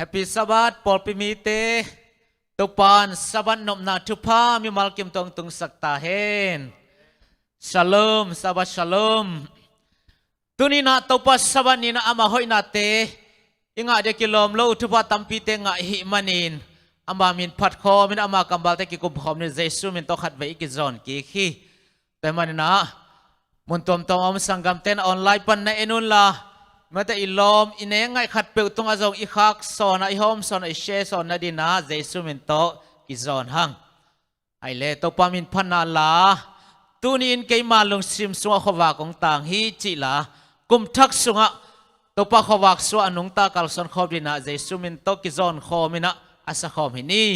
Happy Sabbath, Paul Pimite, Tupan, Saban nom na tupa, mi malkim tong tung saktahin. Shalom, Sabbath Shalom. Tuni na tupas saban ni na amahoy nate, inga de kilom lo tupa tampite nga himanin. Ama min patko min ama kambal te kikubhom ni Jesu min to khat vai ikizon kiki. Teman na muntom tong om sanggam ten online pan na enula. Mata ilom inengai khat pe tung azong ikhak sona ihom sona ishe sona dina Jesu min to kizon hang. Ai le to pamin panala tunin kay malung sim sunga khawa kong tang hi chila kum thak sunga to pa khawak su anung ta kalson khob dina Jesu min to kizon khomina asa khom hini.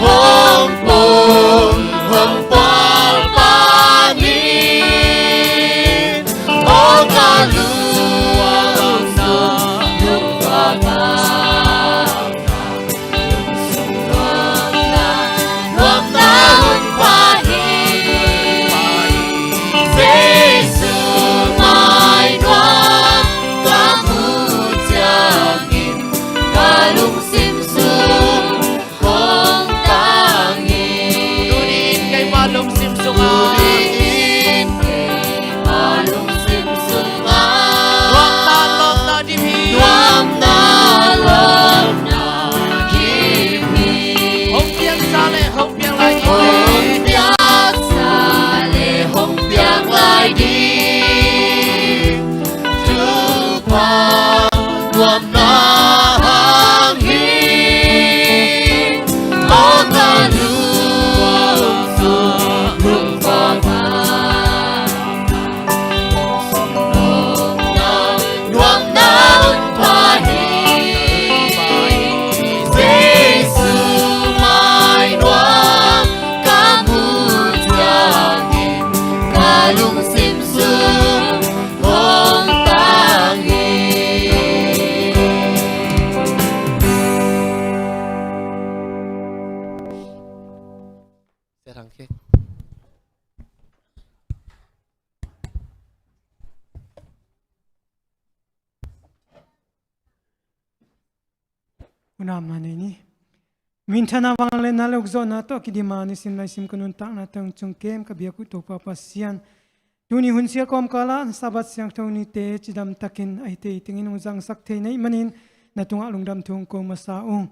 Oh างเคคุณนามนานี่มินทนาวังเลนาเลกโซนาโตกิดิมานิสิมไลซิมกุนุนตักนาตังจุงเกมกับเบียกุตปาปัสยันดูนี่หุ่นเสียกอมกาลาสับัดเสียงทงนิเตจิดำตักินไอเตติงินอุจังสักเทในมันินนาตุงอลุงดำทุงโกมาสาอง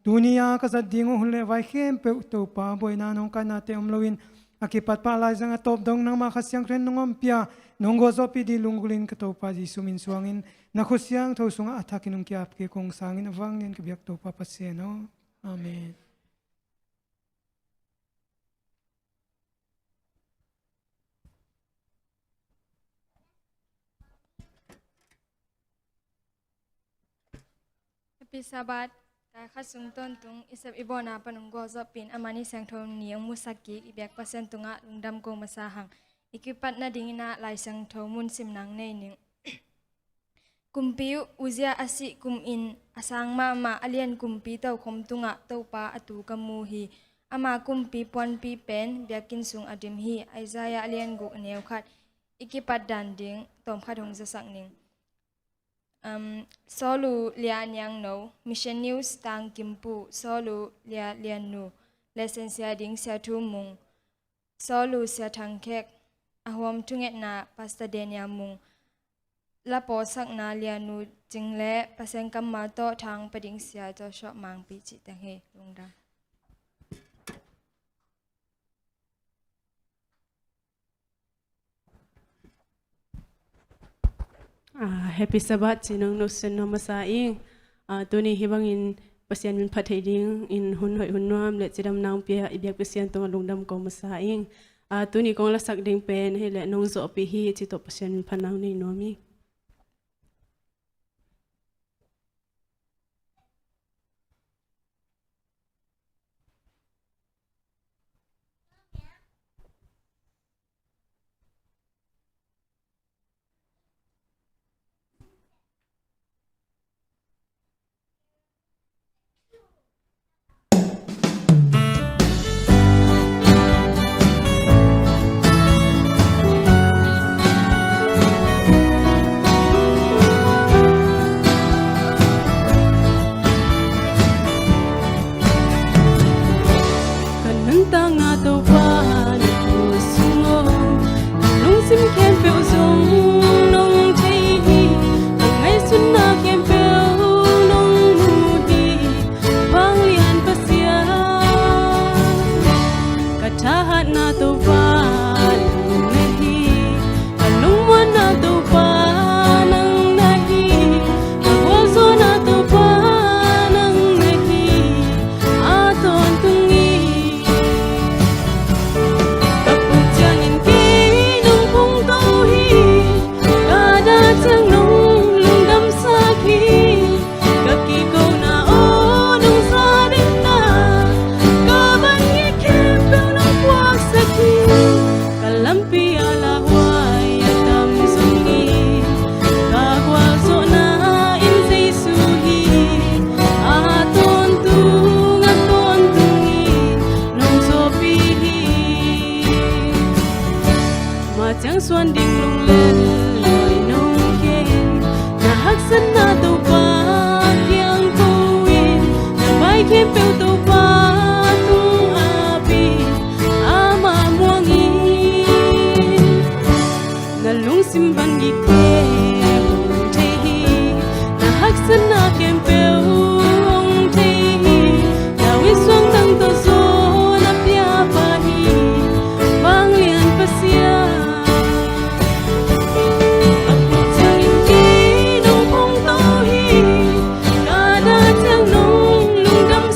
ดูนี่ยากษัตริย์ดิงหุ่นเลไว้เข้มเปอุตปาบอยนานองกันนาเตอมลวินอากิปัดปาลายจังตบดงนังมาขัดเสียงเทรนนงอมเปียนงโกซอปีดีลุงกุลินกตปาจิสุมินสวงอินนักขุดเสียงทสุงอาทักินุงเกียบเกคงสางอินวังเงินกับเบียกตปาปัสเซโนอาเมนพิซาบัดการคัดสุงต้นตุงอิสบอิบอนาปนุงกอซอปินอามานิแสงทองเนียงมุสกิอิเบียกเปอร์เซ็นต์ตุงะลุงดำโกมาสาหังอิกิปัตนาดิงนาลายแสงทองมุนสิมนังในหนึ่งกุมปิวอุเซียอาศิกุมอินอาสังมาอเลียนกุมปีเต้าคมตุงะเต้าปาอตูกมูฮีอามากุมปีปวนปีเป็นเบียกินสุงอดิมฮีไอซายาอเลียนกุเนียวขัดอิกิปัตดันดิงตอมขัดหงจะสักหนึ่งsolu lia nyang no mission news tang kimpu solu lia lian nu lesson sia ding sia thu mung solu sia thang khek ahom tunget na pastor denia mung la po sak na lia nu jingle paseng kam ma to thang pading sia cho sho mang pi chi tang he lungda Happy Sabbath sinong nusen no masaing tuni hibangin pasien min phathiding in hun hoi hun nuam le chidam nang pia ibyak pasien tong lungdam ko masaing tuni kong la sak ding pen he le nong zo pi hi chi to pasien min phanang ni nomi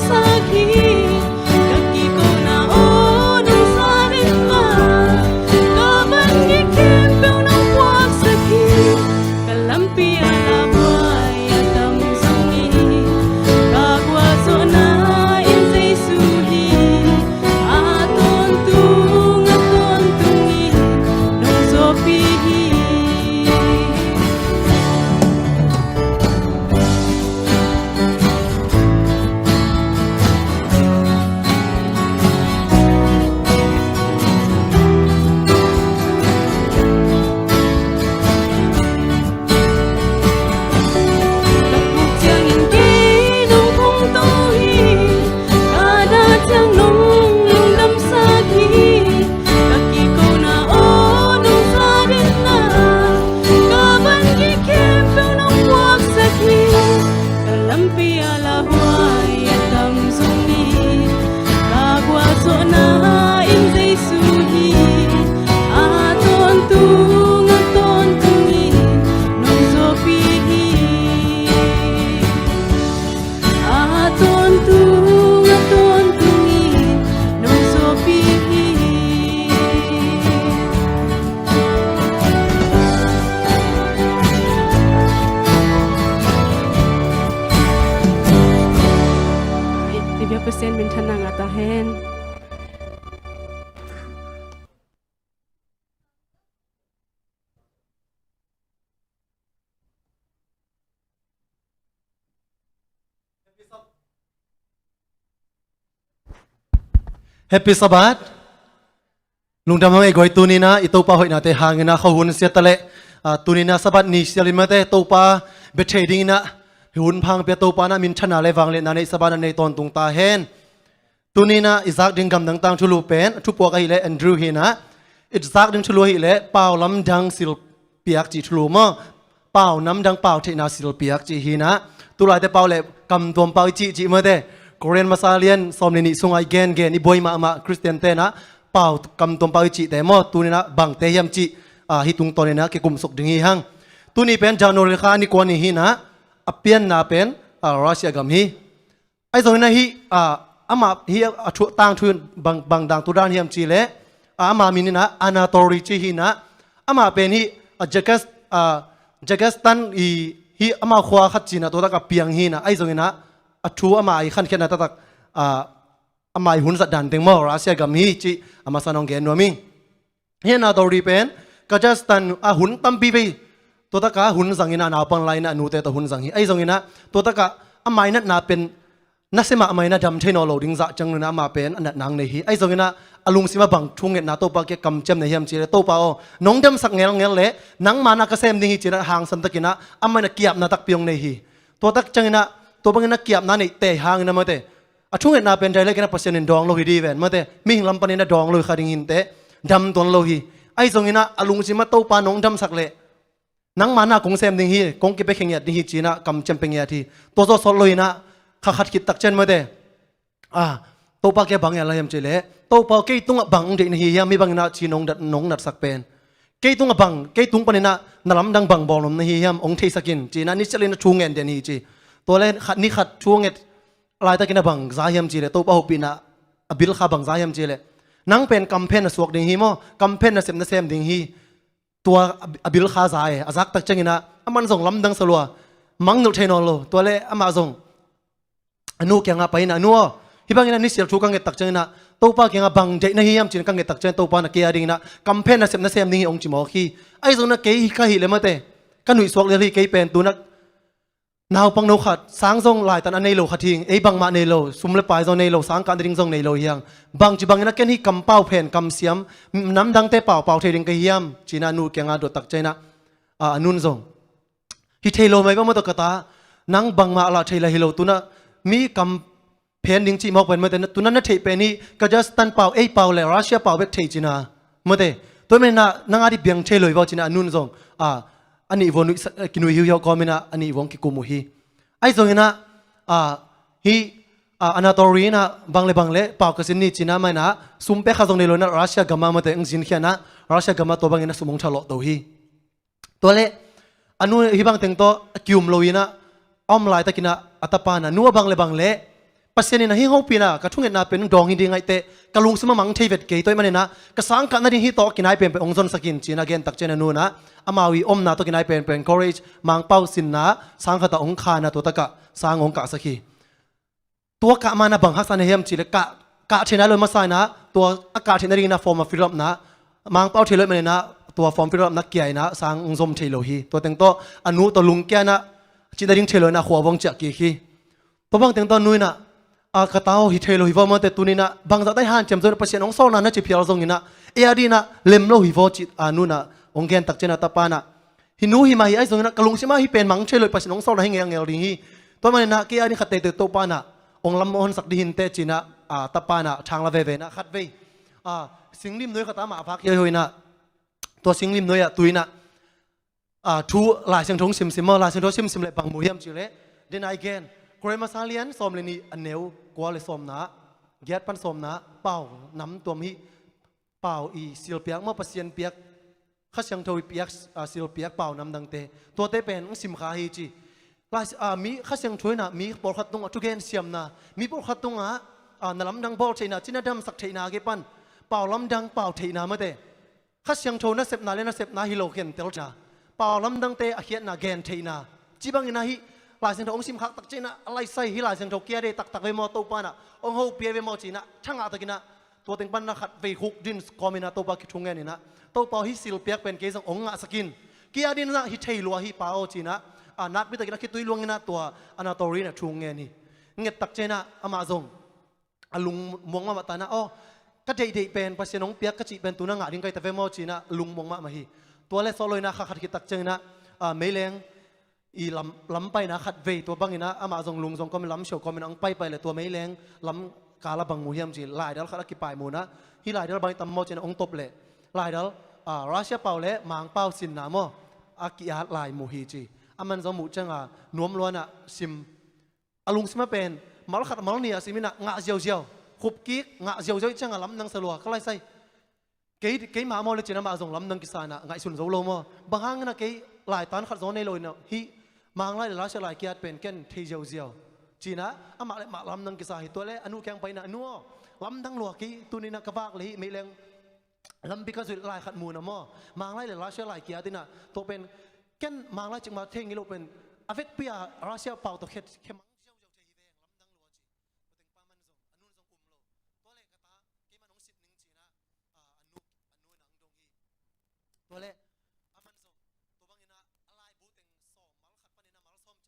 Sakhi 100% min thanang ata hen Happy Sabbath ลุงดำให้กอยตุนีนะอิตัวป้าหอยนาเตหางนะเขาหุ่นเสียตะเละตุนีนะสบัดนิสยาลิมาเตตัวป้าเบเทดิงนะหุ่นพังเปียตัวป้านะมินชนะเลวังเลนะในสบัดในตอนตุงตาเฮนตุนีนะอิซักดึงกำดังตังชุลูเป็นทุกพวกไอ้เละแอนดรูฮีนะอิซักดึงชุลูฮีเละเป่าลำดังสิลเปียกจีชุลูมอเป่าน้ำดังเป่าเทนาสิลเปียกจีฮีนะตุลายเตเป่าเละกำตัวเป่าจีมาเตโคเรียนมาซาเลียนสมนิสุงไอเกนอีบอยมาคริสเตียนเตนะเป่ากำตมเป่าจีแต่มอตัวนี้นะบังเตยมจีฮิตุงตอนนี้นะเกี่ยกุมสุกดึงฮีหังตัวนี้เป็นจานโนริคานิกวนีฮีนะอเปียนนาเป็นรัสเซียกัมฮีไอ้ตรงนี้นะฮีอามาฮีชุต่างทุนบังดังตุดานฮีมจีเล่อามามินินะอนาโตริจีฮีนะอามาเป็นฮีเจกัสตันฮีอามาขวาขัดจีนะตัวตะกับเปียงฮีนะไอ้ตรงนี้นะชัวอามาไอ้ขันแค่นั้นตะอามาหุ่นสัตว์ดันเต็งมอรัสเซียกัมฮีจีอามาสนองเกนนัวมิงเฮียนาโตริเป็นกัจสตันหุ่นตั้มปีไปตัวตะกะหุ่นสังเกตนาปังไลน์นูเตตหุ่นสังเกตไอ้ตรงนี้นะตัวตะกะอามานัดนาเป็นนักเสมาอามานัดจำเทนอโลดิ้งจะจังเลยนะมาเป็นอันนั้นนางในฮีไอ้ตรงนี้นะอลุงสิมาบังทุ่งเงินนาโตปะเกกำเจมในเฮียมจีเลโตปะโอน้องเดมสักเงลเละนังมานักเสมดิ้งฮีจีนะหางสันตะกินะอามานักเกียบนาตักเปียงในฮีตัวตักจังนะตัวบังนักเกียบนาในเตะหางนะมาเตะทุ่งเงินนาเป็นใจเล็กนะเปอร์เซ็นต์ดองโลหิดีเวนมาเตมิ่งลำปนินะดองโลหิคาดิ้งหินเตะดำตัวโลหิไอ้ตรงนี้นะอลุงสิมาโตปะน้องดำสักเละนังมานักกงเสมดิ้งฮีกงเก็บไปเขียนดิ้งฮีจีนะกำเจมเป็นเงียทีตัวโซโลหินะขัดคิดตักเจนมาเตตัวปากแกบังอะไรยามเจเล่ตัวปากแกตุงบังเด็กนี่ยามมีบังนาชีนงนัดสักเป็นแกตุงบังแกตุงปนินะนลำดังบังบอลนี่ยามองเทสักินจีน่านี่เจเลนชูเงินเดนี่จีตัวเล่นขัดนี่ขัดชูเงินลายตะกินบังใจยามเจเล่ตัวปากหุบินะบิลข้าบังใจยามเจเล่นังเป็นกัมเพนสวกดิ้งฮีโมกัมเพนเซมดิ้งฮีตัวบิลข้าใจอาซักตักจังนะมันส่งลำดังสลัวมังนุเทนอลโลตัวเล่อามาส่งอนุเกียงไปนะนัวฮิบังนะนิสิลชูกังเกตักเจนะตัวป้าเกียงบังเจนะฮิยามจินกังเกตักเจนตัวป้านะเกียดิงนะกัมเพนนะเซมนี่องจิมอคีไอ้ส่วนนะเกยข้าหิเลมาเตกันหนุ่ยสวกเลยเกยเป็นตัวนักนาวปังโนขัดสางทรงลายตันอันในโลขัดทิ้งไอ้บังมาในโลซุมเลปายทรงในโลสางการดิ้งทรงในโลยังบังจิบังนะเกนฮิกัมเป้าเพนกัมเสียมน้ำดังเตเป่าเทดิงเกยยามจีนานูเกียงอาดตักเจนะนุนทรงฮิเทโลไม่บ้างมาตกตานังบังมาละเทลฮิโลตัวนะมีกัมเพนดิ้งจีมอกเป็นเมื่อแต่ตุนันนัทเทเป็นนี่กัจสตันเป่าเป่าเลยรัสเซียเป่าเวกเทจินาเมื่อแต่ตัวมันน่ะนังอาดิเบียงเทลอยว่าจินานุนซงอันนี้วันกินวิวฮิวก็ไม่น่ะอันนี้วันกิกุมุฮีไอ้ซงน่ะฮีอนาโตรีน่ะบังเล่เป่ากสินนี่จินาไม่น่ะซุ่มเปข้าซงในโลน่ะรัสเซียกัมมาเมื่อแต่องจินเขียนน่ะรัสเซียกัมมาตัวบังน่ะสมองฉลาดตัวฮีตัวเล่อันนู้นฮีบังเต็งตัวคิวมโลยีน่ะอ้อมลายตะกินะอัตปานะนัวบังเล่ปัสยานินะฮิฮอปีนะกระทุ่งเงินนาเป็นดองหินดีไงเตะกะลุงสมมังเทเวตเกยตัวมันนะกระสังกันนั่นฮิโตกินไอเป็นองค์ซนสกินจีน่าเกนตักเจนนูนะอามาวีอมนาตัวกินไอเป็น courage มังเป้าสินนะสังขตาองคานะตัวตะกะสังองกะสกีตัวกะมานะบังฮักสันเฮียมจีเลกะเทนะเลยมาใส่นะตัวอากาศเทนะดีนะฟอร์มฟิลล์นะมังเป้าเทเลยมันนะตัวฟอร์มฟิลล์นักเกียร์นะสังองซมเทโลฮีตัวเต็งโตอนุตัวลุงแกนะจีดาริงเทโลนะหัววงจักกีฮีตัวบังเต็งโตนุยนะกระเต้าฮิเทโลฮิวมาเตตุนีนะบางจากได้หันเจมส์ตัวเปอร์เซ็นต์องโซนันนะจีพิอาร์ซงนี่นะดีนะเล็มโลฮิวจินูนะองเกนตักเจนะตาปานะฮินูฮิมาฮิไอซงนะกลุงชิมาฮิเป็นมังเชลอยเปอร์เซ็นต์องโซนันให้เงี้ยดิฮิตัวมันนะนี่ขัดเตะตัวปานะองลำมอนสักดิหินเตจินะตาปานะทางละเวนะขัดเวสิงลิมด้วยขัดตามาพักเยอะๆนะตัวสิงลิมด้วยตุยนะทูลายเสียงทงซิมลายเสียงทงซิมเลยบางมุยมจิเลเดนไอเกนโคเรมาซาเลียนสมเลนีอันเนวกัวเลสมนะเกียรปันสมนะเป่าน้ำตัวมีเป่าอีสิลเปียกเมื่อปัสยันเปียกข้าเสียงทวีเปียกสิลเปียกเป่าน้ำดังเตตัวเตเป็นสิมขาฮีจีลายมีข้าเสียงช่วยนะมีปอลขัดตรงทุกเกนเสียมนะมีปอลขัดตรงนลำดังบอลเทนะจินาดำสักเทนาเก็ปันเป่าลำดังเป่าเทนาเมื่อเตข้าเสียงโชนะเสพนาเลนะเสพนาฮิโลเกนเตลจ้าเป่าลำดังเตอเขียนนาเกนเทนาจีบังอินาฮิ หลายเสียงทองซิมคักตักเจนะอะไรใส่ที่หลายเสียงทองเกียร์ได้ตักเวมอตัวปานะองหูเปียเวมอจีนะช่างอาตะกินะตัวเต็งปันนะขัดเวหุกดินกอมินะตัวปาคิดชงเงินนี่นะตัวปาฮิสิลเปียกเป็นเกสังองงะสกินเกียร์ดินนะฮิเทลัวฮิปาโอจีนะนักบิดกินะคิดตุยลวงนะตัวอนาโตรีนะชงเงินนี่เงียตักเจนะอามาซงลุงมองมาตานะอ๋อก็ใจดีเป็นภาษาน้องเปียกก็จีเป็นตัวนังอ่ะดิ้งไกแต่เวมอจีนะลุงมองมาฮีตัวเล็กโซลอยนะขัดคิดตักเจนะไม่แรงอีลำไปนะขัดเวตัวบางนะอามาซงลุงซงก็ไม่ลำเฉียวก็ไม่อังไปเลยตัวไม่แรงลำกาลบังมูเฮียมจีลายเดลขัดกิปายมูนะฮีลายเดลบางตำมอจีนะองตบเลยลายเดลรัสเซียเป่าเละมังเป่าสินน้ำมออากิอาลายมูฮีจีอามันจะมูจังนวมล้วนซิมลุงซิมเป็นมาลขัดมาลเนี่ยซิมินะงะเจียวขุบกิ๊กงะเจียวจังลำนังสลัวก็ไล่ใส่เกยมาโมเลยจีนะมาส่งลำนังกิสานะไงสุนโซโลมอบางครั้งนะเกยหลายตันขัดโซนในลอยเนาะฮีมังไล่รัสเซียหลายเกียรเป็นเก่นเทียวเจียวจีนะอามาเลยมาลำนังกิสาตัวเล่อนุแข่งไปนะนัวลำดังหลวกกีตัวนี้นะกระบากเลยไม่แรงลำบิกสุดลายขัดมูนะมอมังไล่เลยรัสเซียหลายเกียรตินะตัวเป็นเก่นมังไล่จึงมาเท่งกิโลเป็นอเวกเปียรัสเซียเป่าตัวเข้มตัวเล่อามันส่งตัวบางอย่างนะอะไรบูเต็งสอมมาลขัดปนินะมาลส้มจัง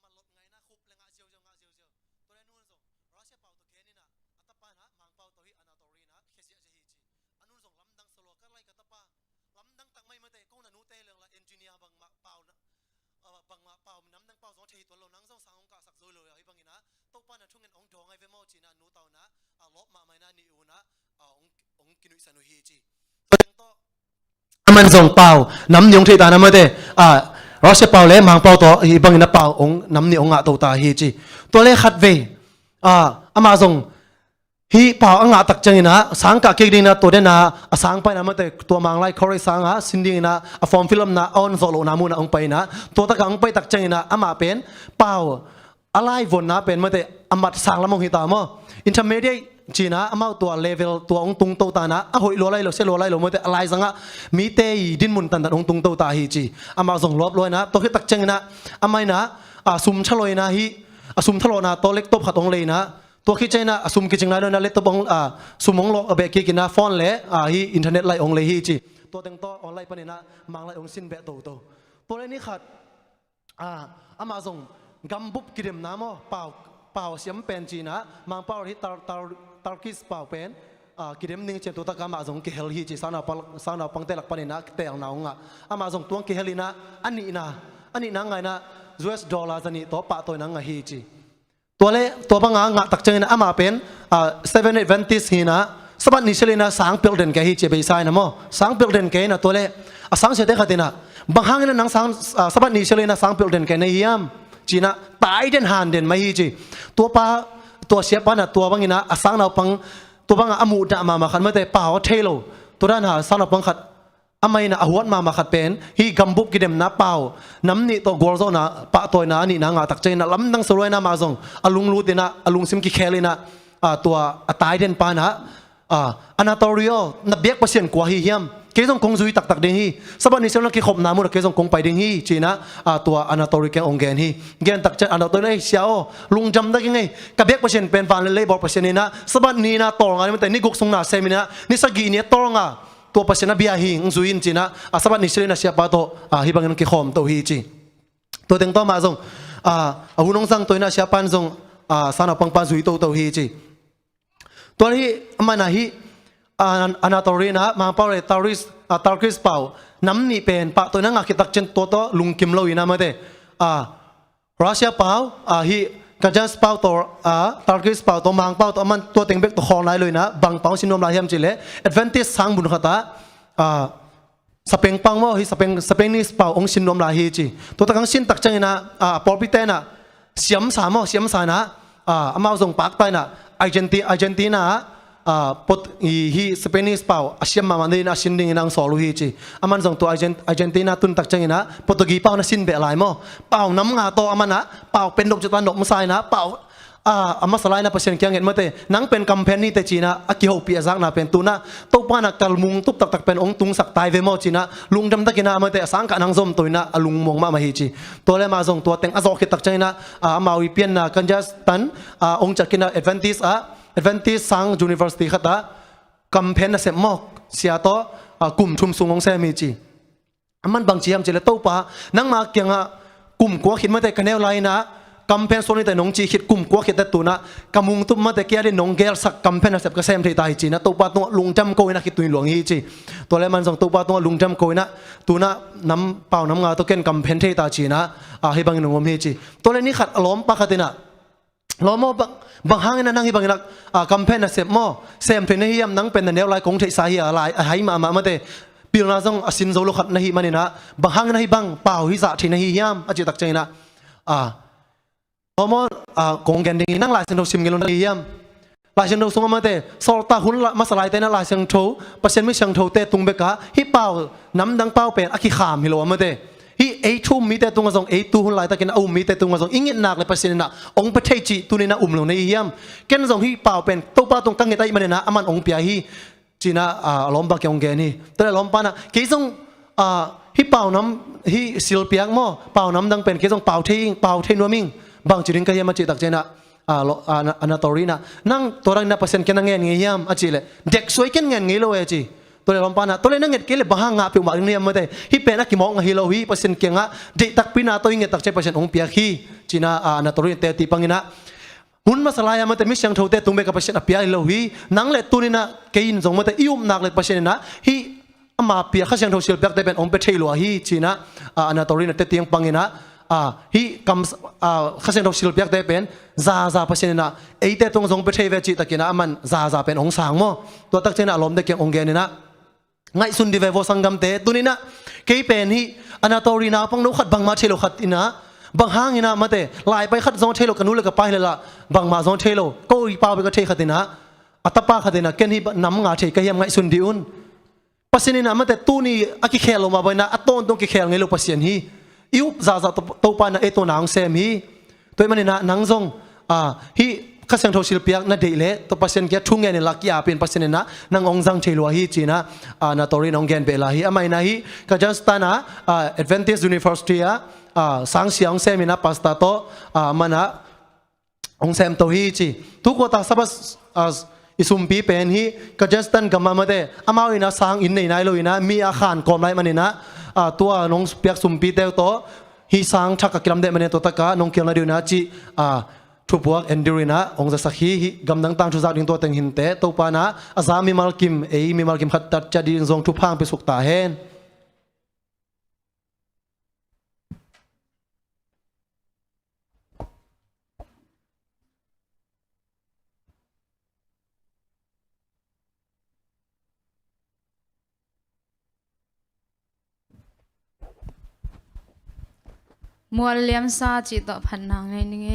มันลดไงนะคุบเลยงะเจียวตัวเล่นู่นส่งรัสเซียเป่าตัวแค่นี้นะอัตปานะมังเป่าตัวที่อนาโตรีนะเคเซียจะฮีจีอันนู้นส่งลำดังสโลก็ไล่กับตปาลำดังตักไม่มาเตะก้นอนุเตะเรื่องละเอนจิเนียร์บางมาเป่านะบางมาเป่าน้ำดังเป่าสองทีตัวเรานั่งส่งสังองค์กสักโซเลยไอ้บางอย่างนะตัวป้านะช่วงเงินองดองไอ้เวมอจีนะนูเต่านะลบมาไม่น่านิวนะองกินุยสันุฮีจีตัวยังโตมันส่งเป่าน้ำยงที่ตาน้ำมาเตะรัสเซียเป่าเล่มังเป่าตัวอีบางอย่างเป่าองน้ำนี่องตัวตาฮีจีตัวเล่ขัดเวอามาส่งฮีเป่าองตักจังนะสังกัดเก่งดีนะตัวเด่นนะสังไปนะมาเตะตัวมังไล่คอร์เรสังสินดีนะฟอร์มฟิลมนะออนโซโลนามูนะองไปนะตัวตะกังไปตักจังนะอามาเป็นเป่าอะไรวนนะเป็นมาเตะอามัดสังละมงหิตามออินเทอร์เมเดียจีน่าอามาตัวเลเวลตัวองตุงโตตานะหอยลัวไล่ลัวเซลัวไล่ลัวมาเตะอะไรสังมีเตยดินมุนตันตันองตุงโตตาฮีจีอามาส่งลบลอยนะตัวที่ตักจังนะอาไม่นะซุมชลอยนะฮีซุมทะโลนะตัวเล็กตบขัดองเลยนะตัวคิดใจนะซุมคิดจังนะด้วยนะเล็กตบองซุมองโลเบกิกินะฟอนเละฮีอินเทอร์เน็ตไล่องเลยฮีจีตัวเต็งตัวออนไลน์ปนินะมังไล่องสินเบะโตตัวนี้ขัดอามาส่งกำบุบกิเดมน้ำเป่าเสียมเป็นจีนะมังเป่าที่ตาคิสเป่าเป็นกิเดมนิ่งเจตัวตะกามาส่งเกเฮลีจีสาวนาปังเตลักปนินะเตะเอาหนาวงะอามาส่งตัวเกเฮลีนะอันนี้นะไงนะ US ดอลลาร์นี่ตัวปะตัวนังไงฮีจีตัวบางงะตักเจนะอามาเป็นZomi Adventistฮีนะสบัดนิชเลนะสังเปิลเดนแกฮีเจเบย์ไซนะมั้งสังเปิลเดนแกนะตัวเล่สังเสด็จขัดนะบางครั้งนะนังสังสบัดนิชเลนะสังเปิลเดนแกในยามจีนะตายเดินหันเดินไม่ฮีจีตัวป้าตัวเสียป้านะตัวบางอย่างนะสังเราปังตัวบางอามูดมาขัดไม่แต่ป่าวเทโลตัวด้านหาสังเราปังขัดอาไม่นะอวดมาขัดเป็นฮีกัมบุบกิเดมนะเป่าน้ำนี่ตัวกอลโซนะปะตัวนะนี่นางตักใจนะล้ำนังสวยนะมาส่งอลุงรูตินะอลุงซิมกิเคเลยนะตัวตายเดินป้านะอนาโตริโอนับเบียกเปอร์เซ็นต์กว่าฮีเฮียมเกยส่งคงซุยตักเด้งฮีสบัดนี้เซลล์กิขบน้ำมุดเกยส่งคงไปเด้งฮีจีนะตัวอนาโตริแกองแกนฮีแกนตักใจอนาโตริเสียวลุงจำได้ยังไงกับเบียกเปอร์เซ็นต์เป็นฟันเลยบอกเปอร์เซ็นต์นี่นะสบัดนี้นะตองอะไรมันแต่นี่กุกส่งหน้าเซมินะนี่สกีเนี่ยตองตัวเปอร์เซ็นต์นะเบียหิงซุยนจีนะสบัดนี้เซลล์นะเสียป้าโตฮีบางเงินกิขมตัวฮีจีตัวเต็งต่อมาส่งหุ่นองสังตัวน่ะเสียปันส่งสานปังปันซุยตัวฮีจีตัวนี้มันนะฮีอนาโตรีนะมังเป่าเลยตาริสเป่าน้ำนี่เป็นปะตัวนั้นคิดตักเจนตัวลุงกิมโลยนะมาเตรัสเซียเป่าฮีกัจจัสเป่าตัวตาริสเป่าตัวมังเป่าตัวมันตัวเต็งเบกตัวคอไหนเลยนะบางเป่าสินนมลายเฮียมจิเล่แอดเวนติสสังบุญขตาสเปงปังว่าฮีสเปงนี่เป่าองสินนมลายฮีจีตัวตะกังสินตักเจนนะปอลปิเตนะเสียมสามเสียมสานะอามาส่งปากไปนะอาร์เจนตินาปดฮีสเปนิสเป่าอาเซียนมามันได้นะสินดิ่งนางสอลูฮีจีอามันส่งตัวอาร์เจนตินาตุนตักจังนะโปรตุกีเป่านะสินเบลายมั้งเป่าน้ำงาโตอามันนะเป่าเป็นดอกจุดตันดอกมุสายนะเป่า อามาสลายนะเปอร์เซ็นต์เกี่ยงเห็นมาเตนังเป็นกัมเพนนี่แต่จีนะอากิโฮปีอาซักนะเป็นตัวนะตัวป้านักกัลมุงตุบตักเป็นองตุงสักตายเวมอจีนะลุงดำตะกินะมาเตสังกันังซอมตัวนะลุงมองมาฮิจีตัวเลมาซงตัวเต็งอาซอกขิตักใจนะมาวิเปียนนะกันจัสตันองจักกินะAdventist สัง University ขัดตากัมเพนนะเสมอกเสียโตกลุ่มชุมสุงองเซมิจีมันบางจีมเจเลตัวป้านังมาเกี่ยงกลุ่มกัวขิดมาเตกันแนวไลนะกัมเพนโซนี่แต่น้องจีขิดกลุ่มกัวขิดแต่ตัวนะกำมุงตุ้มมาแต่เกี่ยได้น้องเกลสักกัมเพนเสพก็เซมที่ตายจีนะตัวป้าตัวลุงจำโกยนะขิดตัวหลวงฮีจีตัวเลมันส่งตัวป้าตัวลุงจำโกยนะตัวนะน้ำเปล่าน้ำงาตัวเก่นกัมเพนที่ตายจีนะให้บางหนุ่มฮีจีตัวเลนี้ขัดล้อมปะขัดนะล้อมบางห้างนั่นนั่งให้บางนักกัมเพนเสพหม้อเซมที่นี่ยมนั่งเป็นแนวไลของเทสายอะไรให้มาเตปีน่าจงสินโจลุขัดนี่มันนี่นะบางห้างนั่นให้บางเปล่าฮิจะที่นี่ยมอาจจะตักใจนะมกงกันดีนั่งหลายเส้นทางซิมกันลงได้ยังหลายเส้นทางส่งมาเตะสอลตาหุ่นมาสลายเตะนั่งหลายเส้นทางเปอร์เซ็นต์ไม่เส้นทางเตะตรงเบกะฮิเป่าน้ำดังเป่าเป็นอักขิขามฮิโลมาเตะฮิทุ่มมีเตะตรงกระทงตู้หุ่นหลายตะกินมีเตะตรงกระทงอิงเงินหนักเลยเปอร์เซ็นต์น่ะองค์ประเทศจีตัวนี้น่ะลงในยังแกนส่งฮิเป่าเป็นตู้เป่าตรงกังเงตไอมันเนี่ยนะอามันองค์เปียฮิจีน่ะล้อมบักยองแกนี่แต่ล้อมปานะกี่ส่งฮิเป่าน้ำฮิซิลเปียกมั่วเป่าน้ำดังเป็นกี่ส่งเป่าเทนัวมิงบางจุดนี้ก็ยังมาจิตตักใจนะอนาโตรีนะนั่งตัวรังนับเปอร์เซ็นต์แค่นั่งเงี้ยเงี้ยอาจีเลยเด็กสวยแค่เงี้ยเงี้ยเลยจีตัวเลยลำปานะตัวเลยนั่งเงี้ยเกลี่ยบางงาเปียกบางเงี้ยมาได้ฮิเป็นนักกิมองฮิโลฮีเปอร์เซ็นต์เกี่ยงอ่ะเด็กตักปีนาตัวเงี้ยตักใจเปอร์เซ็นต์องเปียคีจีน่าอนาโตรีเตติปังนะหุ่นมาสลายมาแต่ไม่เสียงเท่าเตตุ้งเบกับเปอร์เซ็นต์อเปียฮิโลฮีนั่งเลยตัวนี้นะเกินส่งมาแต่อิวมนักเลยเปอร์เซ็นต์นะฮิมาเปียข้าเสียงเท่าเสียเปียกได้เป็นองเปเทลัวฮีจีน่าอนาโตรีนะเตติยังปังนะฮิกำข้าเซนเราศิลปิกได้เป็นซาเปอร์เซ็นต์นะไอเตตรงทรงไปเทวจิตตะกินะมันซาเป็นองศาโมตัวตักเจนะลมเด็กยังองเกนี่นะไงสุนดีเวโวสังกัมเตตัวนี้นะเกยเป็นฮิอนาโตรีนาปังนุขัดบางมาเทโลขัดอินะบางห้างอินะมาเตลายไปขัดซองเทโลกันนู้นเลยกับไปเลยละบางมาซองเทโลก็อีปาไปก็เทขัดอินะอัตตาปาขัดอินะเกนี่น้ำงาเทก็ยังไงสุนดีอุนเปอร์เซ็นต์นะมาเตตัวนี้อากิเคลมาไปนะอัตโตนตรงกิเคลไงลูกเปอร์เซ็นต์ฮีอิวซาตัวปานะเอตัวนางเซมฮีตัวมันนี่นะนางซงฮีข้าเสียงโทศิลปิกนะเดเลตัวเปอร์เซ็นต์แกทุ่งเงินลักยาเป็นเปอร์เซ็นต์นะนางองซังเชลัวฮีจีนะนาตอรีนองเกนเบลาฮีอาไม่นะฮีก็จัสตานะAdventist Universityสังเสียงเซมินะปัสตาโตมันนะองเซมโตฮีจีทุกคนตาสับอิสุมปีเป็นฮีก็จัสตันกัมมาเตอามาวินะสังอินในนายโลวินะมีอาคารกอมไรมันนี่นะตัวน้องเปียกสุมปีเตลโตฮิสังชักกิลมเดมันเนี่ยตัวตะกะน้องเกี่ยวนาดิวนะจีทุบวักเอนดิรินะองค์จะสักฮีกำลังตั้งชุดจากดิ้งตัวเต็งหินเตตัวปานะอาซามีมัลกิมมีมัลกิมขัดตัดจะดิ้งทรงทุบพังไปสุกตาเฮนมัวเลี้ยมซาจิตต่อพันนางไงนี่ไง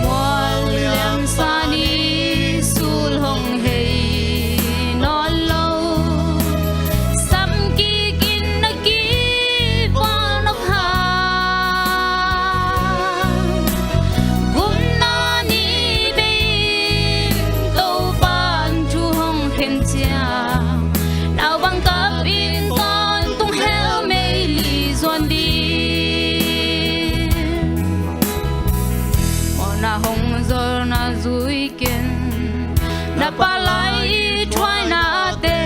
มัว na pa lai try na te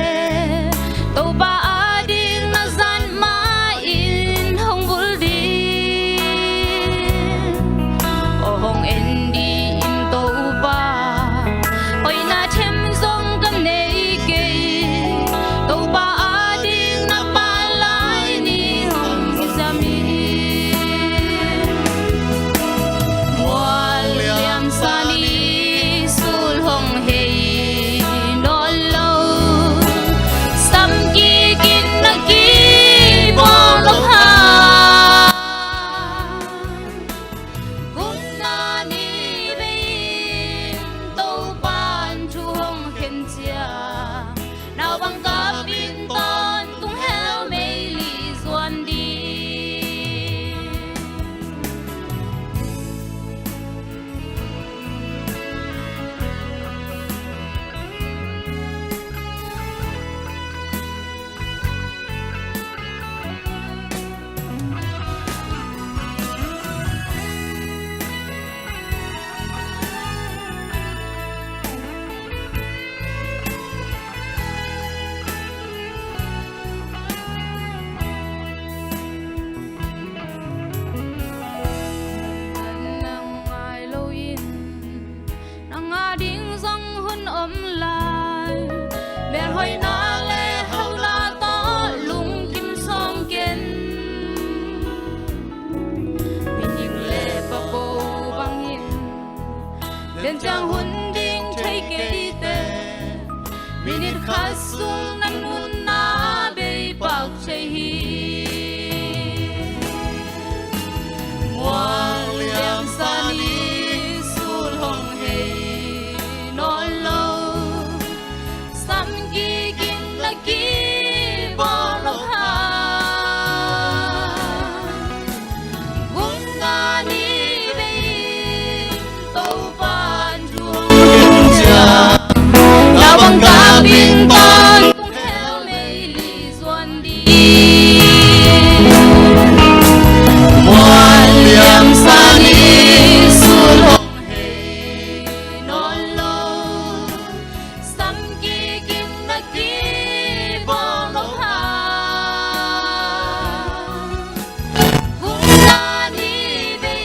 to ba ading na zan ma in hong bul di o hong en di in to ba oi na them zong kam nei ke to ba ading na pa lai ni hong zami mual liam sani sul hong hei no lo sam ki kin na ki bo lo ha gun na ni be to ban chu hong khen chia nào bằng ka bin ton tung heo mei li zuan di nang ai lo in nang a ding zong hun om lai ben hoi na le hau la to lung kim song ken bin ying le pa bo bang yin den chang hun ding thai ke te minit khasung nan nun na be pak chei hi mual liam sani sul hong hei non lo sam gi kin la ki bo lo ha gun nga ni be to ban chu na bang ka bin ton tung heo mei li zuan di mual liam sani sul hong hei non lo sam ki kim na ki bo lo ha gun na ni be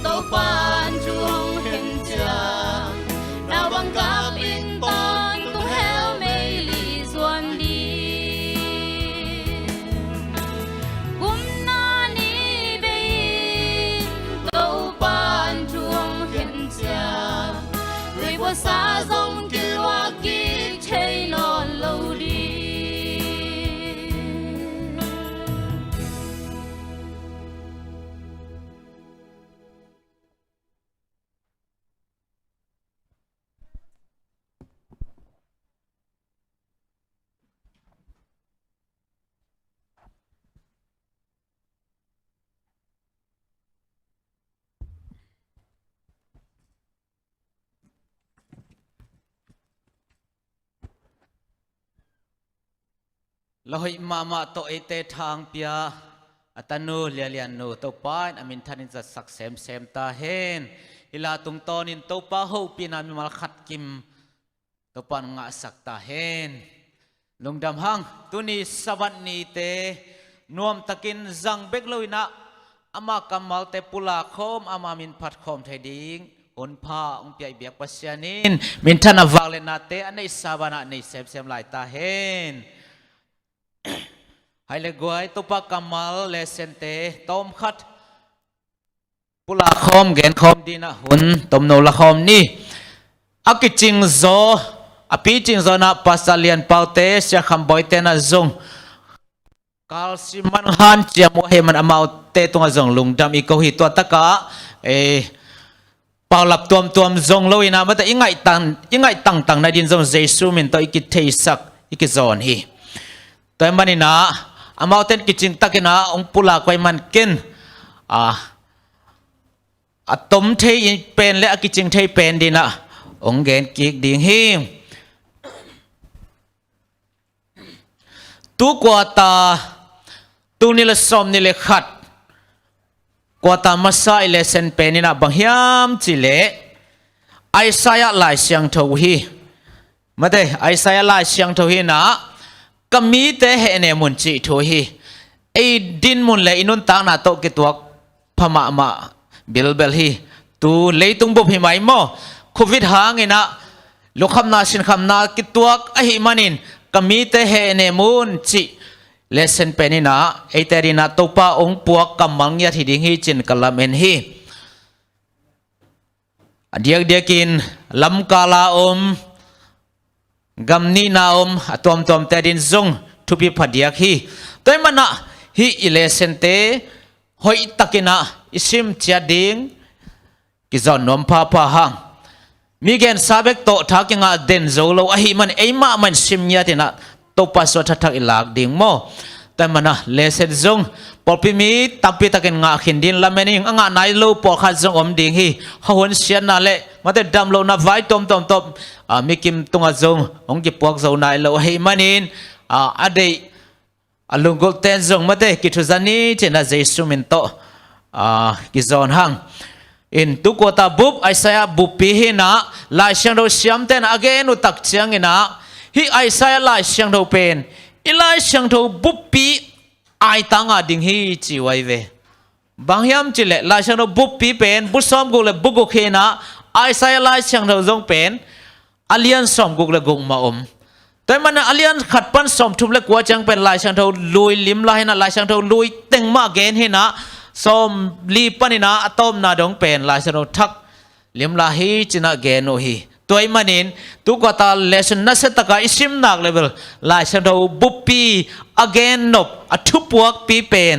to pan chu hong hen cha nào bằng ka bin ton tung heo mei li zuan di gum na ni be to pan chuông hen cha người bo sa zong ki wa ki chei no lo di loi mama to ete thang pia atanu lialian no to pan amin thanin za sak sem sem ta hen ila tung tonin to pa ho pina mi mal khat kim to pan nga sak ta hen lungdam hang tuni sabat ni te nuam takin zang bek loina ama kamal te pula khom ama min phat khom thai ding on pha ong pi biak pasianin min thana wak le na te anei sabana nei sem sem lai ta hen hai le guai to pa kamal le sente tom khat pula khom gen khom dina hun tom no la khom ni akiching zo api ching zo na pasalian paute sia kham boy te na zong kal siman han chia mo he man amau te tunga zong lungdam i ko hi to taka paulap tuam zong loina mata ingai tang na din zong jesu min to ikit theisak ikizon hi toy manina amau ten kiching takina ong pula kwai man ken atom thei in pen le akiching thei pen dina ong gen kik ding hi tu kwa ta tu ni le som ni le khat kwa ta masa ile sen penina banghiam chile ไอซายะลายเสียงทวีมาเตไอซายะลายเสียงทวีนะก็มีแต่เหเนมุนจิทวีไอดินมุนเลยอินุนตางนาโตกิตัวพม่ามาเบลเบลฮีตูเลยตุงบุพิไมโมโควิดหางไงนะลูกคำนาสินคำนากิตัวไอหิมันินก็มีแต่เหเนมุนจิเลเซนเป็นนะไอแต่ดินาตุปาองปวกกำมังยาที่ดิ้งฮีจินกลาเมนฮีเดียกินลำกาลากัมนีนาตัวมแต่ดินซงทุบีพัดยาฮีตัวมันนะฮีอิเลเซนเตหอยตักินะอิซิมเจียดิงกิจอนนมพาพาหังมีเกณฑ์ซาเบกโตทักยังอาเดนโซโลอหิมันไอมามันซิมยาตินะตัวปัสสาวะทักอิลากดิ่งโมแต่มันนะเลเซนซงพอพิมีตับพิตักงาขินดินละเมนิงงานายโลปอขัดซงอมดิ่งฮีฮวนเชียนนั่นแหละมาแต่ดำโลนาไว้ตมมีกิมตุงอาซงองกิปวกโซนายโลให้มันินอดีลุงกอลเตนซงมาแต่กิทุจันีเจน่าเจสุมินโตกิจอนหังอินตุกตาบุบไอซายาบุบปีหินะลายเชียงโดเชียมเตนอเกนุตักเชียงอินะฮีไอซายาลายเชียงโดเป็นอีลายเชียงโดบุบปีไอตังอาดิ่งฮีจีไว้เวบางยามจิเลลายเชียงโดบุบปีเป็นบุษอมกุเลบุกเขนะไอซายาลายเชียงโดจงเป็นอเลียนสอมกุเลกุงมาแต่มันอเลียนขัดปั้นสอมทุบเล็กกว่าจังเป็นลายเชียงโดลุยลิมลายนะลายเชียงโดลุยเต็งมากเกณฑ์หินะสอมลีปันินะอะตอมนาดงเป็นลายเชียงโดทักลิมลาฮีจินะเกณฑ์โอฮีตัวมันนินตุกตาเลสนัสตะกาอิซิมนักเลเวลลายเชียงโดบุปปีอเกนนบอทุปวกปีเป็น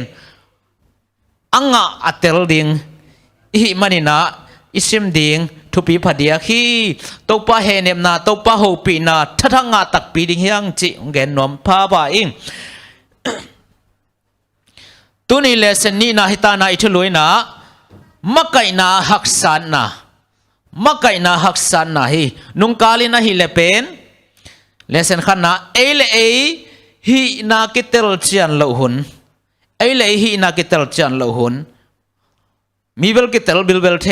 อังอัตเตลดิงอิมันนินะอิซิมดิงทุปีพัดยาคีตกปะเฮเนมนาตกปะโฮปีนาทัทังอาตักปีดิงยังจิเกนนอมพาบาอิงตัวนี้เลสนี่นาฮิตานาอิทุลุยนะมักไกนาฮักสันนะมักไกนาฮักสันนะฮีนุงกาลินะฮีเลเป็นเลเซนขันนะเอเลเอฮีนากิเตลเชียนโลหุนเอเลฮีนากิเตลเชียนโลหุนมีเบลกิเตลบิลเบลเท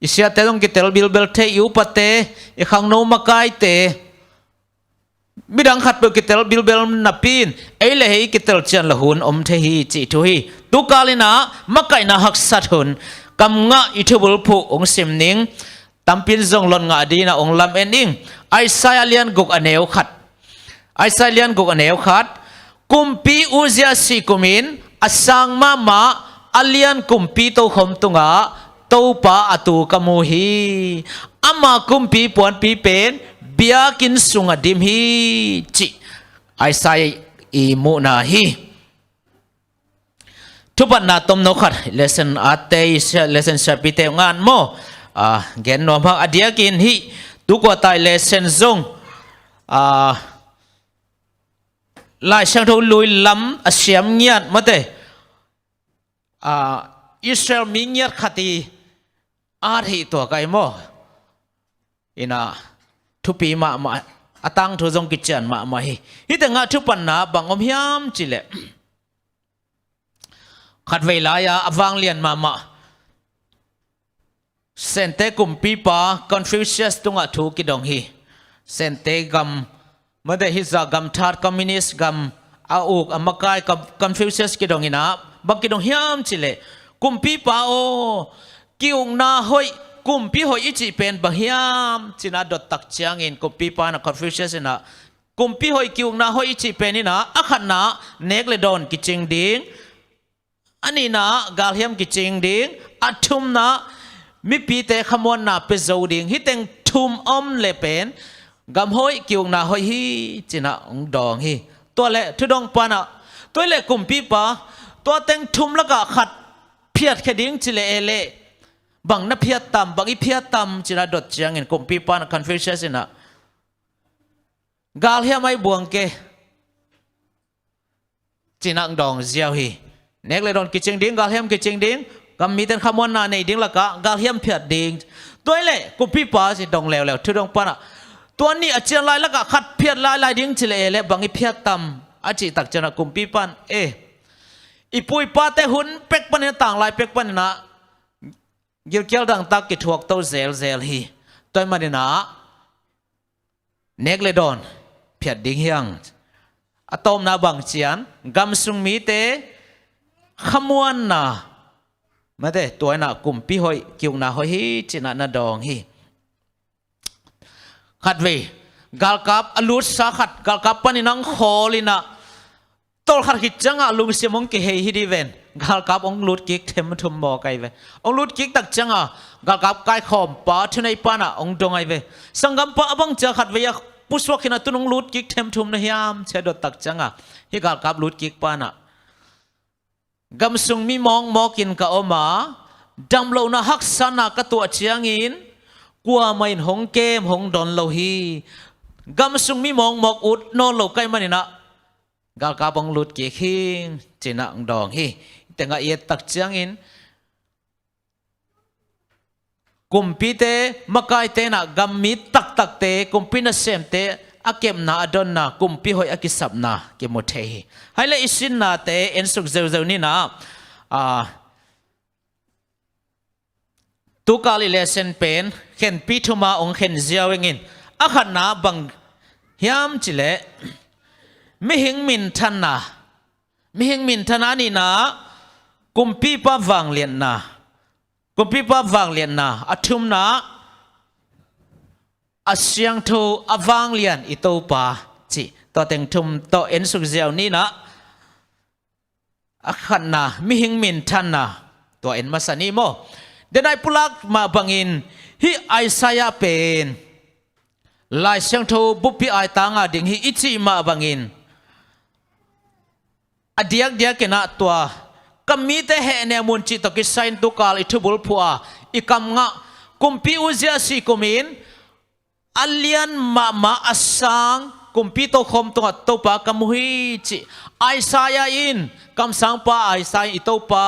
อิเสียเตลงกิเตลบิลเบลเทยูปะเตอีขังโนมาไกเตมิดังขัดเบลกิเตลบิลเบลนับปีนเอเลฮีกิเตลเชียนโลหุนเทฮีจิตุฮีตุกาลินะมักไกนาฮักสัตหุนกำงะอิทุบุลผู้องสิมนิงตัมปินซงลนงาดีนะองลำเอ็นอิงไอซายเลียนกุกอเนวขัดไอซายเลียนกุกอเนวขัดกุมปีอุเซียสีกุมินอสังมาอเลียนกุมปีโตขมตุงะโตปะอตูกมูฮีอามากุมปีปวนปีเป็นเบียกินสุงอดิมฮีจิไอซายอีมุนาฮีทุบันนาตมนกขัดเลเซนอาเตยเลเซนชาปิเตงานโมเกนนอมพังอดียกินฮีตุกวตายเลเซนซงลายช่างทูลุยล้ำเสียมเงียดมาเตอิสราเอลมีเงียดขัดีอาทิตัวไกโมอินะทุปีมาอตังทุจงกิจจันมาฮีฮิตงะทุปันนาบังอมยามจิเลขัดเวลายาอวังเลียนมาเซนเตกุมปีปาคอนฟิวเชียสตุงะทูกิดองฮีเซนเตกัมเมื่อได้ฮิซากัมทาร์คอมมิวนิสต์กัมอาอุกอมกายกับคอนฟิวเชียสกิดองฮีนะบักกิดองฮิมจิเลกุมปีปาโอกิวนาหอยกุมปีหอยอิจิเป็นบักฮิมจินาดตักเชียงอินกุมปีปานะคอนฟิวเชียสนะกุมปีหอยกิวนาหอยอิจิเป็นนี่นะอักขันนะเนกเลดอนกิจิงดิงอันนี้นะกาลเฮียมกิจิงดิงอัทุมนะมิปีเตขมวนนะเปโซดิงฮิเต็งทุมอมเลเป็นกำหอยกิวนะหอยฮีจินะองดองฮีตัวเละทุดองปานะตัวเละกุมปีปาตัวเต็งทุมแล้วก็ขัดเพียดแค่ดิ้งจิเลเอเลบังนับเพียดต่ำบังอีเพียดต่ำจินะดดเจียงเงินกุมปีปานะคอนฟิวเชียสนะกาลเฮียไม่บวงเกจินะองดองเจียวฮีเนกเลยโดนกิจงดิ้งกาลเฮียมกิจงดิ้งก็มีแต่ขมวนนาในดิ้งละกะกาลเฮียมเพียดดิ้งตัวเล่กุมพี่ป้าสิดองแล้วทุดองปานะตัวนี้อาจจะลายละกะขัดเพียดลายดิ้งจิเลเล่บางอีเพียดต่ำอาจิตักจะนะกุมพี่ปันอีปุยป้าแต่หุ่นเป็กปันต่างลายเป็กปันนะ กิลเกียวดังตักกิถวกเต้าเซลฮีตัวมันนะเนกเลดอนเพียดดิ้งเฮียงอะตอมนาบังเจียนกำสุงมีเตขมวนนะมาเตตัวน่ะกลุ่มปีหอยกิวน่ะหอยฮีจิน่ะนาดองฮีขัดเวกาลกับอลูสาขัดกาลกับปนินังโคลินะตอลขัดกิจจังอ่ะลุงเสียมงกิเฮฮีดีเวนกาลกับองลุดกิกเทมทุมบอกไอเวองลุดกิกตักจังอ่ะกาลกับไก่ขอมป้าทุนไอป้าน่ะองดงไอเวสังกัมป้าบังเจอขัดเวียผู้สวกินะตุนองลุดกิกเทมทุมนะยามเชดตักจังอ่ะฮีกาลกับลุดกิกป้าน่ะกำสุงมีมองมอกินกะอมาดำโลนะฮักษณะกะตัวเชียงอินกัวไม่หงเกมหงดอนโลฮีกำสุงมีมองมอกอุดโนโลไกมันนะกาลกาบังลุดเกขิงจีนังดองฮีแต่งะเอียตักเชียงอินกุมพีเตมะกายเตนะกำมีตักตักเตกุมพีนะเซมเตอาเก็บนาดอนนากุมปีหอยอากิสับนาเก็บหมดเทให้เลยอิสินนาเตเอ็นสุกเซลนี่นะตุกาลิเลเซนเป็นเข็นปีทุมาองเข็นเจียวเงินอาขันนาบังยามจิเลไม่หิงมินทันนาไม่หิงมินทันนานี่นะกุมปีป้าวังเลียนนากุมปีป้าวังเลียนนาอัทุมนาอาเซียงทูอวังเลียนอิโตปาจิตัวเต็งทุมตัวเอ็นสุกเจียวนี่นะอาขันนามิหิงมินทันนาตัวเอ็นมาสนีโมเดนไอปุลักมาบังอินฮิไอซายาเป็นลายเซียงทูบุปผีไอตางาดิงฮิอิจิมาบังอินอดียกเดียกนะตัวกัมมีเตเหเนมุนจิตกิสัยตุกาลอิทุบุลพัวอิกัมงะกุมพิอุเซียซีกุมินอัลเลียนมาอัสซังกุมพิโตคมตัวตัวปากมุฮิจิไอซายาอินคำสั่งปาไอซายอิโตปา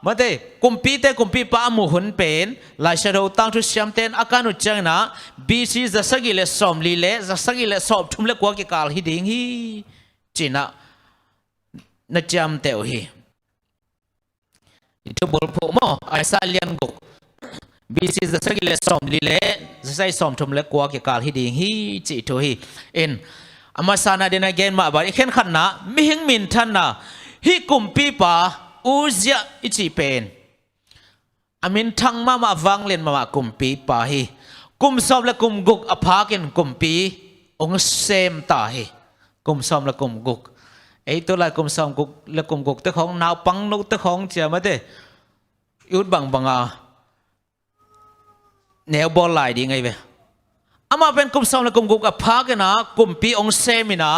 มาเตกุมพิปามุหุนเป็นลายเชดตั้งทุเสียมเตนอาการอุจจาระบีซีจะสกิเลสอมลีเลจะสกิเลสอบทุ่มเล็กกว่ากิกาลฮิดิงฮีจีน่ะนัจจำเตวฮีอิทุบุลพูโมไอซาเลียนกุกบีซีจะสกิเลสอมลีเลจะใส่สอมทุ่มเล็กกว่ากิกาลฮิดิงฮีจีทุฮีเอ็นอามาสานาเดนเกนมาบาริเข็นขันนะมิหิงมินทันนะฮิกุมพิปาอูเซียอิจิเป็นอามินทั้งมาวังเลียนมากุมปีปาฮีกุมซอมและกุมกุกอภากินกุมปีองเซมตาฮีกุมซอมและกุมกุกไอตัวไรกุมซอมกุกและกุมกุกตัวของนาวปังนกตัวของเจ้ามาเด้ยุดบังอาแนวบอลไหลดีไงเว้ยอามาเป็นกุมซอมและกุมกุกอภากินนะกุมปีองเซมินะ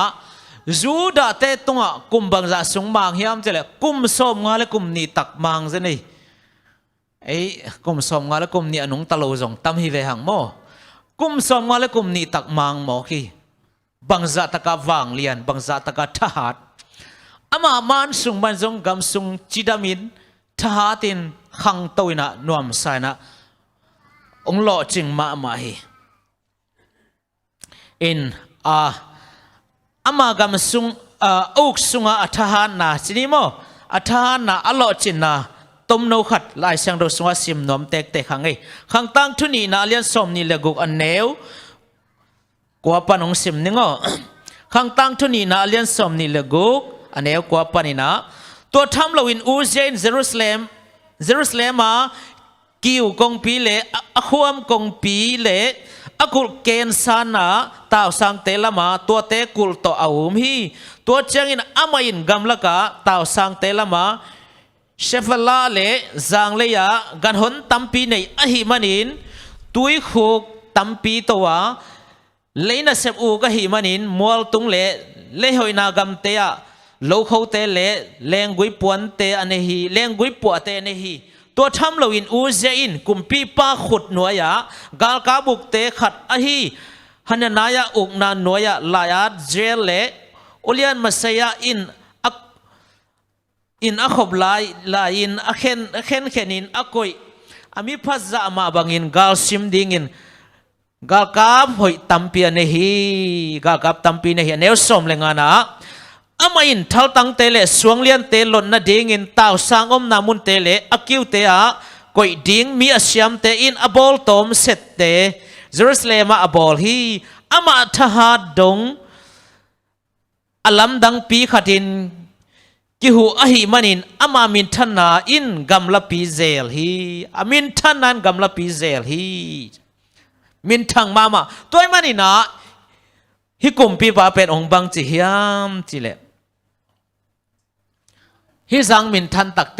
จูดาเตตุงะกุมบังจะสงมังเฮียมเจเลกุมสมงาเลกุมนี่ตักมังเจนี่ไอ้กุมสมงาเลกุมนี่อนุงตะโลจงตั้มฮิเวหังโมกุมสมงาเลกุมนี่ตักมังโมคีบังจะตะกาวังเลียนบังจะตะกาทหารอามามันสุงมันจงกำสุงจิดามินทหารินขังตัวน่ะนวมใส่น่ะองหล่อจิงมาฮีอินอามากัมสุงอุกสุงอาทหารนาสินิโมอาทหารนาอลอจินนาต้มโนขัดลายเสียงรสุงสิมนอมเตกขังไงขังตั้งทุนีนาเลียนสมนี่เลกุกอันเนวกว่าปนองสิมนิงอขังตั้งทุนีนาเลียนสมนี่เลกุกอันเนวกว่าปนินาตัวทำลวินอูเจนเยรูซาเล็มมากิวกงปีเลอควมกงปีเลอากุลเกณฑ์สานะตาวสังเตลมาตัวเตกุลโตอาวุมฮีตัวเจงินอามายินกำลักะตาวสังเตลมาเชฟลาเลจังเลยะกันหนตัมปีในอหิมันินตุยขุกตัมปีตัวเลนะเซบูกะหิมันินมัวตุงเลหอยนากำเตะโลเขาเตเลงกุยปวนเตอันนี้เลงกุยปัวเตอันนี้ตัวทำเราอินอูเจอินกุมปีป้าขุดหน่วยะกาลกาบุกเตขัดอหีฮันนายะอุกนานหน่วยะลายาเจเลอุเลียนมาเซียอินอัคบลายอินอักเข็นินอักอยอามีพัฒนามาบังอินกาลซิมดิงอินกาลกาบหอยตัมปีเนฮีกาลกาบตัมปีเนฮีเนวสมเลงานะอามาอินทัลตังเตเลสวงเลียนเตลนนาดิงอินตาวสางอมนามุนเตเลอคิวเตะ กอยดิ้งมีอาเซียมเตอินอบอลตอมเสตเตเยรูซาเล็มอบอลฮีอามาทหารดงอลัมดังปีขัดินกิหูอหิมันินอามามินทันนาอินกัมลปีเซลฮีอามินทันนันกัมลปีเซลฮีมินทังมาตัวมันนี่นะฮิกุมปีปาเป็นองบังจิฮิมจิเลฮิซังมินทันตักเต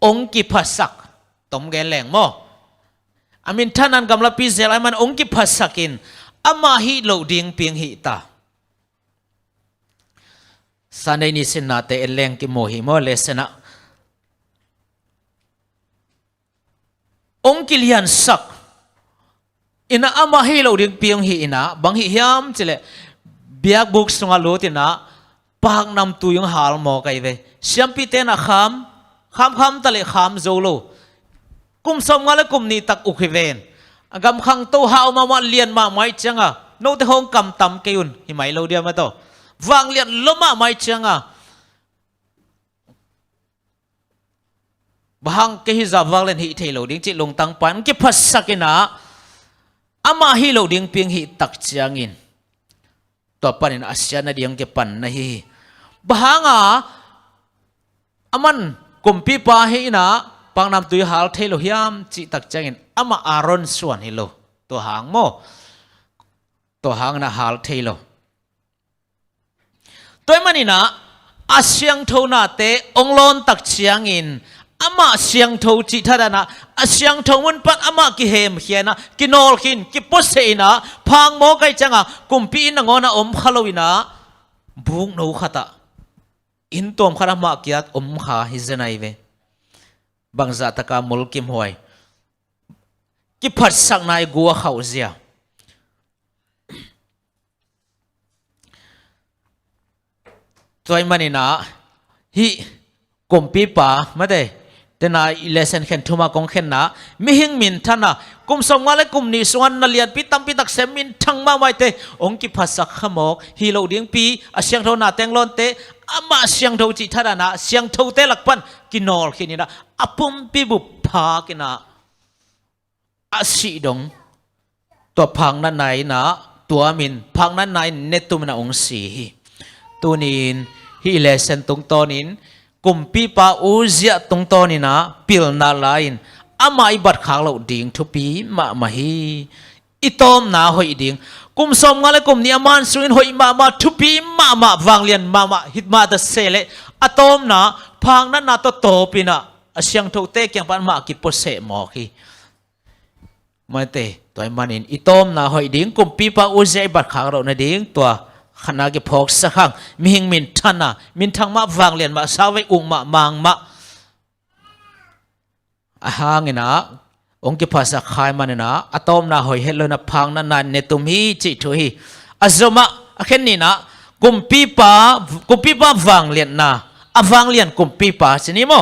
องกิพัสสักตมเกลแหลงโมอามินทันนันกัมลปีเซลไอมันองกิพัสสักินอามาฮิโลดิงเปียงฮิตาสันนิสินาเตเอเลงกิโมหิโมเลสนะองกิเลียนสักอินะอามาฮิโลดิงเปียงฮิอินะบังฮิยามจิเลเบียกบุกสงาลุตินะปากนำตุยงหาลโมกันเวเสียมพิเตนะขามตะเลขามโจโลกุมสมงาเลกุมนี้ตักอุคิเวนกำขังโตหาวมาเลียนมาไม่จังอ่ะโนเตหงกำตำเกยุนหิไม่โลเดียมาโตวางเลียนลมาไม่จังอ่ะบางเกฮิจับวางเลียนหิเทโลดิ้งจิลงตังปันกิพัสสักินะอามาฮิโลดิ้งเพียงหิตักจังอินตัวปันอินอาเซียนดิ้งเก็ปันนะฮิบางอ่ะอามันกุมปีปาฮินะปังนำตุยหาลเทโลฮิมจิตักจังอินอามาอารอนส่วนฮิโลตัวหางโมตัวหางนะหาลเทโลตัวมันนี่นะอาเซียงทูนาเตองลอนตักเชียงอินอามาเชียงทูจิท่านะอาเซียงทูมันปัดอามากิเฮมเขียนะกินอลกินกิปุเซนะพังโมไกจังอ่ะกุมปีนงอนะอมขลวินะบุงนูขตะอินตัวมขรามากิยัดอมขาฮิเจนัยเวบางจัตกามุลกิมหวยกิพัดสักนายกัวเขาเสียตัวมันนี่นะฮิกุมปีป่าไม่ได้แต่นายเลเซนเข็นทุมาคงเข็นนะมิหิงมินท่านนะกุมสงมาเลกุมนิสวนนเลียนปีตัมปีตักเซมินทั้งมาไว้เตองกิพัสสักขมกฮิโลดิ้งปีอาเซียงโทนาเตงลอนเตอามาเซียงโทจิท่านนะเซียงโทเตลักปันกินอลขินี่นะอปุ่มปีบุพากินะอาศิดงตัวพังนั้นไหนนะตัวมินพังนั้นไหนเนตุมนะองสีตัวนี้ฮิเลเซนตรงตัวนี้กุมปีปาอูเซียตรงตัวนี้นะปิลนาไลน์อามาอิบัดขางเราดิ่งทุปีมาฮีอิตอมนาหอยดิ่งกุมสมงาเลกุมนี้อามันสุนหอยมาทุปีมาวางเลียนมาฮิตมาเดเซเลอะตอมนะพังนั้นนะโตปีนะเสียงทุเตกียงปันมากิปเสมอฮีไม่เตตัวมันอินอิตอมนาหอยดิ่งกุมปีปาอูเซียอิบัดขางเราในดิ่งตัวขณะที่พกสักครั้งมีหิงมินทันนะมินทั้งมาวางเลียนมาสาวไว้อุงมังหางเนะองค์กิภาษาขายมันนะอะตอมนะหอยเฮลนะพังนั้นเนตุมีจิตุฮีอะซมาอะเข็นนี่นะกุมปีปาวางเลียนนะอะวางเลียนกุมปีปาสินี่โม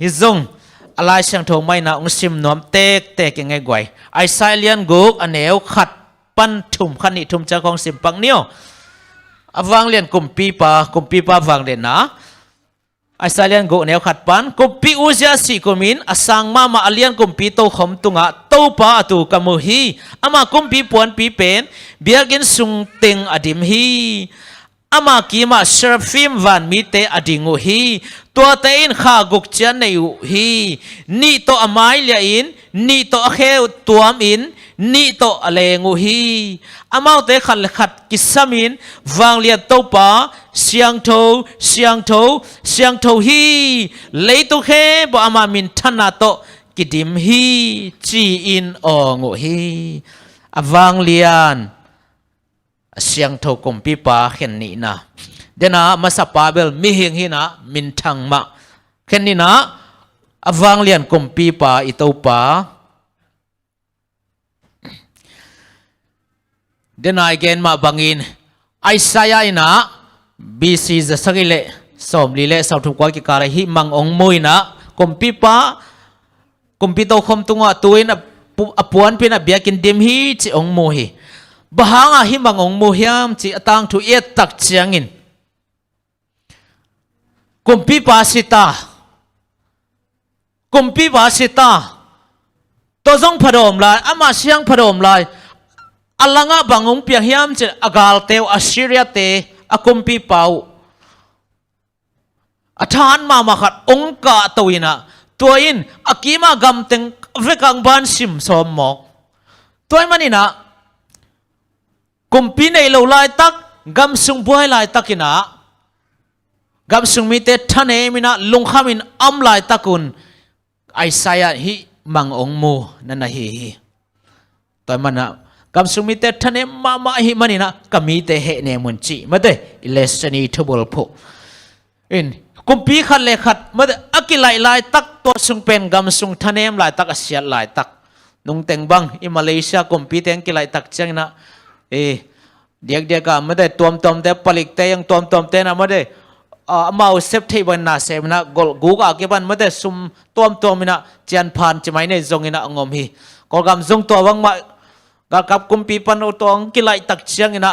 ฮิซงอะไรเสียงทงไม่นะองซิมนอมเตกยังไงกวยไอไซเลียนกุกอันเอวขัดปันทุ่มขันนี่ทุ่มเจ้าของสิมปังเนียววางเลียนกุมปีปาวางเลียนนะไอซาเลียนกุเนียวขัดปันกุมปีอุจาสีกุมินอสังมาเลียนกุมปีโตขมตุงะโตปาตูกามุฮีอามากุมปีปวนปีเป็นเบียกินสุงติงอดิมฮีอามากีมาเชอร์ฟิมวันมีเตอดิงูฮีตัวเตอินข้ากุกเจนในฮีนี่โตอไมเลียอินนี่โตอเคตัวมินนี่โตอเลงูฮีอามาเตขัดกิสมินวางเลียนโตปาเสียงโทฮีเลยตุเคบอามามินทันนาโตกิดิมฮีจีอินองูฮีวางเลียนเสียงโทกุมปีปาเข็นนี่นะเดนะมาสปาเบลมีหิงหินะมินทังมาเข็นนี่นะวางเลียนกุมปีปาอิโตปาเดนายเกนมาบังอินไอซายานะบีซีจะสักิเลสมลีเลสาวทุกวากิการหิมังองมวยนะกุมปีปากุมปีโตคมตุงะตัวนะปวนพินะเบียกินดิมฮีจิองมวยบางหิมังองมวยมจิตังทุเอตักเชียงอินกุมปีปาสิตา กุมปีบาสิตาตัวจงพระดมลายอามาเสียงพระดมลายอัลลังบังองเปียหิมเจอากาลเตวอัสซีเรียเตอากุมปีเปาอาทานมาขัดองค์กาตัวอินะตัวอินอากีมากำเต็งเวกังบานซิมสมหมอกตัวมันนี่นะกุมปีในโลลายตักกำสุงบัวลายตักินะกำสุงมีเตทันเอมินะลุงขามินอัมลายตักุนไอไซยฮิมังองมูนั่นนะฮิตัวมันนะกำสุงมีเตทันเอมาฮิมันนี่นะกำมีเตเหเนมุนจีมาเตอิเลสนีทุบลโพอินกุมปีขัดเลขัดมาเตอากิลายตักตัวสุงเป็นกำสุงทันเอมลายตักอาเซียลายตักนุ่งเต็งบังอิมาเลเซียกุมปีเต็งกิลายตักจังนะเดียกก็ไม่ได้ตัวมแต่ผลิตแต่ยังตัวมแต่นะไม่ได้มาเอาเซฟที่บันนาเซฟนะกูก็อากิบันไม่ได้ซุ่มตัวมินะเจียนผ่านจะไม่ในจงอินะงมฮีก็กำจงตัววังมากับกุมปีปันอุตองกิไลตักเชียงอินะ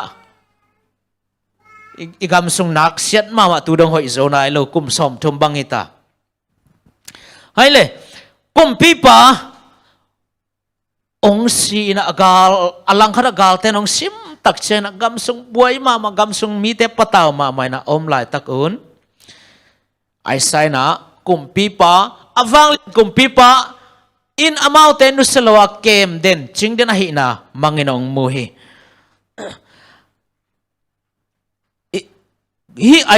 อีกำสุงนักเสียดมาตูดงหอยโซนายโลกุมสมทุมบังอิตาให้เลยกุมปีปาองสีนะกาลอลังคาร์กาลเตนองซิมตักเชนะกำสุงบวยมากำสุงมีเตปะตาวมาไม่นะอมลายตักอุนไอไซนะกุมปีปาอวังกุมปีปาอินอามาวเตนุสลวะเกมเด่นจิงเดนหินะมังเงินองมูฮีฮีไอ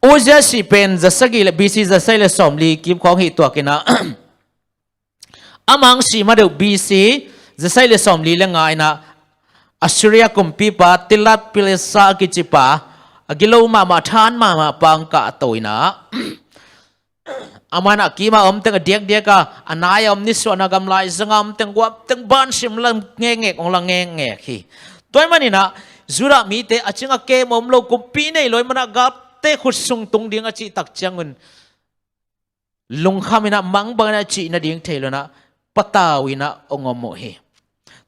โอเจสิเป็นจะสกิลบีซีจะใส่เลสอมลีกิมของฮีตัวกินะอามังสีมาดูบีซีจะใส่เลสอมลีเลงไงนะอัสเรียกุมปีปาติลัดพิเลสากิจิปากิโลมาทานมาปังกะตัวนะอามันกีมาเต็งเดียกะอันนายนิสวนะกำไลสังเต็งวับเต็งบ้านสิมลังเงงองลังเงงฮีตัวมันนี่นะจุระมีเตอจิงเกมโลกุมปีในลอยมันกับเตขุดซุงตุงดิ่งอจิตักจังเงินลุงขามินะมังบังนะจีนะดิ่งเทลนะปตาวินะองโมเฮ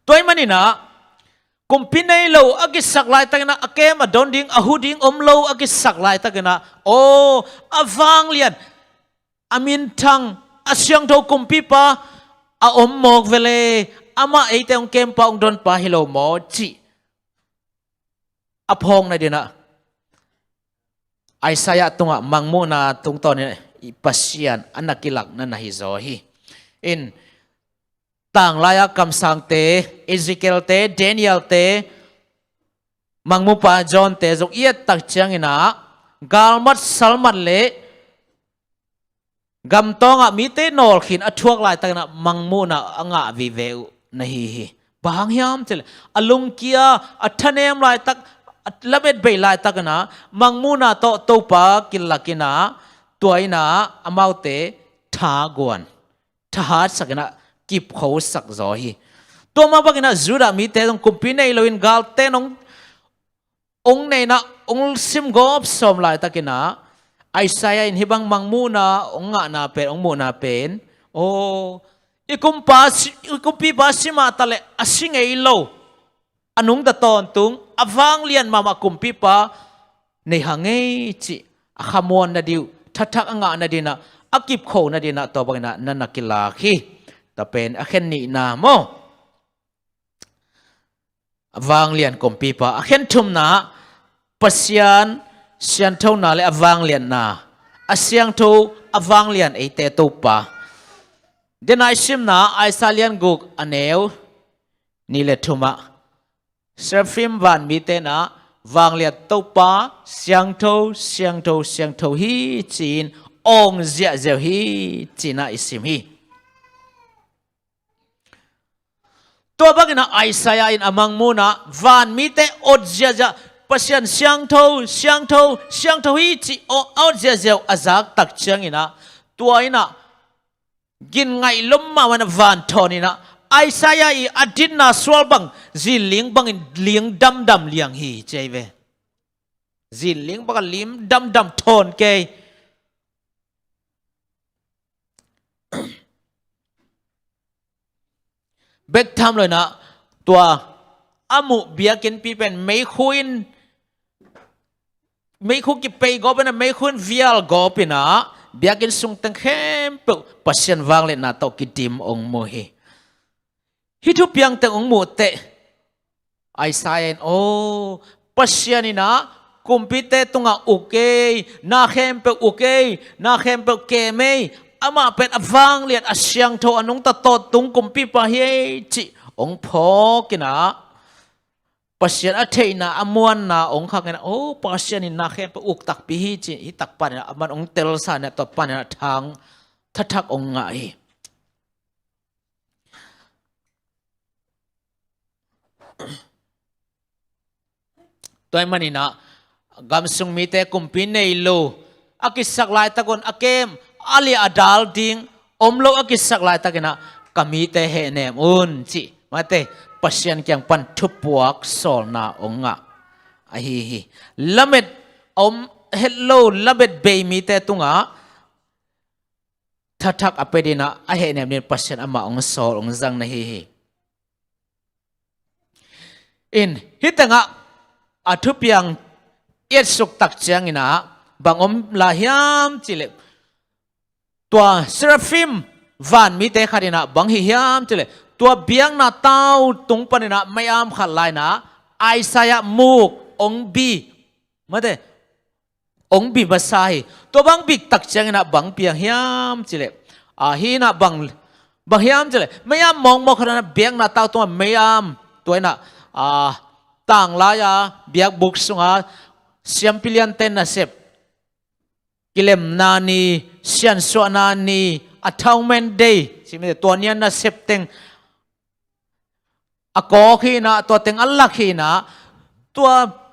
ตัวมันนี่นะกุมพินัยโลอากิสักลายตักนะอาเกมาดอนดิ่งอาหูดิ่งโลอากิสักลายตักนะโออาฟังเลียนอามินทังอาเสียงโทกุมพิปาอาอมโมกเวเลอามาเอเตองเกมปาองดอนปาฮิโลโมจีอาพงนะเดนะไอสายตุงะมังมูนาตุงตอนนี้ปัสยันอันนักกิลักนั่นนะฮิโซฮีอินต่างลายคำสั่งเตเอซิเกลเตเดนิเอลเตมังมูปาจอนเตจงเอียตักเชียงอินะกาลมัดสัลมัดเลกำตองมีเตนอลขินอทวกลายตักนะมังมูนะอ่างวิเววนะฮีบางยามเจลอลุงเกียอัทเนมลายตักละเม็ดใบลายตักนะมังมูนะโตปากินลักินะตัวอินะอมาวเตทากวนทหารสักนะกิบเขาสักจอฮีตัวมาบักนะจุดามีเตตงคุมปีในโลอินกาลเตนองในนะองซิมกอบสมลายตักนะไอไซน์ฮิบังมังมูนะองงะนาเป็นองมูนาเป็นโออีกุมปีบาสิมาตะเลอสิงเอโลอนุงตะตอนตุงอวังเลียนมากุมปีปาในหางเอจิขมวนนาดิวทักองะนาดินะอากิบโคนาดินะตัวบักนะนันนักกีฬาขี้แต่เป็นอาเคนนีนาโมวางเลียนกุมปีปาอาเคนทุมนาปัสยันเสียนเท่านาเลอวางเลียนนาอาเสียงทูอวางเลียนไอเตตุปาเดนไอชิมนาไอซาเลียนกุกอเนวนี่เลทุมาเซฟิมวันมีเตนะวางเลียนตุปาเสียงทูฮีจีนองเจียเจฮีจีน่าอิสิมฮีตัวบักนะไอซายอินอมังมูนะวันมีเตอดเจียจะปัสยันเสียงทูฮีจีอดเจียเจอาจากตักเชียงอินะตัวอินะกินไงล้มมาวันวันทอนี่นะไอซายอีอดินนาสวลบังจีเลี้ยงบังเลี้ยงดำเลี้ยงฮีเจเวจีเลี้ยงบังเลี้ยงดำทอนเกยเบกทำเลยนะตัวอามุเบียกินปีเป็นไม่คุนกิไปก็เป็นไม่คุนวิลก็เป็นนะ biakin sung teng khem pe pasien wang le na to kidim ong mo hi hitu piang teng ong mu te ai sain o pasien ina kumpite tunga okay na khem pe okay na khem pe keme ama pen awang liat asyang tho anung ta to tung kumpi pa hi chi ong pho kina pasien a theina amuan na ong khakena o pasien in na khem pe uk tak pi hi chi hi tak pan aman ong tel sa na to pan na thang thathak ong nga hi toy manina gamsung mi te kumpi nei lo akisak lai takon akem ali adal ding omlo akisak lai takena kami te he nem un chi mate pasien kyang pan thupuak sol na onga ahi hi lamet hello labet be mi te tunga thathak apedina a he nem nin pasien ama ong sol ong zang na hi hi in hitanga athupiang yet suk tak chiang ina bangom la hiam chile tua seraphim van mi te kharina bang hi hiam chile tua biang na tau tung panina mayam khalai na Isaiah muk ong bi mate ong bi basai to bang big tak chiang ina bang piang hiam chile hi na bang hiam chile mayam mong mo khana biang na tau tua mayam toina tang la ya biak buk sunga siam pilian ten na sep kilem nani sian so nani atonement day simi to nian na sep teng ako khina to teng allah khina to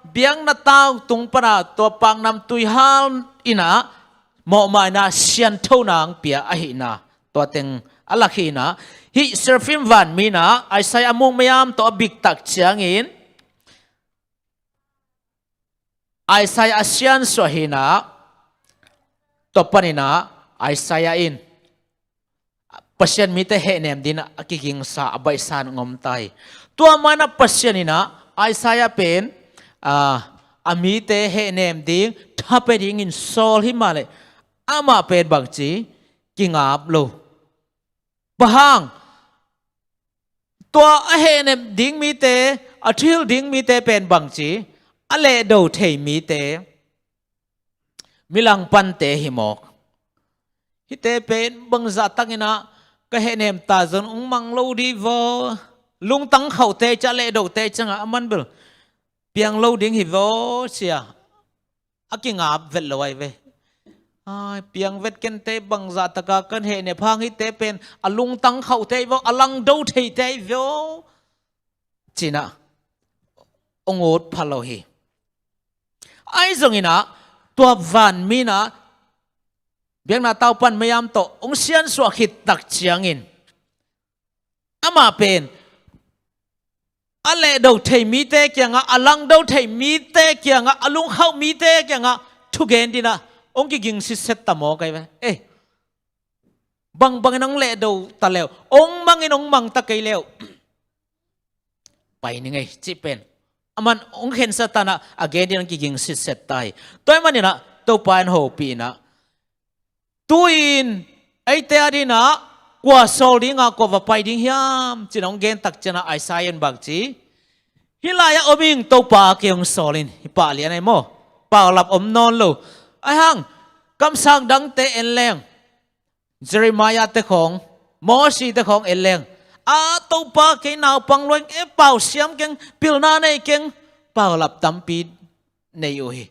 biang na tau tung para to pang nam tui hal ina mo ma na sian tho nang pia a hi na to teng allah khina hi seraphim van mina Isaiah among mayam to big tak chiang in Isaiah asian sohina topanina Isaiah in pasien mi te he nem dina akiking sa abai san ngom tai tua mana pasien ina Isaiah pen ami te he nem ding thape ding in sol himale ama pen bangchi kingap lo bahang tua he nem ding mi te athil ding mi te pen bangchi ale do thei mi te milang pan te himok hite pen bang za tangina ka he nem ta zon ung mang lo di vo lung tang khau te cha le do te changa aman bel piang lo ding hi vo sia akinga vel loi ve ai piang vet ken te bang za taka kan he ne phang hi te pen alung tang khau te vo alang do thei te vo china ongot phalo hi ai zongina tua van mina biang na tau pan mayam to ong sian so khit tak chiangin ama pen ale do thei mi te kyanga alang do thei mi te kyanga alung khau mi te kyanga thugen dina ong ki ging si set tamo kai ba bang bang nang le do ta leo ong mang ta kai leo pai ni ngai chi pen aman ong khen satana again din ki ging si set tai toy manina to pan ho pi na tuin ai te adina kwa sol dinga ko va pai ding hiam chinong gen tak chana Isaiah bang chi hilaya oming to pa kyong solin hi pa lian ai mo pa lap om non lo ai hang kam sang dang te en leng Jeremiah te khong Mosi te khong en leng to pa ke naw pang loing e pau siam keng pil na nei keng pau lap tampi nei o hi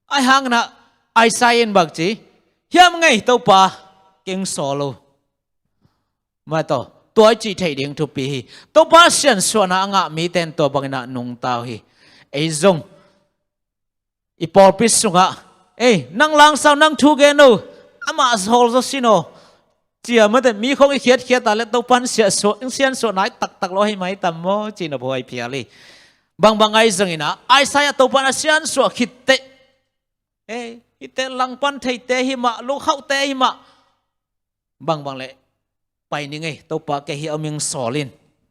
ai hang na Isaiah bang chi hiam ngai to pa keng solo ma to toy chi thei ding thu pi hi to pa sian suana anga mi ten to bangina nung tau hi ei zong i por pis sunga nang lang sao nang thu ge no ama hol zo sino chia ma te mi khong i khiat ta le to pan sia so sian so nai tak lo hi mai tam mo chi na boi piali bang ai zong ina ai saya to pan sian so khit te ite lang pan thei te hi ma lu khau te hi ma bang le pai ni ngai to pa ke hi aming solin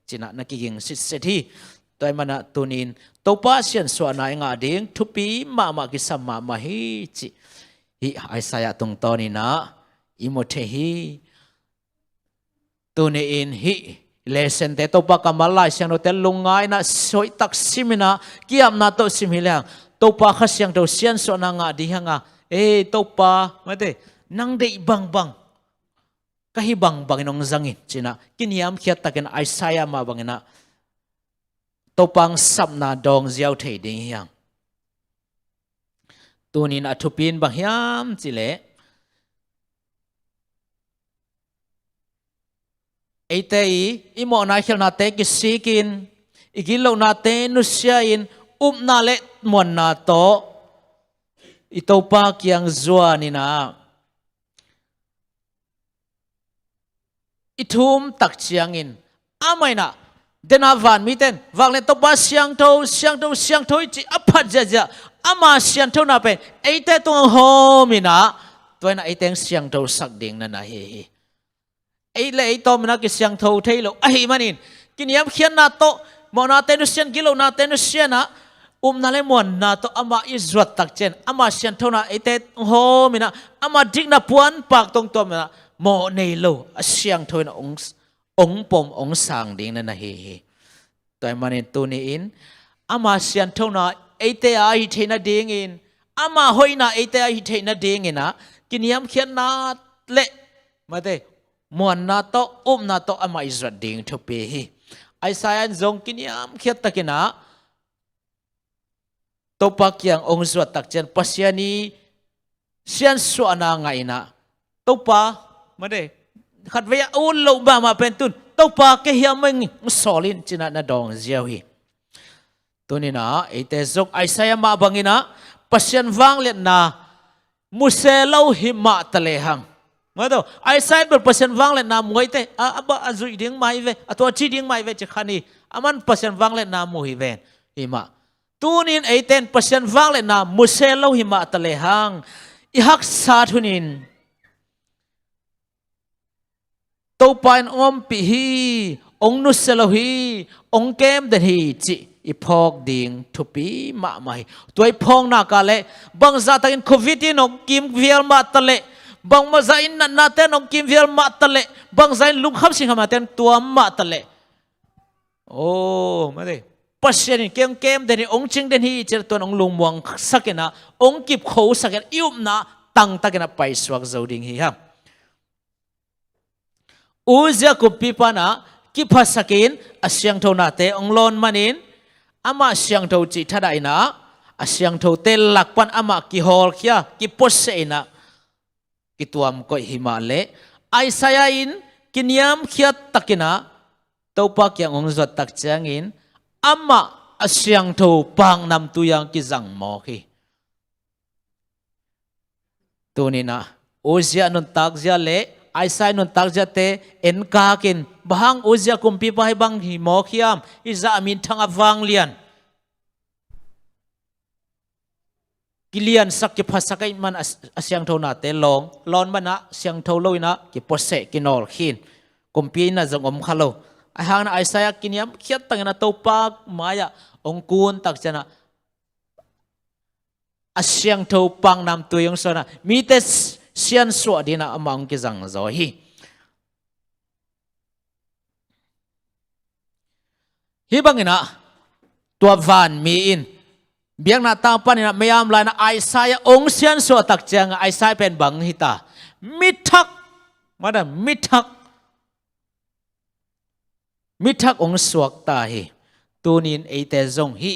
china na ki ging sit set hi toy mana tunin to pa sian so na nga ding thupi ma ki sama ma hi chi hi Isaiah tung to ni na อิโมเทฮีตัวนี้อินฮีเลเซนเตตัวปากมาลายเสียงเราเตลุงไงนะสวยตักซิมินะกิยามนาตัวซิมิเลียงตัวปากข้าเสียงตัวเสียนสวนางาดีฮังาตัวปาไม่ได้นังเดยบังบังก็ฮิบังบังนองจังอินจีนะกินยามเขียดตักกันไอซายามาบังนะตัวปังสับนาดองเจียวเทดิงยังตัวนี้นะทุปินบังยามจีเล่ไอเตยอิโมนาเขียนนาเตกิสิกินอีกิโลนาเตนุเซียอินนาเละมวนนาโตอิโตปาเกียงจัวนี่นะอิทุมตักเชียงอินอาไม่นะเดนาวันมิเต้นวางเล่นตัวปาเสียงโตจีอภัดจะอามาเสียงโตน่ะเป็นไอเตตัวโฮมินะตัวน่ะไอเตงเสียงโตสักดิ่งนั่นนะเฮไอเล่ไอโตมันน่ะกิเสียงโตเทโลไอมันอินกินยามเขียนนาโตมอนาเตนุเซียนกิโลนาเตนุเซียนะนาเลมวนนาโตอามาอิจวัตตักเจนอามาเสียงโตน่ะไอเตโฮมินะอามาดิกนาปวนปากตรงตัวมันน่ะโมเนโลเสียงโตน่ะองปมองสังดิ่งนั่นนะเฮตัวมันอินตัวนี้อินอามาเสียงโตน่ะไอเตไอเทน่ะดิ่งอินอามาหอยน่ะไอเตไอเทน่ะดิ่งอินนะกินยามเขียนนาเละมาเตมวนนาโตนาโตอามาอิจวัตดิ่งทุเปฮีไอสายอันจงกินยามเขียนตักนะตัวปักยังองค์สวดตักเจนปัสยานีเสียนสวนาไงนะตัวปามาเด้ขัดเวียอุลลบามาเป็นตุนตัวปาเกียมึงสอลินจินะนาดองเจียวฮีตัวนี้นะไอเตจกไอสายมาบังอินะปัสยันวังเล็ดนะมุเซลาหิมะตะเลหังมาดูไอสายเป็นปัสยันวังเล็ดนะมวยเตอะบะอาจุยดิ้งไม่เวอะตัวจีดิ้งไม่เวจะขันีอามันปัสยันวังเล็ดนะมวยเวนหิมะตัวนี้ไอเตนปัสยันวังเล็ดนะมุเซลาหิมะตะเลหังอิฮักซาทุนินตัวปานอมปีฮีองนุสลาฮีองเกมเดฮีจิอีพอกดิ่งทุปีมาไม่ตัวไอพองนักอะไรบางซาตักินโควิดนกกิมเวียลมาตะเลบางมาใจนาเตนกกิมเวียลมาตะเลบางใจลุงขับสิงหมาเตนตัวมาตะเลโอ้มาเลยปัสยานิเกมเดนี่องจิงเดนี่เจอตัวองลุงมวงสักนะองกิบเขาสักนะอิวนะตั้งตักนะไปสวกเจ้าดิ่งฮีฮะอุจจะกุปีปานะกิบสักินอาเซียงโทนาเตองลอนมันินอามาเซียงโทจิทัดไอนะอาเซียงโทเตลลักปันอามากิฮอลขี้กิปอสเซนะกิตัวมก็หิมาเลไอสายอินกินยามขี้ตักินะตัวปักยังองจดตักเจียงอินอามาอาเซียงโทปังนำตัวยังกิจังมอคีตัวนี้นะอุจจะนุนตักเจเลไอสายนุนตักจะเตเอ็นกากินบางอุจจะคุมปีไปบางหิมอขี้ยามอิจามินทั้งอวังเลียนกิเลียนสักกิพัสกัยมันเสียงโทนาเตลองลอนมันนะเสียงโทลุยนะกิปอเสกินอลขินกุมปีน่ะจงอมขลุไอหางนะไอสายกินยามเขียดตั้งนะตัวปากมายะองกูนตักจะนะเสียงโทปังนำตัวยังสนะมีแต่เสียงสวดดีนะอมังกิจังจอยฮิบังอินะตัววันมีอินเบียงนาตาปันนะไม่ยามลายนะไอซายองเซียนสวตักเจียงไอซายเป็นบังฮิตามิทักมาดามมิทักองสวกตาฮีตูนินไอเตจงฮี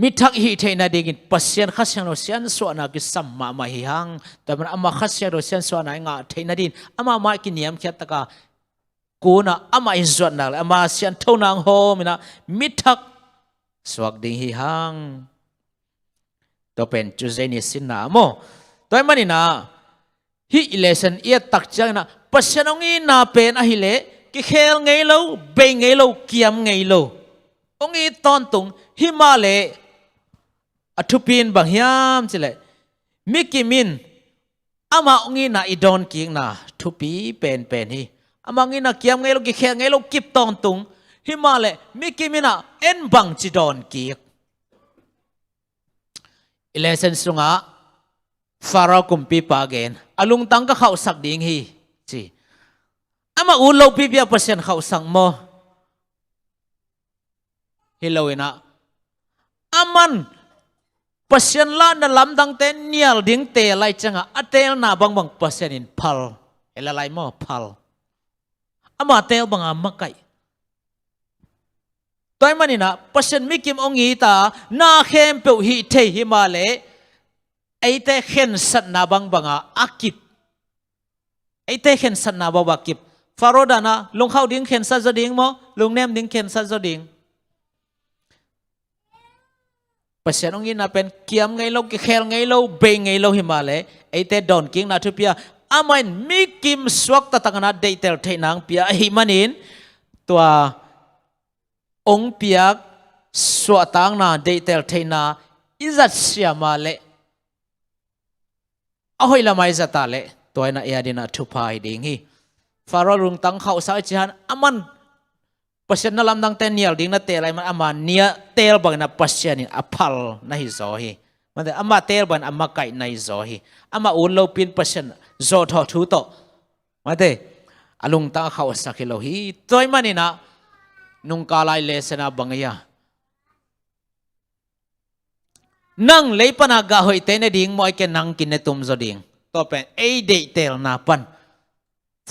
มิทักฮีเทนาดิกินปัสเซียนขัสยังโรเซียนสวนากิสัมมามาฮิฮังแต่มันอามาขัสยังโรเซียนสวนาอิงาเทนาดินอามามากินยามเขียตกากูนะอามาอิจวัตนักอามาเซียนเท่านางโฮมินะมิทักสวกดิ่งฮิฮังตัวเป็นจุเจนิสินนาโมตัวมันนี่นะฮิเลสันเอียตักจังนะปัสยานองอีนาเป็นอะฮิเลกิเคลไงโลเบงไงโลเกียมไงโลองอีตอนตุงฮิมาเลอทุปินบางยามจิเลมิกิมินอามาองอีนาอิดอนกิงนะทุปีเป็นฮีอามาองอีนาเกียมไงโลกิเคลไงโลกิบตอนตุงฮิมาเลมิกิมินะเอ็นบังจิดอนกีกอิเลเซนสุงะ ฟาโรห์กุมปีปาเกนอลุงตังก็เข้าสักดิ่งฮีจีอามาอุลโลปีเปียเปอร์เซ็นต์เข้าสังโมฮิโลวินะอามันเปอร์เซ็นต์ล้านนั่นลำดังเตนเนียลดิ่งเตะไรจังอ่ะอัตเตลน่าบางเปอร์เซ็นต์อินพัลเอลอะไรโมพัลอามาเตลบางอามาไกตัวมันนี่นะเปอร์เซ็นต์มิกิมองอีตานาเข้มเปียวฮิเทฮิมาเลไอเตเข็นสัตนาบางอ่ะอากิบไอเตเข็นสัตนาบางกิบฟาโรดานะลงเข้าดิ่งเข็นสัตจะดิ่งโมลงเนมดิ่งเข็นสัตจะดิ่งเปอร์เซ็นต์องอีน่ะเป็นเกียมไงเราเขลไงเราเบงไงเราฮิมาเลไอเตดอนกิ้งนาทุเปียอามันมิกิมสวกตะตังนาเดเตลเทนังเปียฮิมันินตัวองเปียกสวตังนาเดเตลเทนาอิจัดเสียมาเลเอาให้ละไม่จัตตาเลตัวน่ะเอดินาทุพายดิ่งฮีฟาโรห์ลุงตังเข้าสายจิฮันอามันเปอร์เซ็นต์นั่นลำดังเตนเนียลดิ่งนั่นเตะอะไรมันอามันเนียเตลบางน่ะเปอร์เซ็นต์นี่อพัลน่ะฮิโซฮีมันแต่อามาเตลบางอามาไก่น่ะฮิโซฮีอามาอุลโลปินเปอร์เซ็นต์โซทอทูโตมันแต่อลุงตังเข้าสักกิโลฮีตัวมันนี่นะนุงกาลายเลสนาบังยานั่งเลยปนากาหอยเตนดิ่งมอยแกนั่งกินในตุ่มจดิ่งต่อเป็นเอเดเตลนาปัน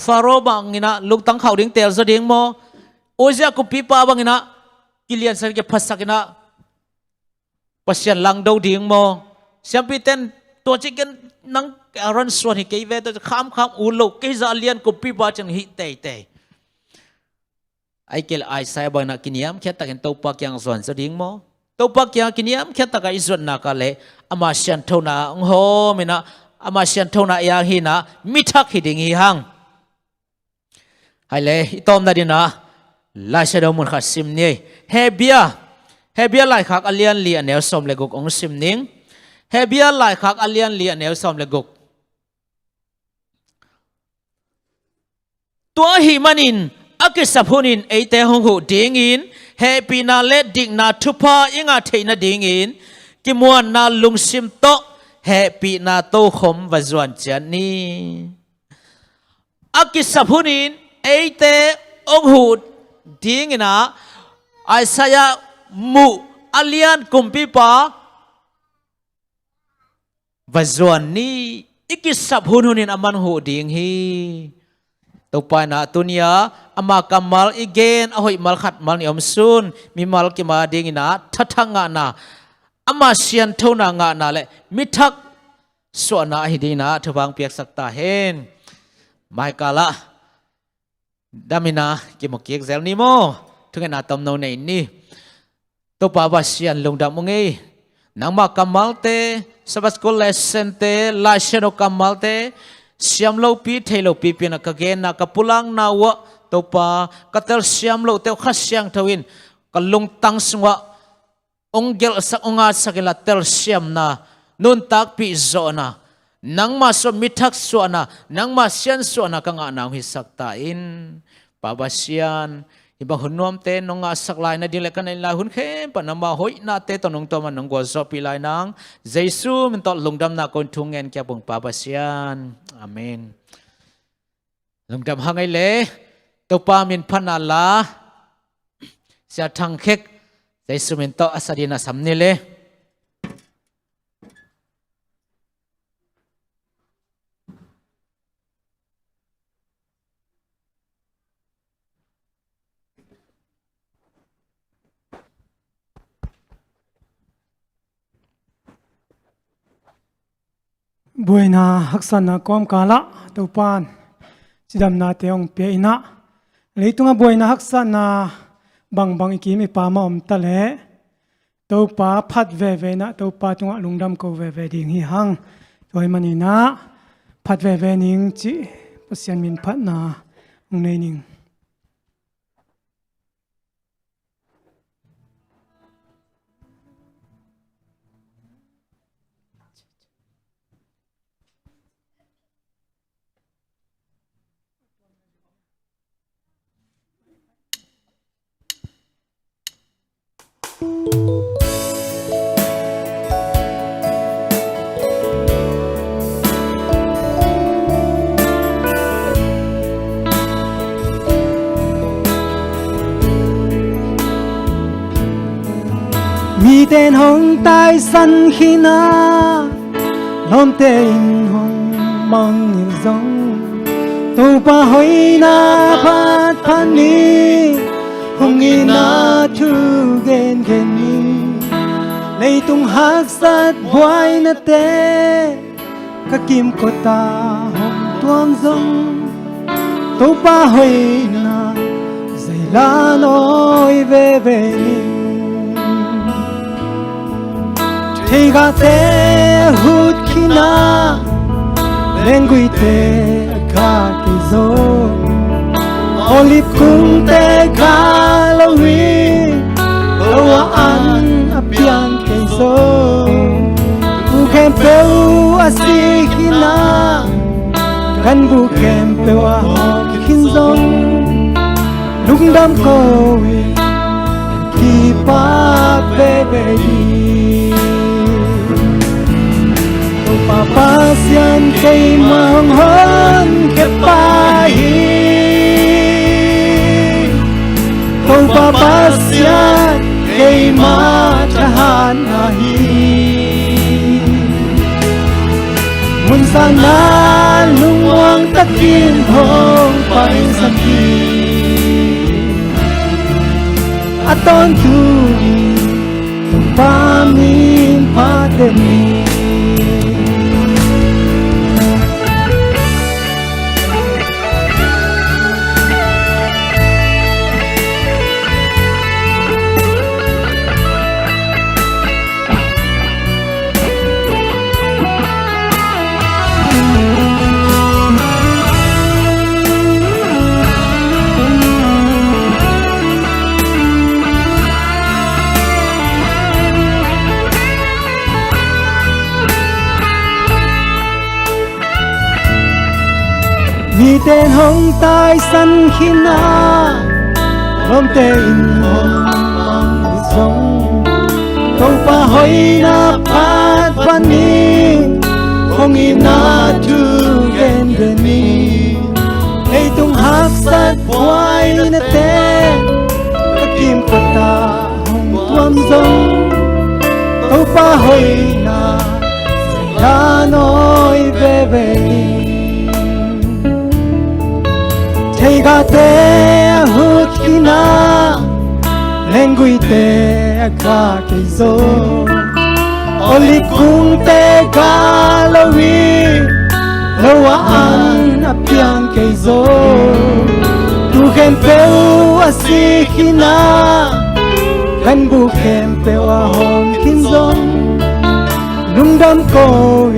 ฟาโรห์บังนี่นะลุงตั้งเขาดิ่งเตลจดิ่งโมโอเซียกุปีปาบังนี่นะกิเลียนสักจะพัสสักนะปัสยันลังดูดิ่งโมเสียงปีเต้นตัวจิกันนั่งอารันส่วนที่เกยเวตัวข้ามอุลุกเกยจะเลียนกุปีปาจังฮิเตเตไอเกลไอไซบังนักกินยามแค่ตะกันตัวปักยังส่วนจดิ่งโมตัวปักยังกินยามแค่ตะกันอิส่วนนักเลอามาเชียนเท่านาโหมินะอามาเชียนเท่านาอย่างหินะมิทักหิดิ่งหิหังไฮเลยตอมนาดินะลายเสดมุนขัดซิมนี่เฮเบียลายขักอเลียนเลียนแนวสมเลกุกองซิมนิงเฮเบียลายขักอเลียนเลียนแนวสมเลกุกตัวหิมันินอักษรพูนินไอเตหงหูดิ่งอินเฮปีนาเลดิ่งนาทุพาอิงอาเทนาดิ่งอินกิมวนนาลุงซิมโตเฮปีนาโตขมวจวนจันนี่อักษรพูนินไอเตองหูดิ่งนะไอซายามูอเลียนกุมปีปาวจวนนี่อิกิสับหุนุนินอามันหูดิ่งฮีตัวไปนะตุนียอามากัมมัลอีเกนอหอยมัลขัดมัลนิอมซุนมีมัลกิมาดิ่งนะทัทังงานะอามาเชียนเท่านางานะเลยมิทักส่วนนะฮิดีนะทวังเปียกสักตาเห็นไม่กาละดามินากิมกิกเซลนิโมทุกนาตอมโนในนี่ตัวป่าวเชียนลงดำมงเงนางมากัมมัลเตสบัสโกเลเซนเตลาเชโนกัมมัลเตเสียมโลปีเทโลปีปีนักเกนนักปุลังนาวะตัวป่ากัตเตลเสียมโลเตวขัดเสียงทวินกัลงตังสงวะองเกลสักองอาสักละเตลเสียมนานุนตักปีโซนานังมาสมิทักส่วนนะนังมาเสียนส่วนนะกังอานาหิสักตาอินปาบาเสียนอิบะหุนนวมเตนงอาสักลายนะดิเลกันในลายหุนเข้มปนมาหอยนาเตตนงตัวมันนงกัวซอปีลายนางเจซูมันตอลงดำนาคนทุงเงินแก่บุงปาบาเสียนอาเมนลงดำหังไอเล่ตัวปามินพันนาลาเสียทังเค็กเจซูมันตออาสดินาสัมนิเลบวยนาฮักษณะกอมกาละตัวปานจิดำนาเตียงเปียอินะเลยตุงบวยนาฮักษณะบางอีกีมีปามาอมตะเลตัวปาพัดเวนะตัวปาตุงลุงดำก็เวดิ่งหิหังตัวมันนี่นะพัดเวนิ่งจีปัสยันมินพัดนาองในนิ่ง mi tên hồng tai sân khi na lom tên hồng mang nhiều giống tu pa hoi na phát phan ni hồng y na thu gen gen ni lấy tung hắc sát boy na te ka kim ko ta hồng tuam giống tu pa hoi na dày la nói về ni thì gà te hút khi na lên quỳ te ca kỳ dô olip cung te ca lâu huy lâu ăn áp yang kỳ dô bu kem peu a si khi na gan bu kem peu a hop khi dông lúc đam coi kỳ pa bebe đi Papa sian kay manghon ke pahi Kau papa sian kay matahan ahi Mun sana lungwang takin hong paisaki Aton tuni pamin patemi mi tên hồng tai sân khi na lom tên hồng mang giống câu pa hoi na pat pani hồng im na thu gen gen ni hey tung hak sat boy na te kim ko ta hồng tuam giống câu pa hoi na ya nói về ni thầy gà te hút khi na lên quỳ te ca cây dô olip cung te ca lâu huy lâu ăn áp yang cây dô tu khem peu a si khi na gan bu khem peu a hom khi dông lung đam coi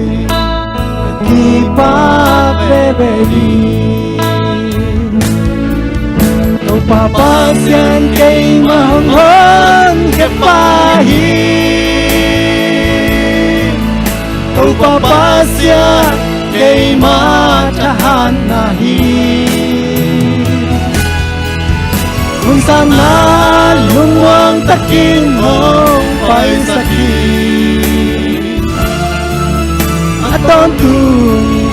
kỳ pa bebe đi Papa sian kay manghon ke pahi Kau papa sian kay matahan nahi Kung sana lungwang takin hong paisaki Aton tuni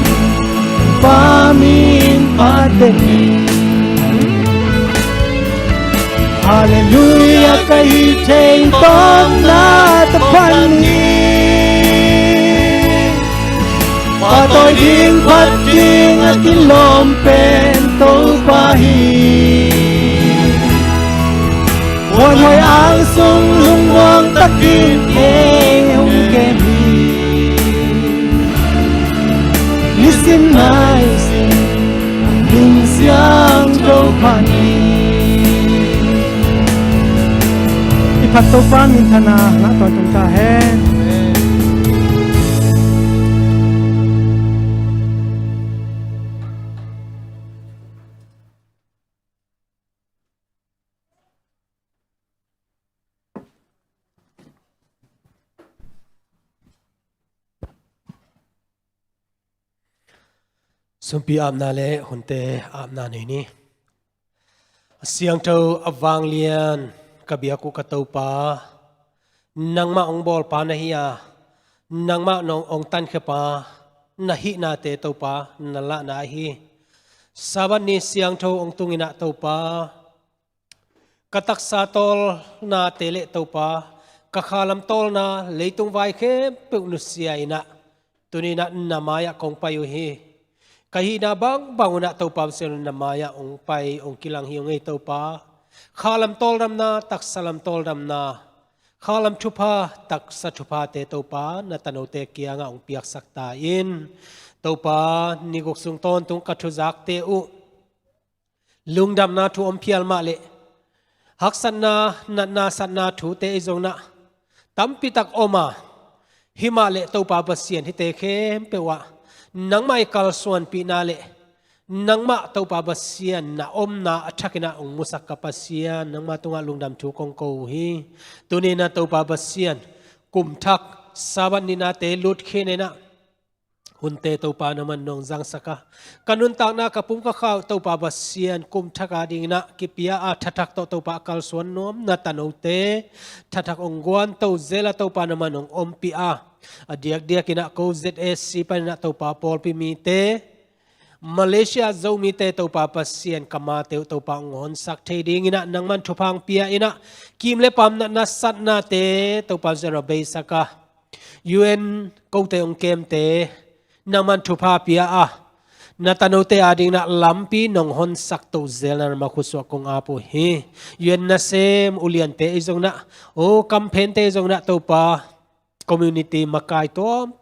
pamin pateni Hallelujah kay theng tom na tapan ni Patoy ding pat ding at kilom pen to pahi Huwag ho'y ang sung lungwang takin hong kemi Nisim na isim Ning siyang to pani Ipat to pan mintana na to tung kahen Sumpi amna le hunte amna ni siang to awang lian kabiaku kataupa nang ma ong bol pa na hiya nang ma nong ong tan khepa na hi na te taupa na la na hi saban ni siang to ong tungina taupa katak satol na tele taupa กะคาลำตอลนะเลยตุงไว้เข้มเปอุนุเสียอินะตัวนี้นะนามายะคงไปอยู่ฮีกะฮีนาบังบังนะตัวปามเซลนามายะองไปองกิลังฮีองไอตัวปาคาลำตอลดำนาตักสลัมตอลดำนาคาลำชุพาตักสัชุพาเตตัวปานาตโนเตเกียงองเปียกสักตาอินตัวปานิกสุงตอนตุงกัทุจักเตอุลุงดำนาทุอมเพียลมาเลหักสันนานันนาสันนาถูเตอิจงนะตั้มปิตักอมาหิมาเลตัวปาบเสียนฮิเตเข้มเปวะนังไม่กัลส่วนปีนาเลนังมาตัวปาบเสียนนะอมนาอัชกินะองมุสักกับเสียนนังมาตัวลุงดำถูกงโกฮีตัวนี้นะตัวปาบเสียนกุมทักสาบันนินาเตลุดเขเนนะหุ่นเตตัวปานามันนองจังสักกันุนตากนากับปุ่มก็เข้าตัวปาบเสียนกุมทักอาดิงนะกิปิยาอาทักตัวปากัลส่วนนมนาตันโอเตทักองกวนตัวเซลตัวปานามันนองอมปิอาเดียกกินะโคเซเอซีปานะตัวปาปอลปิมีเตมาเลเซียZomiเตตัวปาปัสเซียนกามาเตตัวปางหอนสักเทดิงินะนังมันทุพังเปียอินะกิมเลปามนัสสัตนาเตตัวปาเซราเบสักะUNกูเตองเกมเตนังมันทุพาเปียอะนาตาโนเตอาดิงนะลัมปีนองหอนสักตัวเซลนมาคุสวกงอาปุเฮUNนะเซมอุเลียนเตอิจงนะโอคัมเพนเตอิจงนะตัวปาcommunity makai tom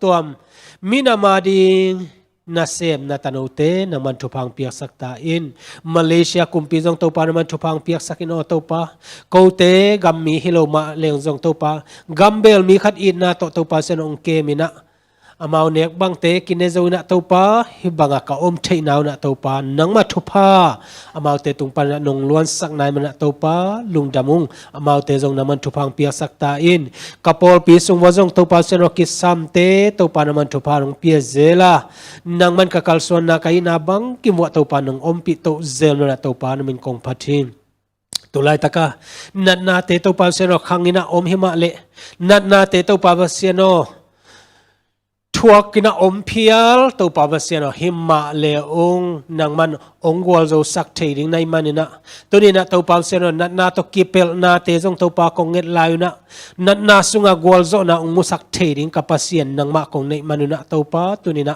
mina mading nasem na tanote naman thupang piak sakta in Malaysia kumpi jong topa naman thupang piak sakin o topa kote gammi hiloma leong jong topa gambel mi khat in na topa senong ke mina amau nek bang te kinezo na topa hibanga ka om thei naw na topa nangma thupa amau te tung pan nong luan sak nai mana topa lungdamung amau te jong naman thupang piak sakta in kapol pi sung wa jong topa seno ki sam te topa naman thupa rong pia zela nangman ka kalson na kai na bang kimwa topa nong om pi to zel na topa namin kong pathin tulai taka nat na te topa seno khangina om hima le nat na te topa senoทัวกินะอมเพียลตัวปาวเสียนหิมะเลองนางมันองกวลโจสักเทดิงในมันนี่นะตัวนี้นะตัวปาวเสียนนัดนาตัวกิเปลนาเตจงตัวปากงเงตลายนะนัดนาสุงกวลโจนะองมุสักเทดิงกับเสียนนางมะกงในมันนี่นะตัวปาตัวนี้นะ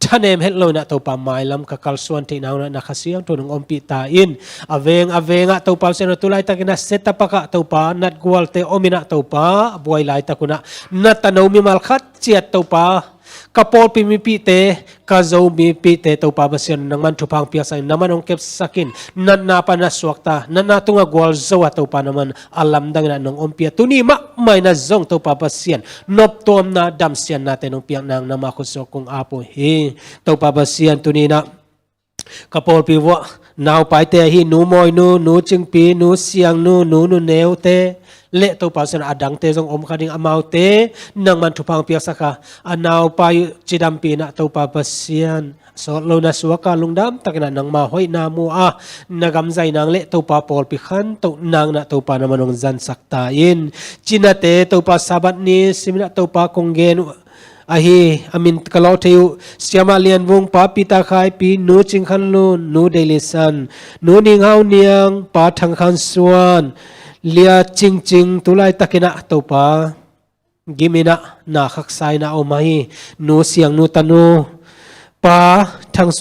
ท่านเอ็มเฮลโลนะตัวปาไม้ลำกับกัลส่วนที่นาวนะนักเสียงตัวนึงอมปิตาอินอเวงอะตัวปาวเสียนตัวไล่ตะกินะเซตปะกะตัวปานัดกวลเตอมินะตัวปาบวยไล่ตะกุนะนัดตะโนมิมัลขัดเจียดตัวปากระโปลปิมิปีเตกาโซมีปีเตตัวปาบเสียนนังมันทุพังเปียสันนังมันองเก็บสักินนันนาปนัสวกตานันนาตุงกวลโซวตัวปานังมันอัลลัมดังนั้นนองอมเปียตุนีมะไม่น่าจงตัวปาบเสียนนบตัวนาดำเสียนนาเตนองเปียนางนามาคุสกงอาปุเฮตัวปาบเสียนตุนีนะกระโปลปีวะนาวไปเตฮีนูมอยนูจิงปีนูเสียงนูเนวเตเละตัวปาสนาอดังเตจงอมคดิงอมาวเตนังมันทุพังเปียสักะอนาวไปจิดัมปีนะตัวปาเสียนสอดโลนัสวกาลุงดำตะกันนังมาห้อยนามัวนักำใจนางเละตัวปาปอลปิขันตัวนางนะตัวปานมันงจันสักตาอินจินาเตตัวปาสาบัดนี้สิมินะตัวปากงเกนahi amin kalau teu siama lian wong pa pita khai pi nu ching khan lu nu delisan nu ning hau niang pa thang khan suan lia ching tulai takina topa gimina na khak sai na o mai nu siang nu tanu pa thang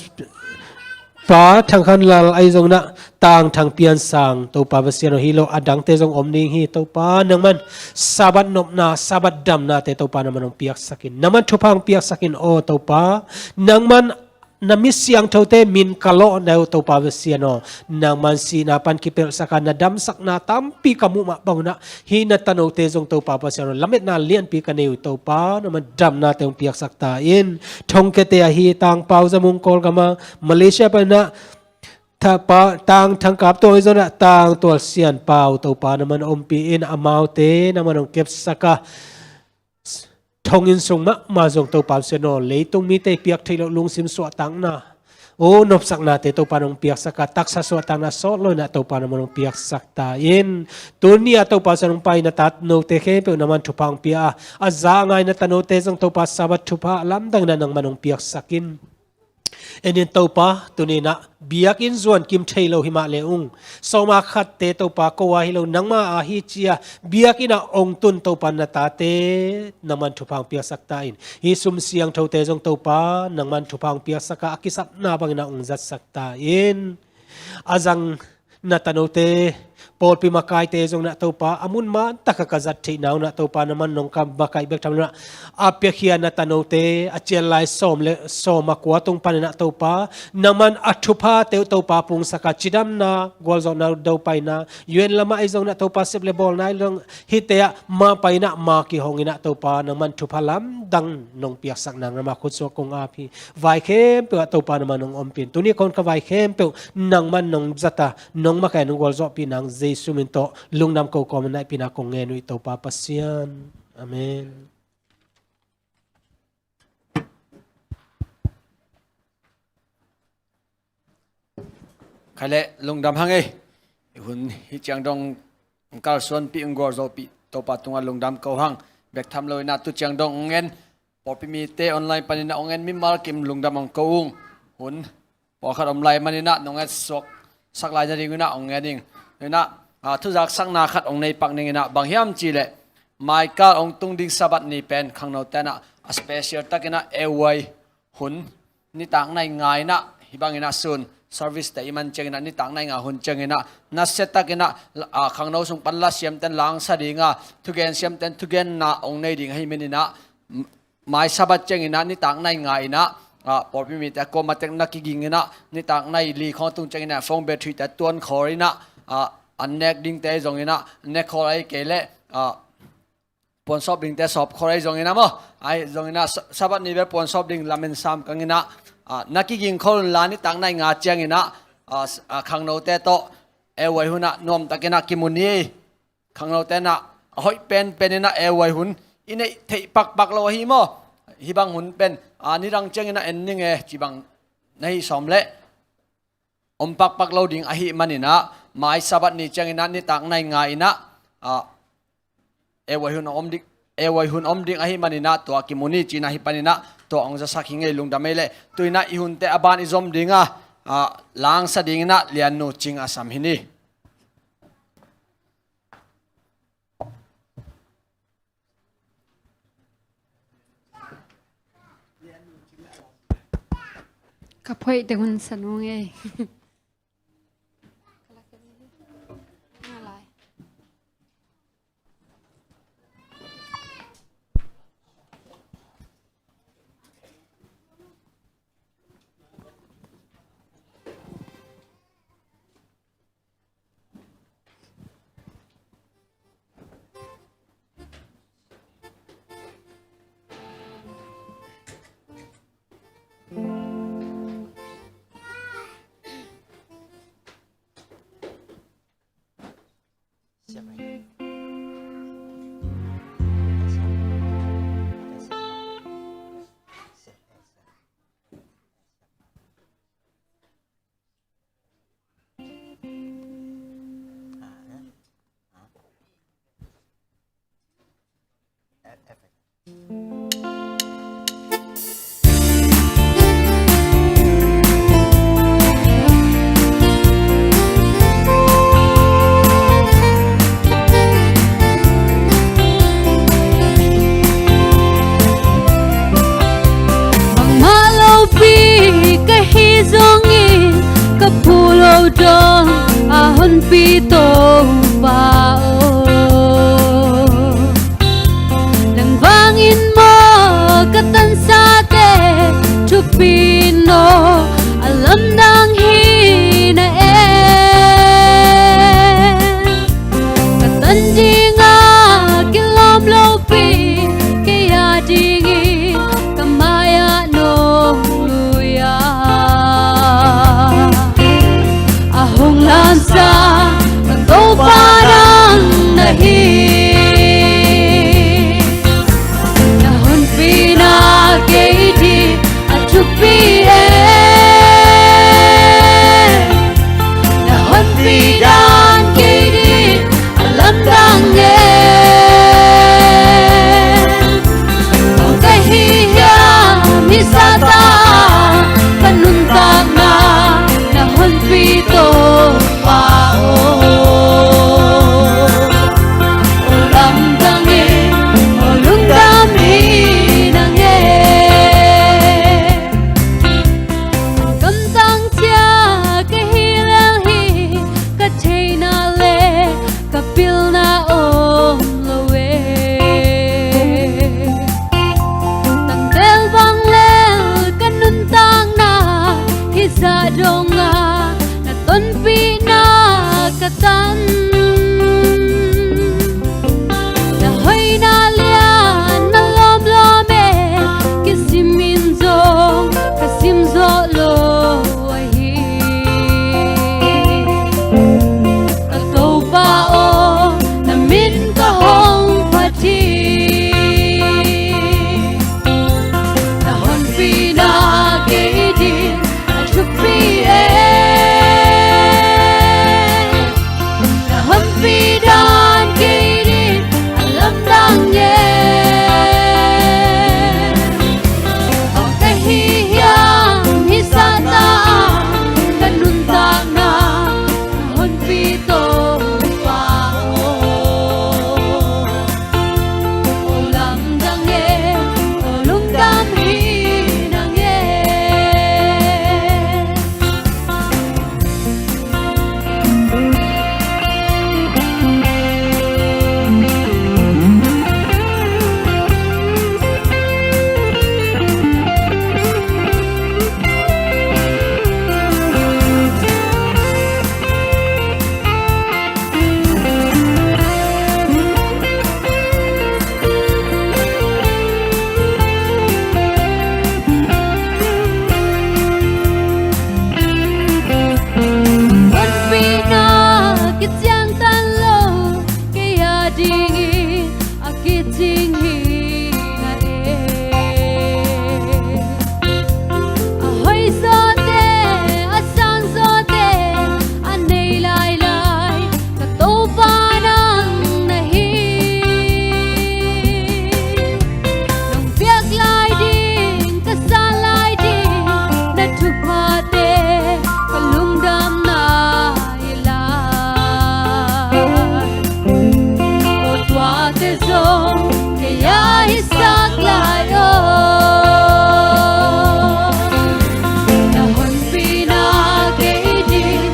khan lal ai jong na tang thang pian sang to pa basiano hilo adang te jong om ning hi to pa nang man sabat nop na sabat dam na te to pa naman ong piak sakin naman thupang piak sakin o to pa nang man namis siang thote min kalo na to pa basiano nang man si na pan kipel saka na dam sak na tampi kamu ma bang na hi na tano te jong to pa basiano lamet na lian pi kaneu to pa naman dam na te ong piak sakta in thong ke te hi tang pau jamung kol kama Malaysia pa naถ้าปาต่างทางกับตัวอิจนะต่างตัวเสียนเปล่าตัวปานามันอมปีอินอมาวเตนามันองเก็บสักะทงอินสงมาจงตัวปาเสนอเลยตรงมีเตเปียกที่เราลุงซิมสวตังนะโอ้นบสักนาเตตัวปานองเปียกสักะตักสวตังนะสอดเลยนะตัวปานามันองเปียกสักตาอินตัวนี้ตัวปาเสนองไปนะตัดโนเตเคเปนามันทุพังเปียอาจางไงนะตโนเตจงตัวปาสาบัตทุพะล้ำดังนั้นมันองเปียกสักิน เอ็นเตาปาตัวนี้นะเบียกินส่วนกิมเทโลหิมาเลอุงสมาขัดเตเตาปาก็ว่าฮิโลนังมาอาฮิเจียเบียกินะองตุนเตาปานาตาเตนังมันทุพังเปียสักตาอินฮิสุมเสียงเท่าเตจงเตาปานังมันทุพังเปียสักอากิสับนาบังนาองจัดสักตาอินอาจังนาตาโนเตปอลปีมาไกเตจงนาตัวปาอามุนมาตักกะจัดที่นาวนาตัวปานามันนงคำมาไกเบกทำนะอาเปียขียนาตาโนเตอาเจลไลสอมเลสอมมากว่าตรงปานนาตัวปานามันอัตุพาเตวตัวปาปุงสกัดจิดัมนากอลจงนาดาวไปนายูเอ็นละมาไอจงนาตัวปาเซบเลบอลนาลงฮิตเตะมาไปนามากิหงนาตัวปานามันทุพาลัมดังนงเปียกสักนางมาคุดสวกงอาพีไวเข้มเปียตัวปานามันนงอมปินตัวนี้คนก็ไวเข้มเปียนางมันนงจัตานงมาแค่นงกอลจปีนางเจสุมินโตลุงนำเขาก็มันได้ปีนักคงเงินวิตาปาปัสยันอาเมนใครเละลุงดำหังเอ้หุ่นฮิจังดงการส่วนปีงกอร์โซปีตัวปัตตุงลุงดำเขาหังเบกทำเลยนะตุจังดงเงินพอปีมีเตออนไลน์ปนินะเงินมิมาร์กิมลุงดำมังเขาหุ่นพอขัดออนไลน์มันนี่นะน้องเงินสกสักลายจะดีกว่านะเงินดิงเลยนะทุกจากสักนาขัดองในปักนี่นะบางยามจีเล่ไม่ก็องตุงดิ่งสะบัดนี่เป็นข้างนอกแต่นะสเปเชียลตักนะเอวัยหุ่นนี่ต่างในง่ายนะฮิบังนะส่วน service แต่อีมันเจงนะนี่ต่างในง่ายหุ่นเจงนะนัดเซตตักนะข้างนอกส่งปันละเสียมเต็นล้างสะดีงาทุกเกนเสียมเต็นทุกเกนนะองในดิ่งให้มันนี่นะไม่สะบัดเจงนะนี่ต่างในง่ายนะพอพี่มีแต่ก็มาแต่นักกิงนะนี่ต่างในลีของตุงเจงนะฟงเบทรีแต่ตัวนขอรินะอันเน็กดิ้งเตะจงเงินะเน็กขอไรเกล่ปนสอบดิ้งเตะสอบขอไรจงเงินะมั้งไอ้จงเงินะสบัดนี้เป็นปนสอบดิ้งลามินซามกังเงินะนักกิงคนลานี่ต่างในงาเจียงเงินะข้างโน้ตเตะโตเอวัยหุ่นนะนวมตะเกนักกิมุนีข้างโน้ตเตะนะหอยเป็นนะเอวัยหุ่นอินเนเทปักเราหิมอฮิบังหุ่นเป็นนี่รังเจียงเงินะเอ็นนี่ไงจีบังในสอมเละอมปักเราดิ้งอหิมันนี่นะหมายสบัดนี้จังอินะนี่ต่างในง่ายนะเอวัยหุ่นอมดิ้งอหิมันนี่นะตัวกิมุนีจีนะฮิปันนี่นะตัวองจะสักหิงเอลุงดำไม่เละตัวอินะอิหุ่นเตอบานอิซอมดิ้งล้างสะดิ้งนะเลียนนูจิงอาสัมหินีกับพ่อยแต่คนสนุกไง dingin akit tinghi na ahoy sote asang sote anay lai lai katopa ng nahi nung biyak lai ding kasal lai ding natupate kalungdam na ilay o tuate zong kaya isak layo nahon pinakaidin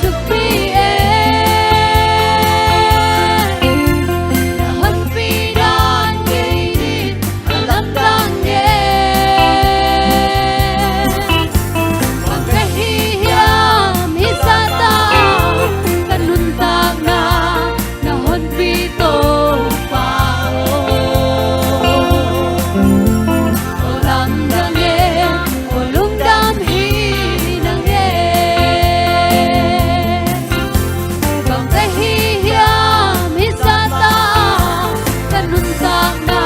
tukpien nahon pinakaidin alamdangin pagkahihiyam hisata kanuntag na nahon pito pao olam dangin ulong damhin angin pagkahihiyam hisata kanuntag na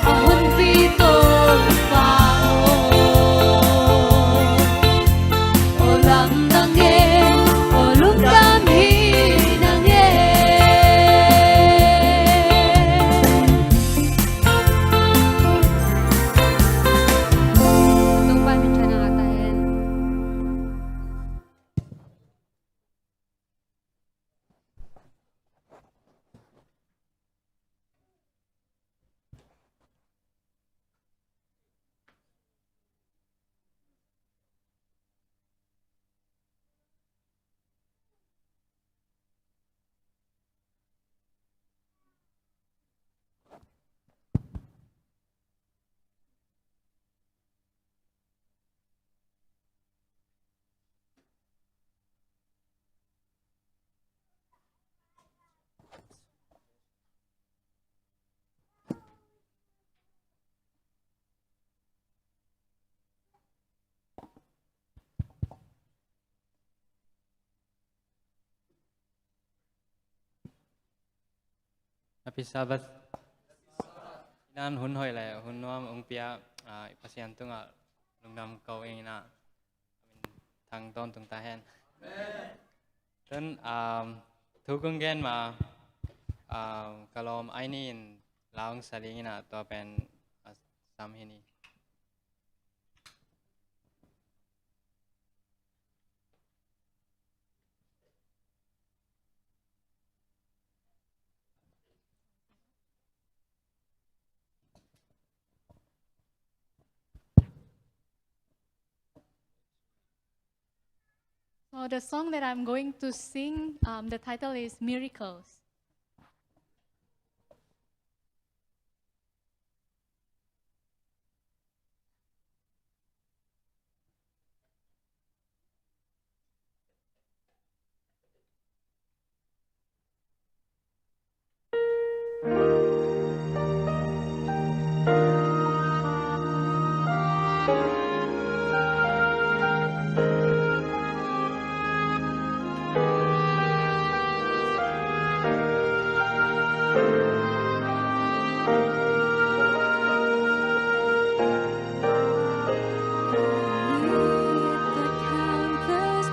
nahon pito pao olam dangin ulong damhin Tupa mincha na katahin. Happy Sabbath. Inan hun hoi lai hun nuam ong pia pasien tu nga lungnam kau ing na thang ton tung ta hen. Then thu kung gen ma kalom ainin laung saling na to pen sam hini. So the song that I'm going to sing, the title is Miracles.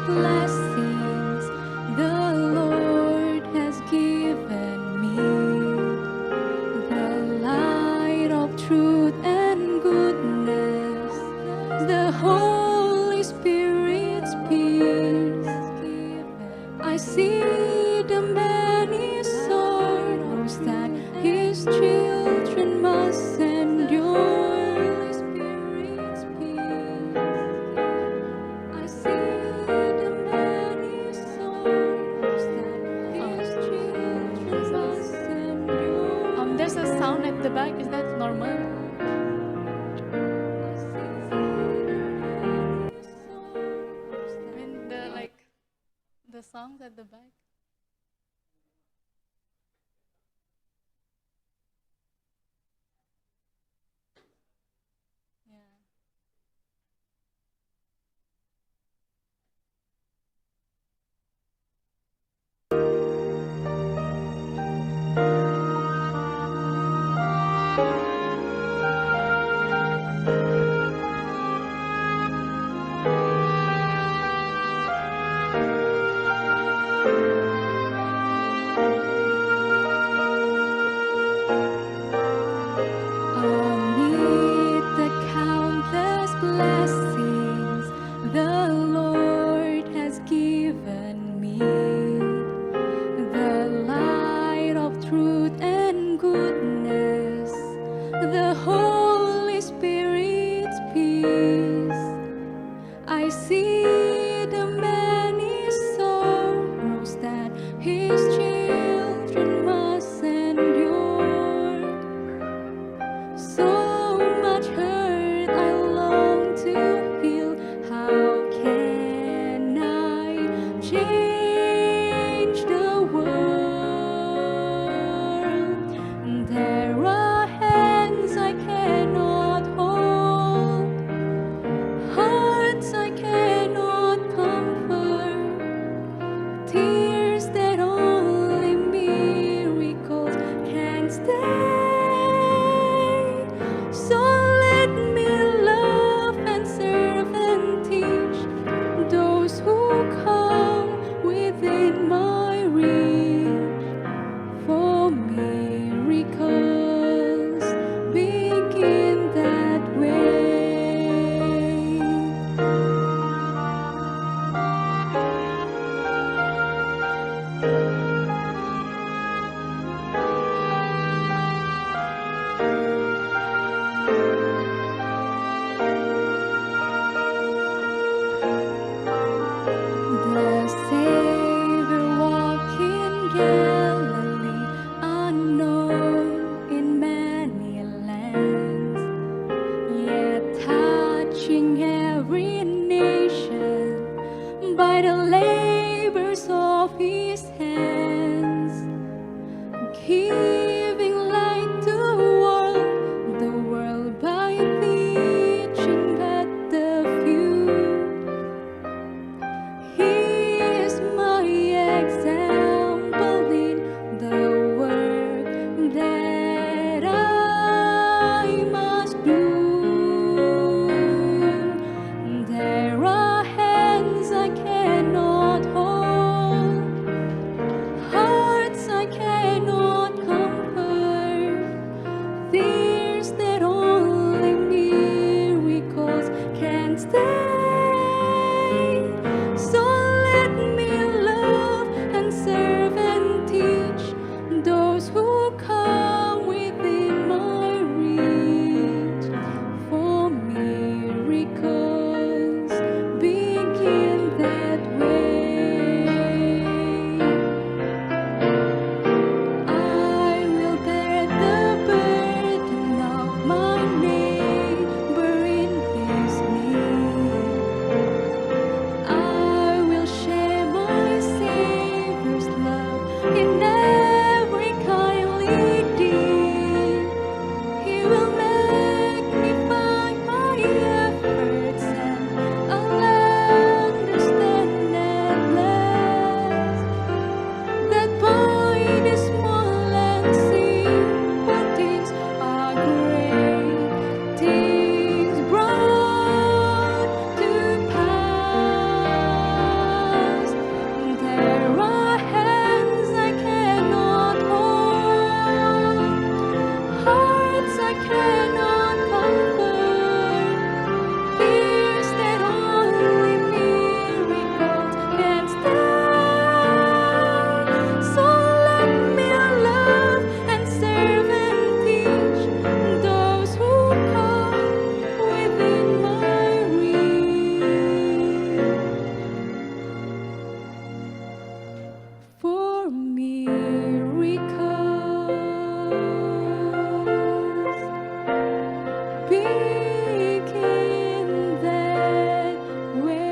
Blessings the Lord has given me, the light of truth and goodness, the Holy Spirit's peace. I see the many sorrows that His children must endure. Holy Spirit's peace. I see the many sorrows that His children must endure. There's a sound at the back. Is that normal? I mean, the songs at the back. Yeah. miracles begin that way. The Savior walked in Galilee, unknown in many lands, yet touching every nation by the labors of His hands, giving light to the world by teaching but the few. He is my example in the work that I must do. There are hands I cannot hold, hearts I cannot comfort, fears that only miracles can stay. So let me love and serve and teach those who come within my reach. For miracles begin that way. I will bear the burden of my neighbor in his need. I will share my Savior's love in every kindly deed. He will magnify my efforts and I'll understand at last that by the small and simple things are great things brought to pass. There are hands I cannot hold, hearts I cannot comfort, fears that only miracles can stand. So let me love and serve and teach those who come within my reach. For miracles begin that way.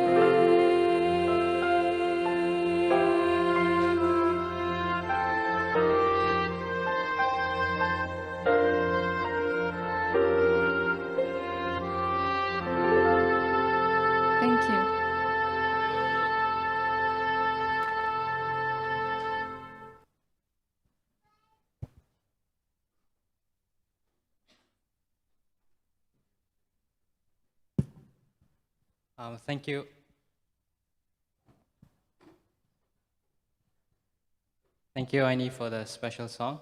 Thank you. Thank you. Thank you, Aini, for the special song.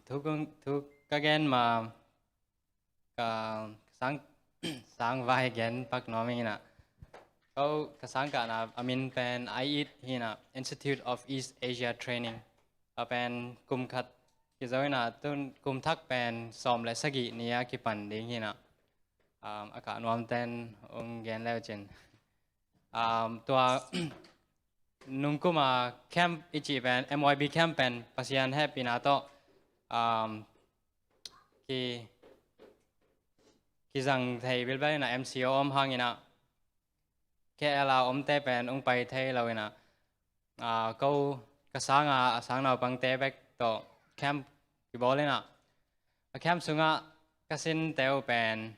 Thu again mà sang sang vai again pak noming na. Kau kasang ka na amin pen IET hina Institute of East Asia Training. Pen kum khat kizoi na tun kum thak pen som le sagi niya kipan ding hina. Aka nuam ten gen leo chen. Tua nung kuma camp ichi pen MYB camp pen pasian happy na to ki rằng thầy biết bây là MCO om hang ina ke la om te pen ung pai thei lo ina câu sáng nào bằng te back to camp ki bol ina camp sunga kasin teo pen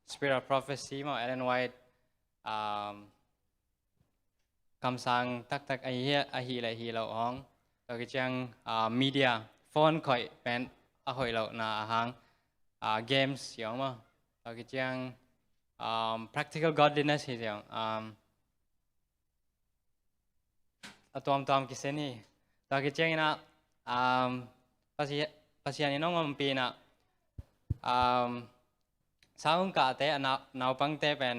Spirit of Prophecy mo Ellen White cam sang tak ai hi lại hi lo hong cái trang media phone khoi pen hồi lo na hang games giống mà cái trang practical godliness thì giống tom cái sen hi cái trang na pasien inong mampina saung ka te naw pang te pen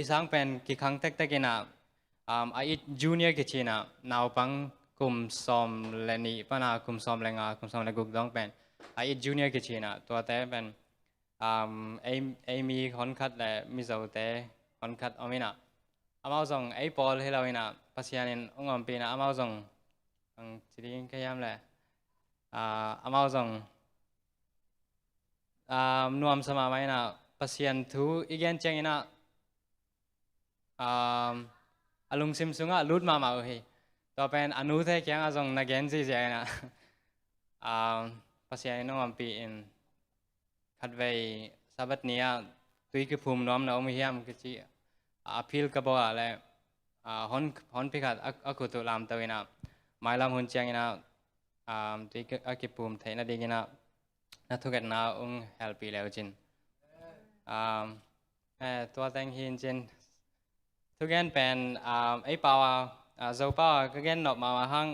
isang pen ki khang tek tekina ai junior ki china naw pang kum som leni pana kum som lenga kum som le guk dong pen ai junior ki china to te pen ai mi khon khat le mi zo te khon khat omina amao zong ai pol helawina pasianin ongom pina amao zong ang chiding kayam le amao zong nuam sama mai na pasien thu igen cheng ina alung sim sunga lut ma hi to pen anu the kyang azong na gen ji je na pasien no am pi in khat vei sabat nia tui ki phum nom na om hiam ki chi apil ka bo ale hon pi khat akutu lam tawina mai lam hun cheng ina tui ki phum the na ding ina na thuket na help pi leo chin to tang hin chin thugen pen ai pawa zo pawa ka gen nop ma hang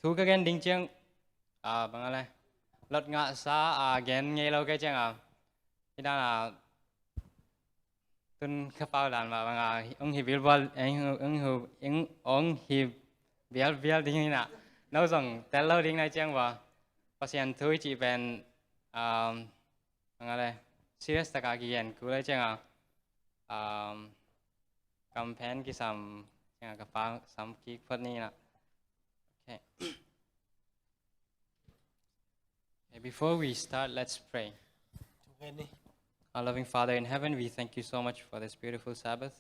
thu ka gen ding cheng bang ale lot nga sa gen nge lo cái cheng khi đó là tuân khắp bao đàn mà bang ông hi bil bal ông hi bil ding na nấu rằng tel lo ding này cheng wa pasien thui chỉ pen bang ale serious ta ka gi yen ku le cheng campaign ki sam cheng ka pa sam ki phot ni na okay. Before we start, let's pray. Our loving Father in heaven, we thank you so much for this beautiful Sabbath.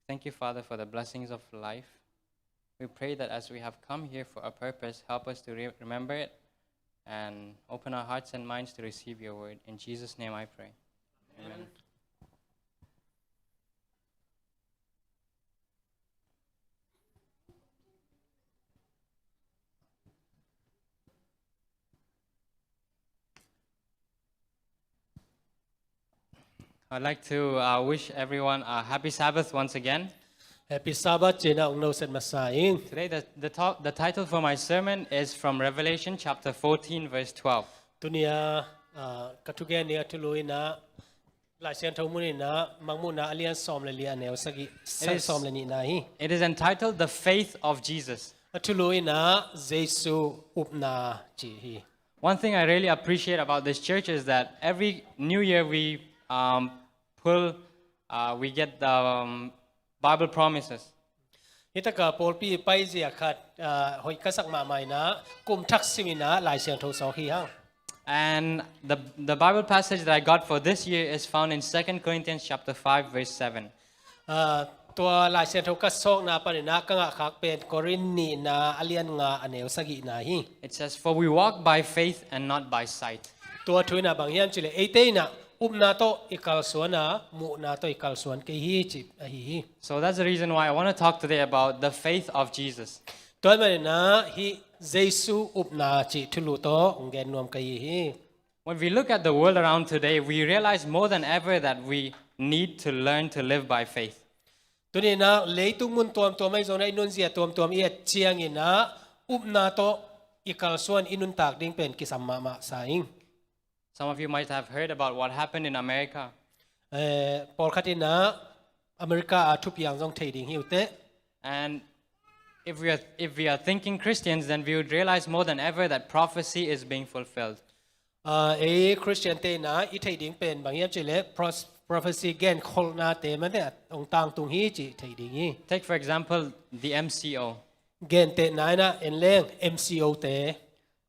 Thank you, Father, for the blessings of life. We pray that as we have come here for a purpose, help us to remember it and open our hearts and minds to receive your word. In Jesus' name I pray. Amen. I'd like to wish everyone a happy Sabbath once again. Happy Sabbath chena ong no set masaing. Today, the title for my sermon is from Revelation chapter 14, verse 12. Tunia katugen ni atului na la sian thau muni na mangmu na alian som le lia neo sagi sai som le ni na hi. It is entitled The Faith of Jesus. Atului na Jesu upna chi hi. One thing I really appreciate about this church is that every new year we get the Bible promises. Hitaka polpi pai zia khat hoi kasak ma mai na kum thak simina lai siang tho so hi hang. And the Bible passage that I got for this year is found in 2 Corinthians chapter 5 verse 7. Tua lai siang tho ka sok na pa ni na ka nga khak pen Korin ni na alian nga aneu sagi na hi. It says, "For we walk by faith and not by sight." Tua thuina bang hian chile ate na na to ikal suana mu na to ikal suan ke hi chi hi. So that's the reason why I want to talk today about the faith of Jesus. Toy man na hi Jesu upna chi thulu to ngen nom kai hi. When we look at the world around today, we realize more than ever that we need to learn to live by faith. Tuni na leitung mun tuam mai zona inun zia tuam i chiang ina upna to ikal suan inun tak ding pen kisam ma saing. Some of you might have heard about what happened in America. Paul khatina America thup yang jong thei ding hiute. And if we are thinking Christians, then we would realize more than ever that prophecy is being fulfilled. Christian te na I thei ding pen bang yam chile prophecy gen khol na te man te ong tang tung hi chi thei ding hi. Take for example the MCO. Gen te na na en leng MCO te.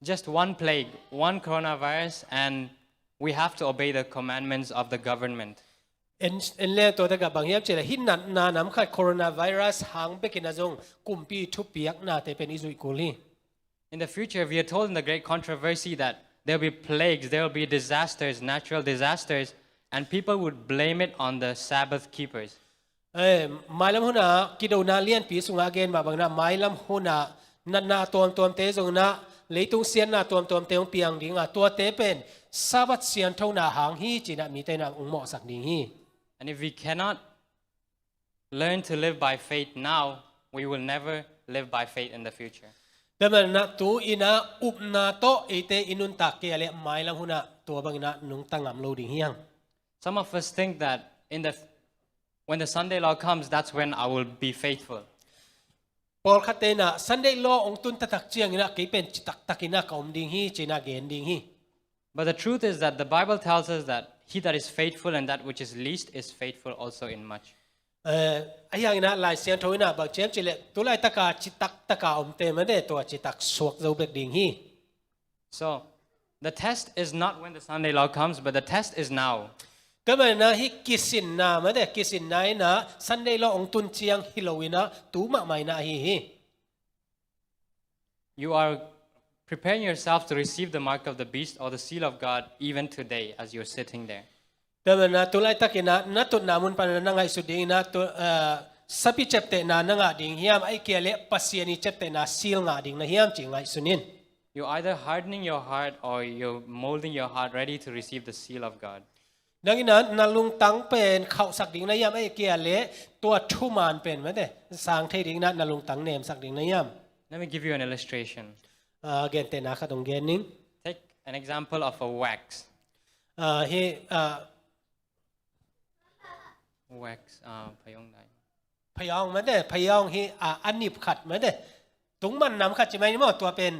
Just one plague, one coronavirus, and we have to obey the commandments of the government. En le to ta ga bang yam chile hin na nam khat coronavirus hang pe kin azong kumpi thupiak na te pen izui kuli. In the future, we are told in the great controversy that there will be plagues, there will be disasters, natural disasters, and people would blame it on the Sabbath keepers. Mailam huna kido na lian pi sunga gen ma bang na mailam huna na tom te zong na leitung sian na tom te ong piang ding a tua te pen sabat sian thau na hang hi chi na mi te na ong mo sak ding hi. And if we cannot learn to live by faith now, we will never live by faith in the future. แต่มันนะตัวอินะอุปนาโตเอเตอินุนตากเกเลไม้ลังหุนะตัวบางนะนุงตั้งงำโลดิ่งเฮียง Some of us think that when the Sunday law comes, that's when I will be faithful. ปอลคัตเตนะสันเดย์ลอองตุนตะตักเจียงนะกี่เป็นจิตักตักินะกอมดิ่งฮีจีน่าเกนดิ่งฮี But the truth is that the Bible tells us that he that is faithful and that which is least is faithful also in much. ไอ้ยังนะลายเสียงโทยนะบางเจียมจิเลตัวลายตะกาจิตักตะกาอมเตมันได้ตัวจิตักสวกเจ้าเบกดิ่งฮี So the test is not when the Sunday law comes, but the test is now. ก็มันนะฮิกิสินนะมันได้กิสินไหนนะสันเดย์ลอองตุนเจียงฮิโลวีนะตูมะไม่นะฮี You are preparing yourself to receive the mark of the beast or the seal of God even today as you're sitting there. แต่มันนะตัวลายตะกินะนัตุนามุนปันนังไงสุดดิ่งนะตัวสับพิเจเตนานังดิ่งเฮียมไอเกเลปัสยานิเจเตนาซีลงดิ่งนะเฮียมจิงไงสุนิน You're either hardening your heart or you're molding your heart ready to receive the seal of God. ดังนั้นนาลุงตังเป็นเขาสักดิ่งนะเฮียมไอเกเลตัวทุมานเป็นมั้ยเด้สร้างเทดิ่งนะนาลุงตังเนมสักดิ่งนะเฮียม Let me give you an illustration. เกนเตนาขัดงเกนนิง Take an example of a wax. เฮ Wax, พยองได้ พยองมั้ยเด้พยองเฮอันนิบขัดมั้ยเด้ตุงมันนำขัดใช่ไหมนี่มั้งตัวเป็น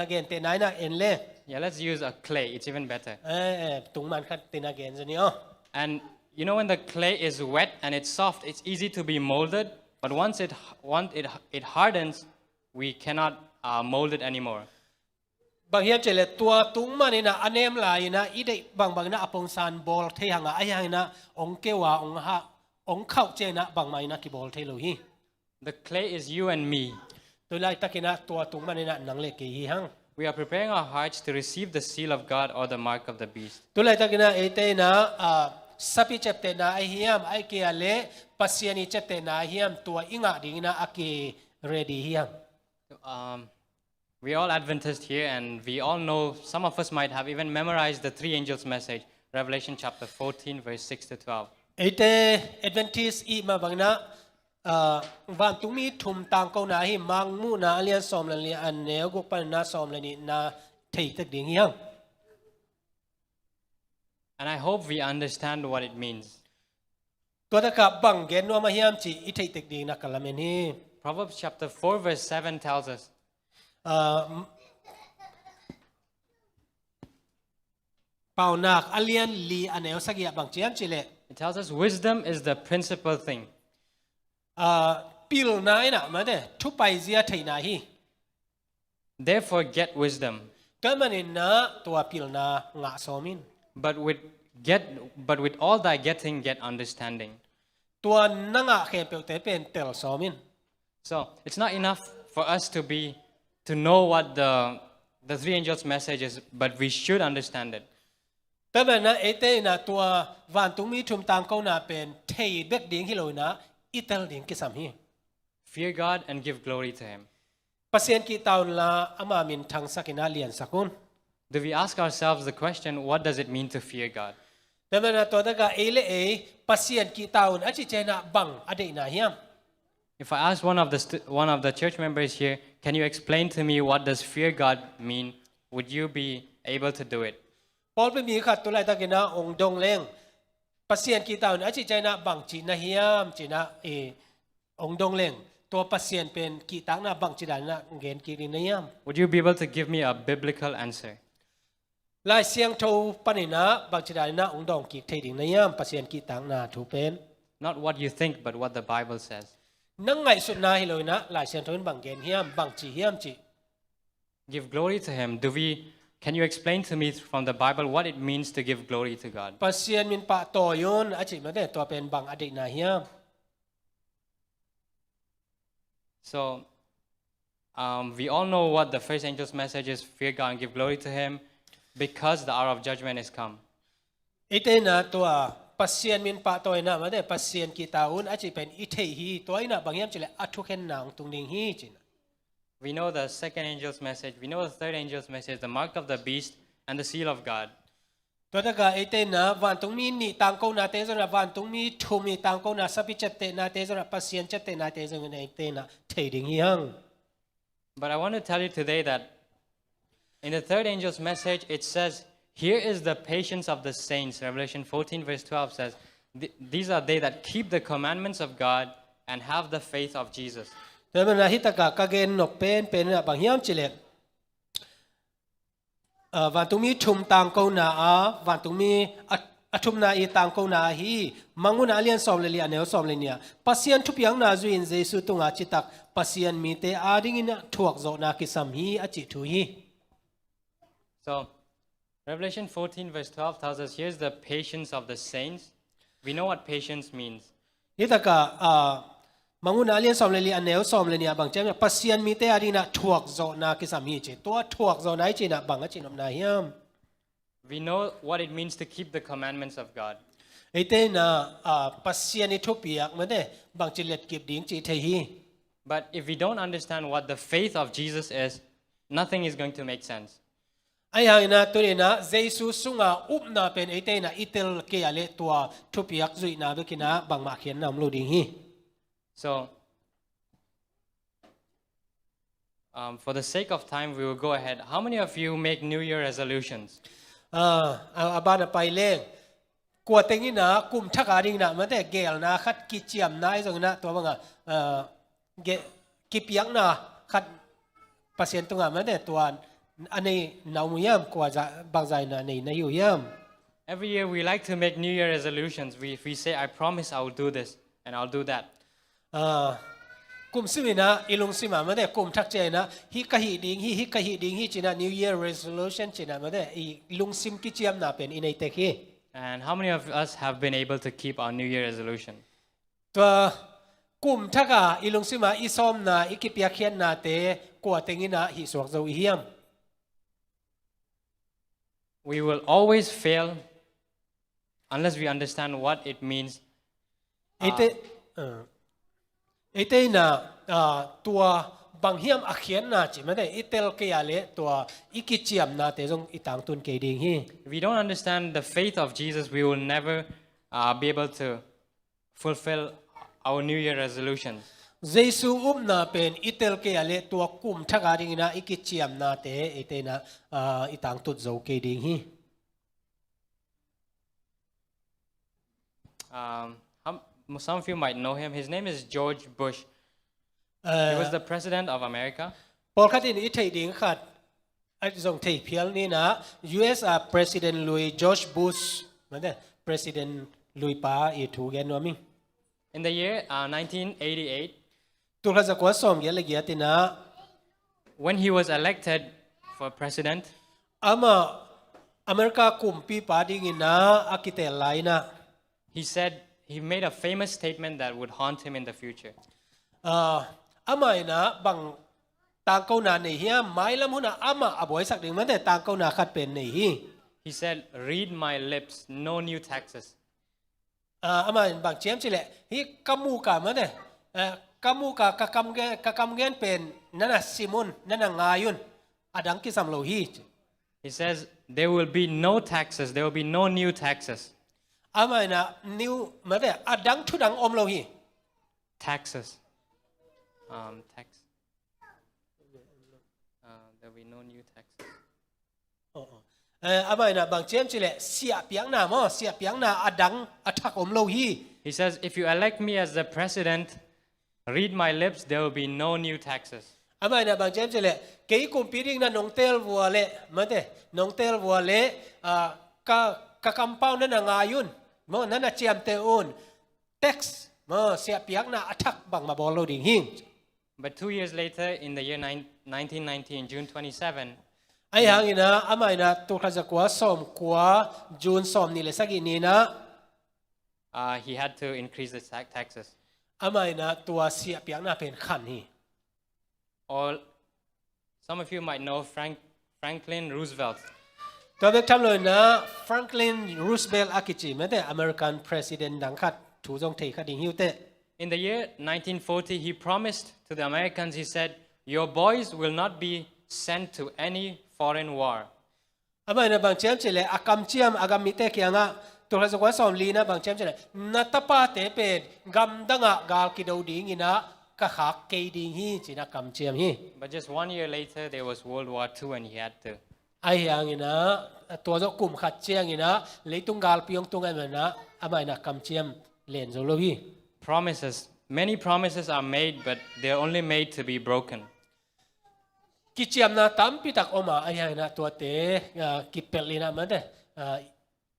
เกนเตนายนะเอ็นเล่ Yeah, let's use a clay. It's even better. ตุงมันขัดเตนาเกนซะนี่อ๋อ And you know when the clay is wet and it's soft, it's easy to be molded. But once it hardens, we cannot mold it anymore. บางเฮียเจเลตัวตุงมันนี่นะอันเนมลายนะอีได้บางนะอปงซานบอลเทียงไอ้ยังนะองเกวาองฮะองเข้าเจนะบางไม่นะกีบอลเทโลฮี The clay is you and me. ตัวไล่ตะกินะตัวตุงมันนี่นะนังเล็กกี่ฮัง We are preparing our hearts to receive the seal of God or the mark of the beast. ตัวไล่ตะกินะเอเตนะสับพิเจเตนะไอเฮียมไอเกียเลปัสยานิเจเตนะเฮียมตัวอิงะดิ่งนะอากีเรดีเฮียง We're all Adventists here, and we all know, some of us might have even memorized the three angels' message, Revelation chapter 14, verse 6 to 12. เอเตเอดเวนทิสอีมาบางนะวันตุมีทุมต่างเกาหนาหิมังมูนาเลียนซอมเลนีอันเนวกุปันนาซอมเลนีนาเทยตักดิ่งเฮียง And I hope we understand what it means. ตัวตะกับบังเกนนัวมาเฮียมจีอิเทยตักดิ่งนักกะละเมนี Proverbs chapter 4, verse 7 tells us, เป่านักอเลียนลีอันเนวสักอย่างบางเจียมจิเล it tells us wisdom is the principal thing. ปิลนายนะมาเด้ทุไปเสียเทยนาฮี Therefore get wisdom. ก็มันนะตัวปิลนางะสอมิน But with all thy getting, get understanding. ตัวนางะเขมเปลเตเป็นเตลสอมิน So it's not enough for us to know what the three angels' message is, but we should understand it. แต่แบบนั้นเอเต้นะตัววันตุงมีทุมตังเขานะเป็นเทยเบกดิ่งฮิโลนะอิตาลีกิสามฮี Fear God and give glory to Him. ปัสเซียนกีตาวละอามามินทางสักินาเลียนสักุน Do we ask ourselves the question, what does it mean to fear God? แต่แบบนั้นตัวตะกะเอเลเอปัสเซียนกีตาวน์อาจิเจนะบังอดีนาเฮียม If I ask one of the church members here, can you explain to me what does fear God mean? Would you be able to do it? พอลไปมีขัดตัวไรตะกินะองดงเลงปัสเซียนกีตาวน์อาจิเจนะบังจีนาเฮียมจีนะองดงเลงตัวปัสเซียนเป็นกีตังนะบังจีดานะเกนกีรินาเฮียม Would you be able to give me a biblical answer? ลายเสียงโทปนินะบังจีดานะองดงกีเทดิงนาเฮียมปัสเซียนกีตังนะถูเป็น Not what you think, but what the Bible says. นังไงสุดนาฮิโลนะหลายเสียงโทนบังเกนเฮียมบังจีเฮียมจี Give glory to Him. Can you explain to me from the Bible what it means to give glory to God? ปัสเซียนมินปะโตยนอาจิมาเดตัวเป็นบังอดีนาเฮียม So we all know what the first angel's message is: fear God and give glory to Him, because the hour of judgment is come. ไอเตนะตัวปัสเซียนมินปะโตยนะมาเดปัสเซียนกีตาอุนอาจิเป็นอิเทฮีตัวอินะบางเฮียมจิเลอัทุเคนนางตุงดิงฮีจินะ We know the second angel's message. We know the third angel's message: the mark of the beast and the seal of God. ตัวตะกะไอเตนะวันตุงมีนี่ตังโกนาเตซระวันตุงมีทุมีตังโกนาสัพพิเจเตนาเตซระปัสเซียนเจเตนาเตซระไอเตนะเทดิงฮีฮัง But I want to tell you today that in the third angel's message, it says, here is the patience of the saints. Revelation 14 verse 12 says, these are they that keep the commandments of God and have the faith of Jesus. แต่มันฮิตกะกะเกนนกเป็นบางเฮียมจิเลวันตุมีชุมต่างกูนาวันตุมีชุมนาอีต่างกูนาฮีมังุนาเลียนสอมเลเลียเนวสอมเลเนียปัสยันทุบยังนาจุอินเจสุตุงอาจิตักปัสยันมีเตอาดิงินะทวกโจนาคิสัมฮีอจิทุฮี So Revelation 14 verse 12 tells us, here's the patience of the saints. We know what patience means. ฮิตกะมังุนาเลียนสอมเลเลียเนวสอมเลเนียบางเจ้าปัสยันมีเตอาดินะทวกโจนาคิสัมฮีจิตัวทวกโจนาจินะบางอจินอมนาเฮียม We know what it means to keep the commandments of God. ไอเตนะปัสยันนิทุปียกมันเดบางจิเลตกิบดิ้งจิเทฮี But if we don't understand what the faith of Jesus is, nothing is going to make sense. ไอ้ยังนะตัวนี้นะเยซูสุงาอุปนาเป็นไอเตนะอิตลเกียเลตัวทุปียกจุยนาเบกินะบางมาเขียนนำลูดิ้งฮี So for the sake of time, we will go ahead. How many of you make New Year resolutions? อาบานไปเล่งกวดเต็งนี่นะกลุ่มทักอาดิงนะมันแต่เกลนะคัดกิจเจียมนะไอ้ตรงนั้นตัวบางเกกิเปียกนะคัดปัสยันตรงนั้นมันแต่ตัวอันนี้หนาวมุยามกว่าจะบางใจนะในอยู่ยาม Every year we like to make New Year resolutions. We say, I promise I will do this and I'll do that. กลุ่มสิวินะอีลุงสิมามันแต่กลุ่มทักเจนะฮิกะฮิดิงฮิกะฮิดิงฮิจีนะ New Year resolution จีนะมันแต่อีลุงซิมกิจเจียมนะเป็นอินไอเตคี And how many of us have been able to keep our New Year resolution? ตัวกลุ่มทักอะอีลุงสิมาอีซอมนะอีกิเปียเขียนนะเตกวดเต็งนี่นะฮิสวกเจ้าอีเฮียม We will always fail unless we understand what it means. ไอเตนะตัวบางเฮียมอักเขียนนะจิมันแต่อิเตลเกียเลตัวอีกิจเจียมนะเตจงอีต่างตุนเกดิงฮี If we don't understand the faith of Jesus, we will never be able to fulfill our New Year resolutions. เยซูอุปนาเป็นอิเตลเกียเลตัวกลุ่มทักอาดิงนะอีกิจเจียมนะเตไอเตนะอีต่างตุนโจเกดิงฮี Some of you might know him. His name is George Bush. He was the president of America. พอคัดอินอิเทดิงขัดไอ้ทรงเทเพียลนี่นะ U.S. President Louis George Bush มันเนี่ย President Louis ป้าอีถูกแกนว่ามิง In the year 1988, ตัวข้าศึกว่าสมเกียรติเกียรตินะ when he was elected for president, อามาอเมริกากลุ่มปีป้าดิ่งนะอากิเตลไลนะ he said he made a famous statement that would haunt him in the future. อามานะบางต่างเกาหนาในเฮียไม่ละมุนอามาบ่อยสักหนึ่งมันแต่ต่างเกาหนาขัดเป็นในฮี He said, read my lips, no new taxes. อามาบางเจียมสิแหละฮีกามูกามันเนี่ยกามูกากากำเงินเป็นนั่นน่ะซิมุนนั่นน่ะงายุนอดังกิสัมโลฮี He says, there will be no taxes, there will be no new taxes. อามานะนิวมันเนี่ยอดังทุดังอมโลฮี Taxes. Tax. There will be no new taxes. อามานะบางเจียมสิแหละเสียเปียงหน้ามั้งเสียเปียงหน้าอดังอทักอมโลฮี He says, if you elect me as the president, read my lips, there will be no new taxes. อามานะบางเจียมสิแหละเกี่ยกุมปีดิ่งนะนงเตลวัวเละมันเนี่ยนงเตลวัวเละกะกำเป้านั่นน่ะงายุนมั้งนั่นน่ะเจียมเตอุน tax มั้งเสียเปียงหน้าอทักบังมาบอลโลดิ่งหิง But 2 years later, in the year 1919, June 27, ไอ้ยังนี่นะอามานะตัวข้าศึกว่าสมกว่าจูนสมนี่เลยสักนี้นะ he had to increase the taxes. อามานะตัวเสียเปียงหน้าเป็นขันนี่ Or some of you might know Franklin Roosevelt. ตัวเบกทำเลยนะ Franklin Roosevelt อากิจิแม้แต่ American President ดังขัดถูจงเทขัดดิ่งหิวเต In the year 1940, he promised to the Americans, he said, your boys will not be sent to any foreign war. อามานะบางเจียมเฉลยอากำเจียมอากำมิเตเกียงะตัวข้าศึกว่าสมลีนะบางเจียมเฉลยนัตตาปาเตเป็นกำดังะกาลกิดาวดิ่งนะก กะขากเกดิงฮีจีนักกำเจียมฮี But just 1 year later, there was World War II and he had to. ไอ้ยังงี้นะตัวเจ้ากลุ่มขัดเจียงงี้นะเลยตุงกาลปียงตุงไอ้เหมือนนะอาไม่นักกำเจียมเล่นโซโลฮี Promises. Many promises are made, but they're only made to be broken. กิจเจียมนะตั้มปีตักออกมาไอ้ยังนะตัวเตะกิจเป็ดลีนะมันเด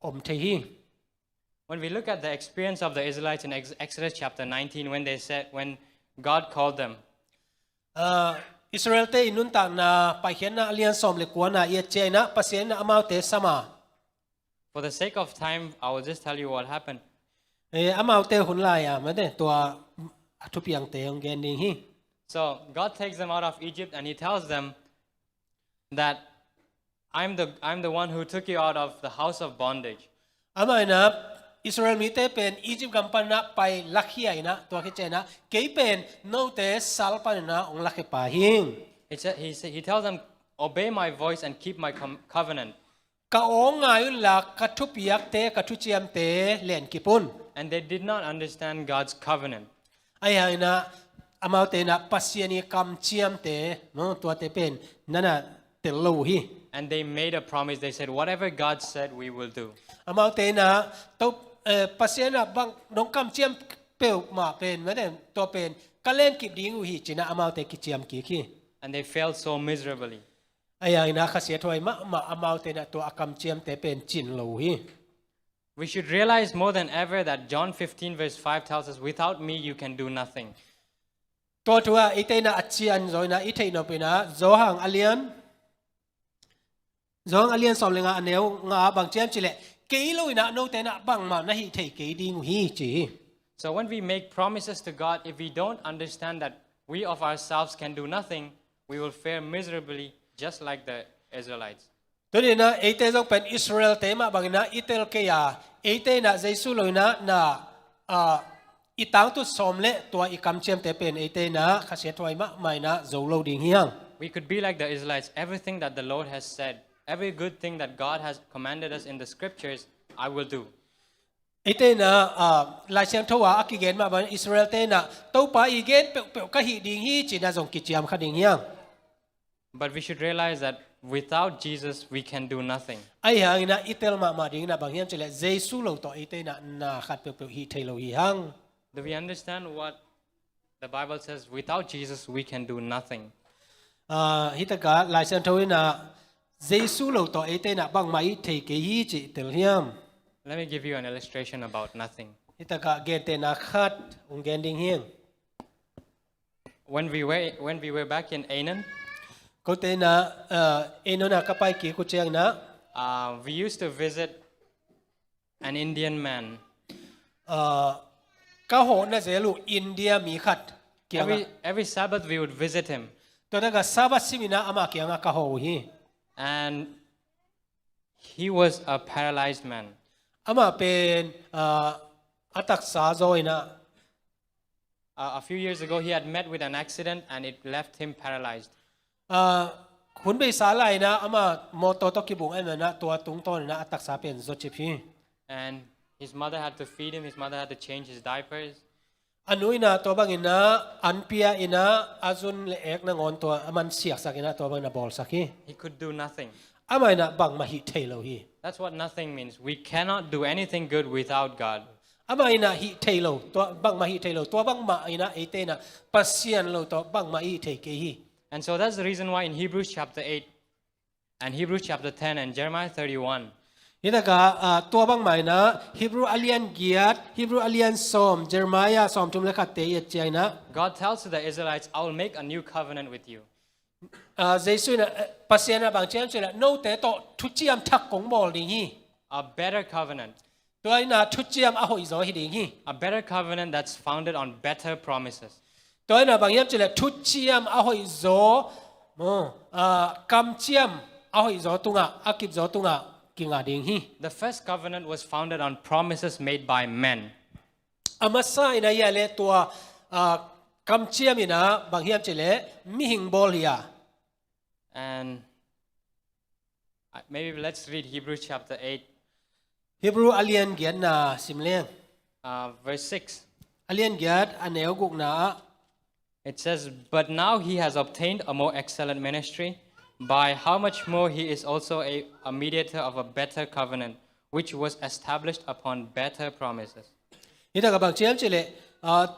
อมเทฮี When we look at the experience of the Israelites in Exodus chapter 19, when God called them, อิสราเอลเตอินุนต่างนะไปเขียนนะเลียนสมเล็กกว่านะเอียเจนะภาษานะอามาเตสมา for the sake of time, I will just tell you what happened. อามาเตหุ่นลายอ่ะมันเดตัวทุบยังเตงเกนดิงฮี So God takes them out of Egypt and He tells them that I'm the one who took you out of the house of bondage. อามานะอิสราเอลมีเตเป็นอียิปต์กัมปันนะไปลักขี้ไอนะตัวขี้เจนะเกยเป็นโนเตสัลปันนะองลักขี้ป่าหิง He tells them, obey my voice and keep my covenant. กะองไงลักกะทุบยักเตกะทุเจียมเตเล่นกิปุน And they did not understand God's covenant. ไอ้ไงนะอามาเตนะปัสยานีกำเจียมเตโนตัวเตเป็นนั่นน่ะเตลูฮี And they made a promise. They said, whatever God said, we will do. อามาเตนะตัวปัสยานะบางน้องกำเจียมเปิลมาเป็นไม่ได้ตัวเป็นก็เล่นกิบดิ้งอุหิจีนะอามาเตกิเจียมกี่ขี้ And they failed so miserably. ไอ้ยังนะข้าเสียถอยมาอามาเตนะตัวกำเจียมเตเป็นจินลูฮี We should realize more than ever that John 15 verse 5 tells us, without me you can do nothing. ตัวทัวไอเตนะอัจฉริยะโอยนะไอเทนอเป็นนะโจหังอเลียนสอมเลงอันเนวงาบางเจียมจิเลเกยลุยนะโนเตนะบางมานะฮิเทเกยดิงฮีจี So when we make promises to God, if we don't understand that we of ourselves can do nothing, we will fare miserably just like the Israelites. ตัวนี้นะไอเตจงเป็นอิสราเอลเตมาบางนะอิเตลเกียไอเตนะเจสุลุยนะอีตังตุสมเลตัวอีกำเจียมเตเป็นไอเตนะข้าเสียถอยมาไม่นะโจโลดิงฮีง We could be like the Israelites. Everything that the Lord has said, every good thing that God has commanded us in the scriptures, I will do. ไอเตนะลายเชียงทว่าอักกิเกนมาบางอิสราเอลเตนะตัวป้าอีเกนเปลก็ฮีดิงฮีจีน่าจงกิจยามขัดดิงฮีง But we should realize that without Jesus, we can do nothing. ไอ้ยังนะอิเตลมาดิงนะบางอย่างจะเลยเจสุโลต่อไอเตนะขัดเปลฮีเทโลฮีฮัง Do we understand what the Bible says? Without Jesus, we can do nothing. ฮิตกาลายเชียงทว่านะเจสุโลต่อไอเตนะบางมาอิเทเกฮีจีเตลฮีม Let me give you an illustration about nothing. ฮิตกาเกนเตนะขัดองเกนดิงฮีง When we were back in Anan, ก็เตนะเอโนนะก็ไปกี่กุเจียงนะ we used to visit an Indian man. ก็โหนะเจลูอินเดียมีขัดเกี่ยง Every Sabbath, we would visit him. ตัวนั้นก็ซาบัสิมินะอามาเกี่ยงก็โหฮี And he was a paralyzed man. อามาเป็นอัตักษาโจยนะ A few years ago, he had met with an accident and it left him paralyzed. คุณไปสาไลนะอามาโมโตโตกิบุงไอ้เมนะตัวตุงต้นนะอัตักษาเป็นโจจิพี And his mother had to feed him. His mother had to change his diapers. อันนู้นนะตัวบางอินะอันเปียอินะอาจุนเล็กนะงอนตัวมันเสียกสักอินะตัวบางนะบอลสักฮี He could do nothing. อามานะบางมาฮิเทโลฮี That's what nothing means. We cannot do anything good without God. อามาอินะฮิเทโลตัวบางมาฮิเทโลตัวบางมาอินะเอเตนะปัสยันโลตัวบางมาฮิเทเกฮี And so that's the reason why in Hebrews chapter 8 and Hebrews chapter 10 and Jeremiah 31, นี่นะก็ตัวบางใหม่นะฮิบรูอเลียนเกียรติฮิบรูอเลียนซอมเจอร์มายาซอมทุมเลขัดเตยเจียนะ God tells to the Israelites, I will make a new covenant with you. เจสุนะปัสยันนะบางเจ้าเจนะโนเตโตทุจิยมทักกงบอลดิฮี A better covenant. ตัวนี้นะทุจิยมอโหอิโซฮิดิฮี A better covenant that's founded on better promises. ตัวนี้นะบางอย่างเจนะทุจิยมอโหอิโซกำเจียมอโหอิโซตุงะอากิบโซตุงะกิงาดิงฮี The first covenant was founded on promises made by men. อามาซาอินะยาเลตัวกำเจียมอินะบางอย่างเจนะมิหิงบอลฮีย And maybe let's read Hebrews chapter 8, ฮิบรูอเลียนเกียรตินะสิมเลียง verse 6. อเลียนเกียรติอันเนวกุกนะ It says, "But now he has obtained a more excellent ministry, by how much more he is also a mediator of a better covenant, which was established upon better promises." Ita ka bang chiam chile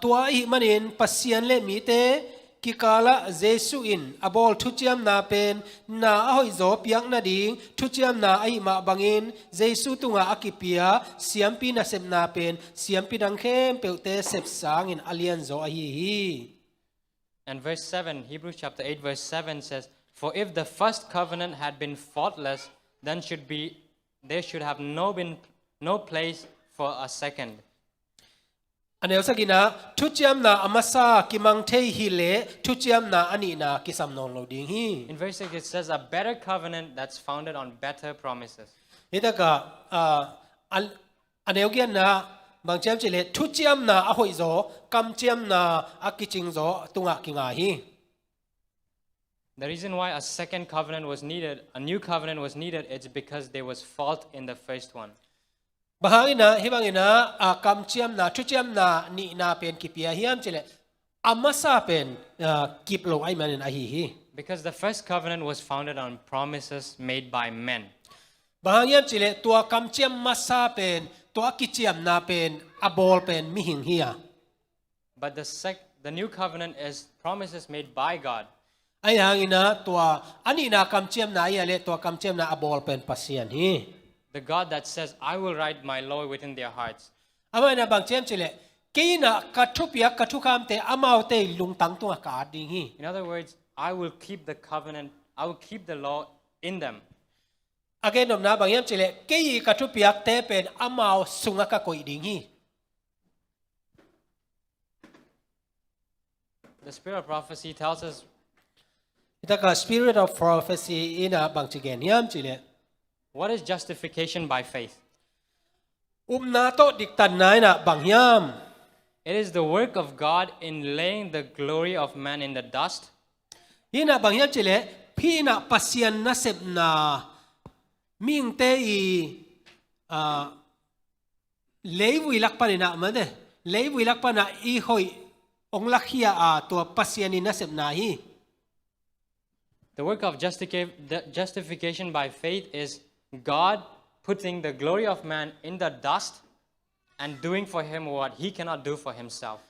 tua hi manin pasian le mi te kikala Jesu in abol thu chiam na pen na hoi zo piak na ding thu chiam na ai ma bangin Jesu tunga akipia siampi na sep na pen siampi dang khem peute sep sang in alian zo a hi. And verse 7, Hebrews chapter 8 verse 7 says, "For if the first covenant had been faultless, then there should have no place for a second." Anel sagina thu chiam na amasa kimang thei hi le thu chiam na ani na kisam non lo ding hi. In verse 6 it says, "A better covenant that's founded on better promises." Ita ka anel gian na bang chiam chile thu chiam na a hoi zo kam chiam na akiching zo tunga kinga hi. The reason why a second covenant was needed, a new covenant was needed, it's because there was fault in the first one. Bahangina hibangina kam chiam na thu chiam na ni na pen kipia hiam chile amasa pen kip lo ai manin a hi. Because the first covenant was founded on promises made by men. Bahangiam chile tua kam chiam masa pen tua kichiam na pen abol pen mihing hiya. But the new covenant is promises made by God. Ay hangina tua ani na kam chiam na iya le tua kam chiam na abol pen pasian hi. The God that says, "I will write my law within their hearts." Amai na bang chiam chile keina katupia katukam te amau te lungtang tua ka ding hi. In other words, I will keep the covenant, I will keep the law in them. Again nom na bangiam chile kei katupia te pen amau sunga ka koi ding hi. The spirit of prophecy tells us Ita ka spirit of prophecy ina bang chigen hiam chile what is justification by faith. na to diktan na ina bang hiam. It is the work of God in laying the glory of man in the dust. Ina bang hiam chile pi na pasian na sep na ming te I leiwi lak pa na made leiwi lak pa na I hoi ong lakhia a to pasian ni na sep na hi. The work of justification by faith is God putting the glory of man in the dust and doing for him what he cannot do for himself.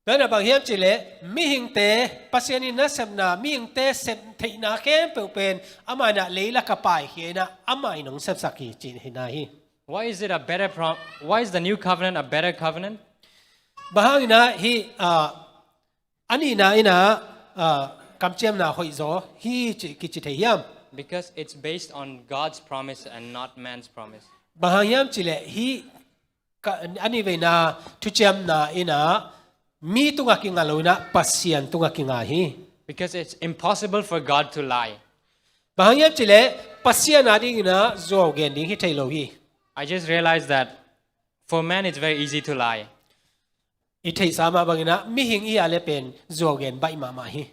Bana bang hiam chile mi hing te pasian ni na sep na mi hing te sep thei na kem pe pen ama na leila ka pai hi na ama inong sep saki chin hi na hi. Why is the new covenant a better covenant? Bahangina hi ani na ina kam chiam na hoi zo hi chi ki chi theiam. Because it's based on God's promise and not man's promise. Bahangiam chile hi ani ve na thu chiam na ina mi tunga ki ngalo na pasian tunga ki nga hi. Because it's impossible for God to lie. Bahangiam chile pasian adi na zo gen ding hi thailo hi. I just realized that for man it's very easy to lie. I thei sama bangina mi hing I ale pen zo gen bai ma ma hi.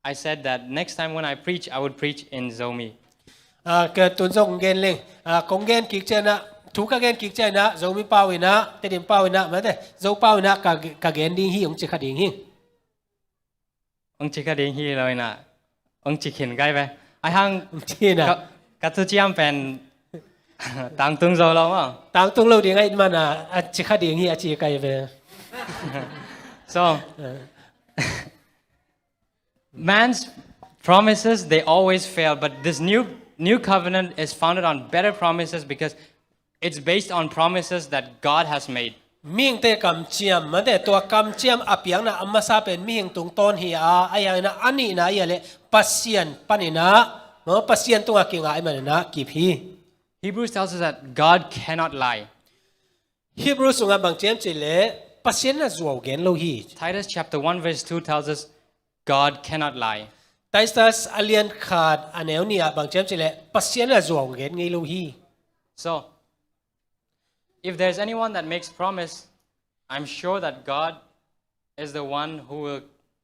I said that next time when I preach, I would preach in Zomi. Ke tun zong gen leng kong gen kik chena thu ka gen kik chena Zomi pawina te dim pawina ma te zo pawina ka gen ding hi ong chi kha ding hi. Ông chỉ có điện hi rồi nè, ông chỉ khiển gai về. Ai hang chi na cả thứ chiam pen tăng tung rồi lâu mà. tang tung lo ding ai ma na chi kha ding hi a chi kai ve. So man's promises, they always fail, but this new covenant is founded on better promises because it's based on promises that God has made. Ming te kam chiam ma de to kam chiam apiang na amasa pen ming tung ton hi a aya na ani na ya le pasian panina no pasian tunga kinga ai man na kip hi. Hebrews tells us that God cannot lie. Hebrews nga bang chiam chile pasian na zuaw gen lo hi. Titus chapter 1 verse 2 tells us God cannot lie. Titus alian khad aneu nia bang chiam chile pasian na zuaw gen ngei lo hi. So if there's anyone that makes promise, I'm sure that God is the one who will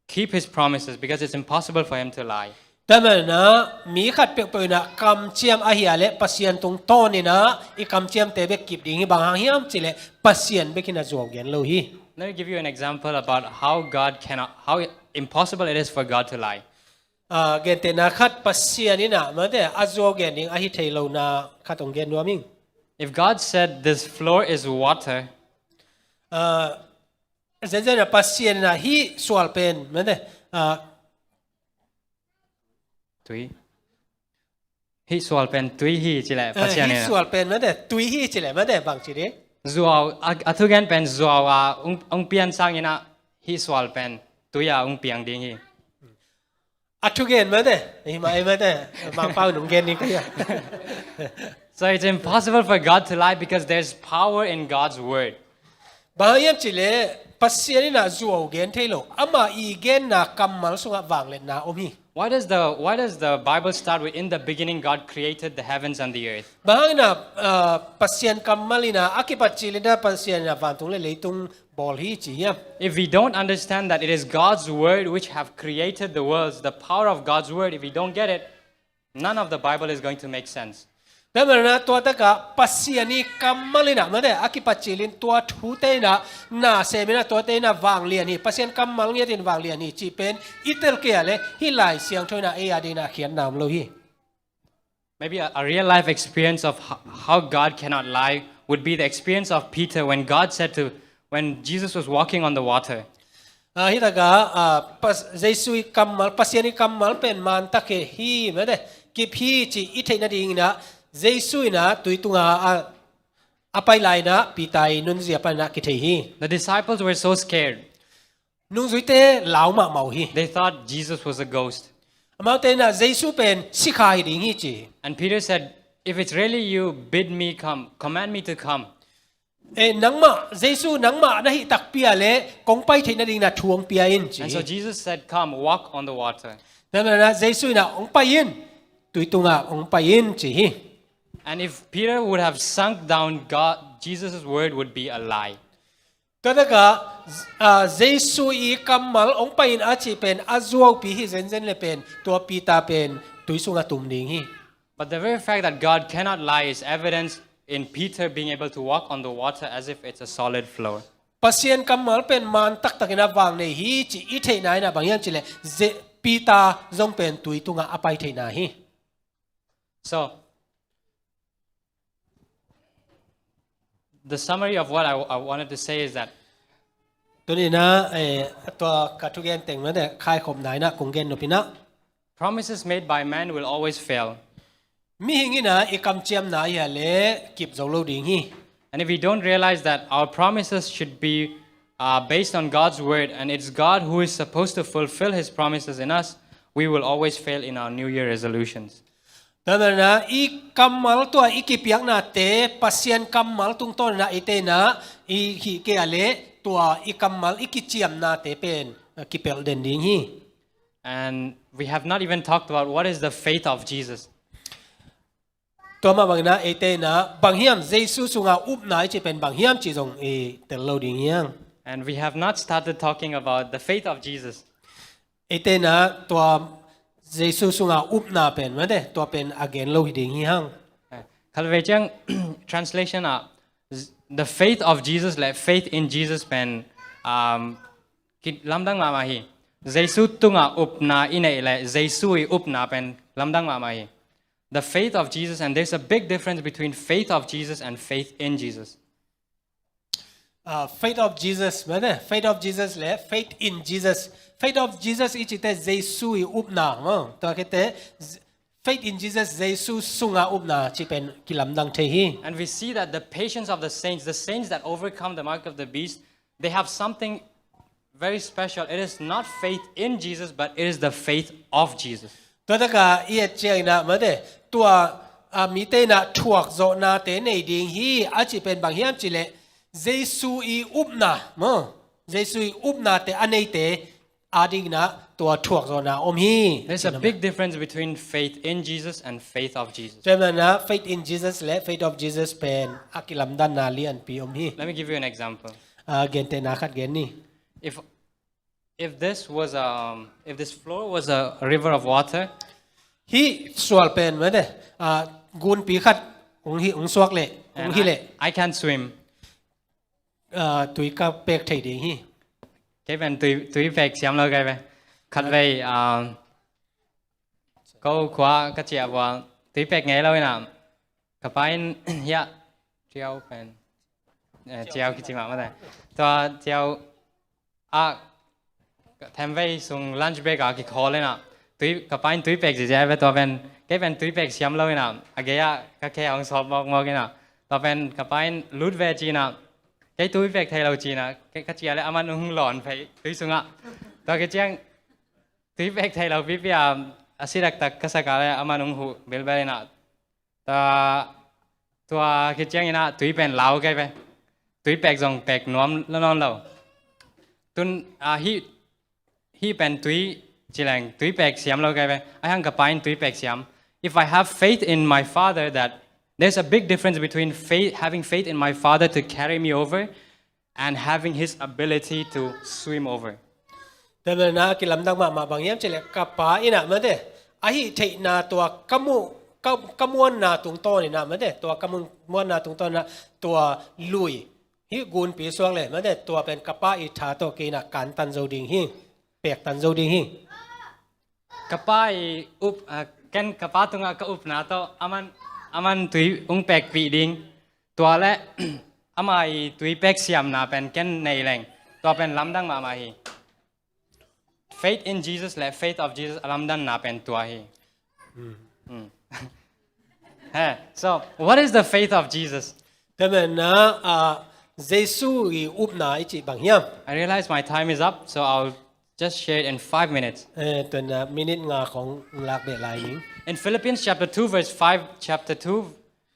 keep his promises because it's impossible for him to lie. Taman na mi khat pe pe na kam chiam a hi ale pasian tung ton ni na I kam chiam te be kip ding hi bang hang hiam chile pasian be kina zuaw gen lo hi. Let me give you an example about how impossible it is for God to lie. เกณฑ์เตนาคัดปัสเซียนี่นะมันแต่อาโจเกณฑ์นี้อาฮิเทโลนาคัดตรงเกณฑ์นัวมิง If God said this floor is water, เซนเซนะปัสเซียนี่นะฮิสวลเป็นมันแต่He swal pen tui hi chile ฮิ pasian สวลเป็นมันแต่ตุยฮิจิเลยมันแต่บางทีเด้ zuaw athugen pen zuaw ong pian sang ina he swal pen tuya ong piang ding hi อัทุเกณฑ์มันแต่นี่มามันแต่มาเป้าหนุ่มเกณฑ์นี่ก็ยัง So it's impossible for God to lie because there's power in God's word. บางอย่างจิเลยปัสเซียนี่นะจัวเกณฑ์เทโลอามาอีเกณฑ์นะกำมัลสุงะวางเล่นนะอมฮี Why does the Bible start with in the beginning God created the heavens and the earth? บางนะปัสเซียนกำมัลินะอากิปัจจิลินะปัสเซียนนะวางตรงเลยตรงบอลฮีจียม If we don't understand that it is God's word which have created the worlds, the power of God's word, if we don't get it, none of the Bible is going to make sense. แต่เมื่อนะตัวตะกะปัสเซียนี่กำมัลินะมันแต่อากิปัจจิลินตัวทูเตนะนาเซมินะตัวเตนะวางเลียนี่ปัสเซียนกำมัลเนี่ยตินวางเลียนี่จีเป็นอิตเตลเกียเลยฮิไลเสียงช่วยนะเอียดีนะเขียนนามโลฮี Maybe a real life experience of how God cannot lie would be the experience of Peter when Jesus was walking on the water. ฮิตากะปัสเยซูกำมัลปัสเซียนี่กำมัลเป็นมันตะเกฮีมันแต่กิบฮีจีอิเทนะดิงนะเยซูนะตุยตุงอาไปไลนะปีไตนุนเสียปนะกิเทฮี The disciples were so scared. นุนสุยเตเหลามาเมาฮี They thought Jesus was a ghost. มาเตนะเยซูเป็นสิขาฮิดิงฮีจี And Peter said, if it's really you, bid me come, command me to come. นังมาเยซูนังมานะฮิตักเปียเลกงไปเทนะดิงนะทวงเปียอินจี And so Jesus said, come, walk on the water. นั่นนะเยซูนะองไปอินตุยตุงองไปอินจี And if Peter would have sunk down, Jesus' word would be a lie. ก็ถ้าก็เยซูอีกำมัลองไปอินอาชีเป็นอาจวปีฮิเซนเซนเลยเป็นตัวปีตาเป็นตุยสุงตุมดิงฮี But the very fact that God cannot lie is evidence in Peter being able to walk on the water as if it's a solid floor. ปัสเซียนกำมัลเป็นมันตักกินวางในฮีจีอิเทนายนะบางอย่างจิเลปีตาจงเป็นตุยตุงอาไปเทนาฮี So, the summary of what I wanted to say is that ตัวนี้นะตัวกัตุเกนแต่งมาแต่คายขมไหนนะคงเกนนพินะ promises made by man will always fail. มีหิงนะอีกำเจียมนะอย่าเละกิบจงโลดิงฮี And if we don't realize that our promises should be based on God's word and it's God who is supposed to fulfill his promises in us, we will always fail in our New Year resolutions. ดังนั้นนะอีกำมัลตัวอีกิบยังนาเตปัสเซียนกำมัลตุงต้นนะอีเตนะอีหิเกอเลตัวอีกำมัลอีกิเจียมนาเตเป็นกิเปลเดนดิงฮี And we have not even talked about what is the faith of Jesus. ตัวมาบางนะอีเตนะบางเฮียมเยซูสุงาอุบนายจะเป็นบางเฮียมจีจงเตลโลดิงยัง And we have not started talking about the faith of Jesus. อีเตนะตัวเยซูสุงาอุบนาเป็นมันเดตัวเป็นอเกนโลหิดิงฮีฮัง Kalvejang translation the faith of Jesus like faith in Jesus pen kit lamdang ma hi Jesu tunga upna ine le Jesu I upna pen lamdang ma hi the faith of Jesus and there's a big difference between faith of Jesus and faith in Jesus. Faith of Jesus มันเด faith of Jesus และ faith in Jesus faith of Jesus อีจิเตเยซูIอุบนาตัวคิดเตfaith in Jesus เยซูสุงาอุบนาจิเป็นกิลัมดังเทฮี And we see that the patience of the saints that overcome the mark of the beast, they have something very special. It is not faith in Jesus, but it is the faith of Jesus. ตัวตะกาเอียเจียงนะมันเดตัวมีเตนะถวกโจนาเตในดิงฮีอาจิเป็นบางเฮียมจิเลเยซูIอุบนาเยซูIอุบนาเตอันนี้เตอาดิงนะตัวถวกโจนาอมฮี There's a big difference between faith in Jesus and faith of Jesus. ใช่ไหมนะ faith in Jesus และ faith of Jesus เป็นอากิลัมดันนาเลียนปีอมฮี Let me give you an example. เกนเตนาคัดเกนนี่ If this floor was a river of water, ฮีสวลเป็นเหมือนเดกุนปีคัดองฮีองสวกเละองฮีเละ I can't swim. ตุยกับเป็กไทยดีฮี cái bên tùy phèn xem lâu cái bên khát về câu khóa cái chuyệnว่าtùy phèn nghe lâu nè cái bên ya treo bên treo cái gì mà đâyตัวtreo thêm về xuống lunch break cái call lên nè cái bên tùy phèn gì vậyตัวbên cái bên tùy phèn xem lâu nè cái ông sọp mò cái nèตัวbên cái bên lút về chi nè cái túi vẹt thay lâu chi nè cái chia lại aman ung lòn phải túi xuống ạ tao cái chiang túi vẹt thay lâu vì asidak tak kasakala aman ung hu belbel nè tua cái chiang nè túi pen lao cái về túi vẹt dòng vẹt nuông non lâu tun hi pen túi chỉ là túi vẹt xiêm lâu cái về ai hang cái pain túi vẹt xiêm if I have faith in my father that there's a big difference between having faith in my father to carry me over and having his ability to swim over. แต่เมื่อนากิลำดังมาบางอย่างจะเรียกกับป้าอินะมันเด้ไอ้เทนาตัวกมวนนาตุงโตนี่นะมันเด้ตัวกมวนนาตุงโตนะตัวลุยฮิกูนปีสวงเลยมันเด้ตัวเป็นกับป้าอิทาโตกีนะการตันโจดิงฮิเปียกตันโจดิงฮิ Kapai up kan kapatunga ka up na to aman tui ung pek pi ding tua le amai tui pek siam na pen ken nei leng to pen lamdang ma hi faith in Jesus le faith of Jesus lamdang na pen tua hi so what is the faith of Jesus แต่เมื่อนาเยซูอีอุปนาอิจิบางอย่าง I realize my time is up so I'll just share it in 5 minutes ตัวน่ะมินิทงาของหลักเบลายนิง in Philippians chapter 2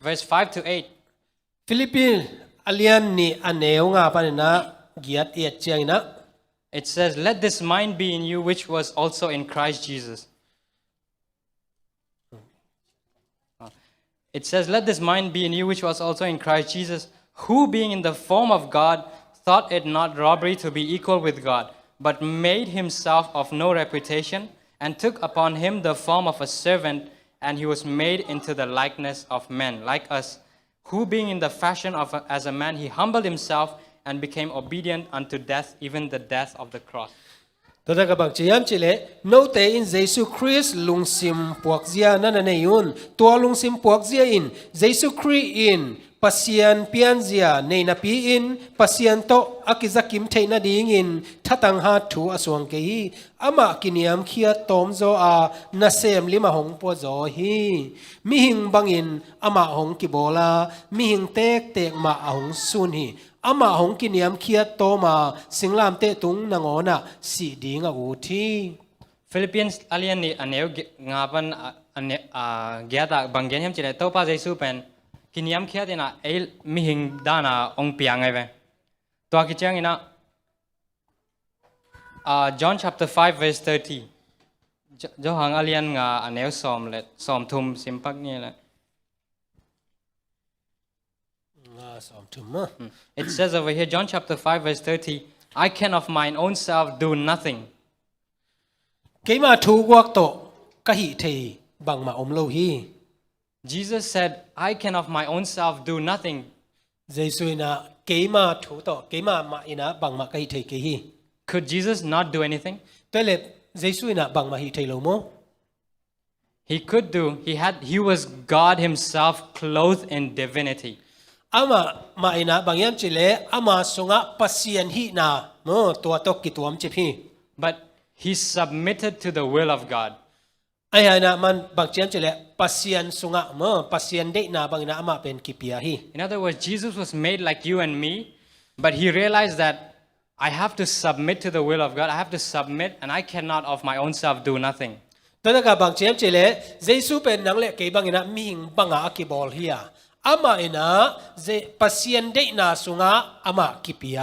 verse 5 to 8ฟิลิปปินส์อเลียนนี่อันเนวงาปานนะเกียรติเอียดเจียงนะ it says let this mind be in you which was also in Christ Jesus it says let this mind be in you which was also in Christ Jesus who being in the form of God thought it not robbery to be equal with God but made himself of no reputation and took upon him the form of a servant and he was made into the likeness of men like us who being in the fashion of as a man he humbled himself and became obedient unto death even the death of the cross ตัวนั้นก็บังเจียมจิเลโนเตอินเยซูคริสต์ลุงซิมปวกเจียนั่นน่ะเนี่ยยุนตัวลุงซิมปวกเจียอินเยซูคริสต์อินปัสยานเปียนเจียในนาปีอินปัสยานโตอากิจักิมเทนาดีงินทัตังหาถูอสวงเกยอามากินยามเคียตอมโซอานาเซมลิมาหงปวโซฮีมิหิงบังอินอามาหงกิโบลามิหิงเตกมาหงซุนฮีอามาหงกินยามเคียโตมาสิงลามเตตุงนางอนะสีดีงาอูที Philippians alien ni aneu ngapan gyata banggen hem chile topa jesu pen kiniam khia dena el mihing dana ong piang ai ve to ki chang ina John chapter 5 verse 30 jo hang alien nga aneu som thum simpak ni la it says over here John chapter 5 verse 30 I can of mine own self do nothing เกมาถูกวักโตกะหิเทบังมาอมโลฮี Jesus said I can of my own self do nothing เยซูนะเกมาถูโตเกมามาอินะบังมากะหิเทเกฮี could Jesus not do anything แต่เลเยซูนะบังมาหิเทโลโม he could do he was God himself clothed in divinity อามาอินะบางยามจิเลอามาสงะปัสยันหินาโมตัวตกกิตวมจิพี but he submitted to the will of God ไอ้นะมันบางเจียมจิเลปัสยันสงะโมปัสยันเดนาบางนะอามาเป็นกิปียฮี in other words Jesus was made like you and me but he realized that I have to submit to the will of God I have to submit and I cannot of my own self do nothing ตัวนั้นก็บางเจียมจิเลเยซูเป็นนังเละเกบางนะมีหิงบังอากิบอลเฮียอามาอินะเจปัสยันเดนาสงะอามากิปีย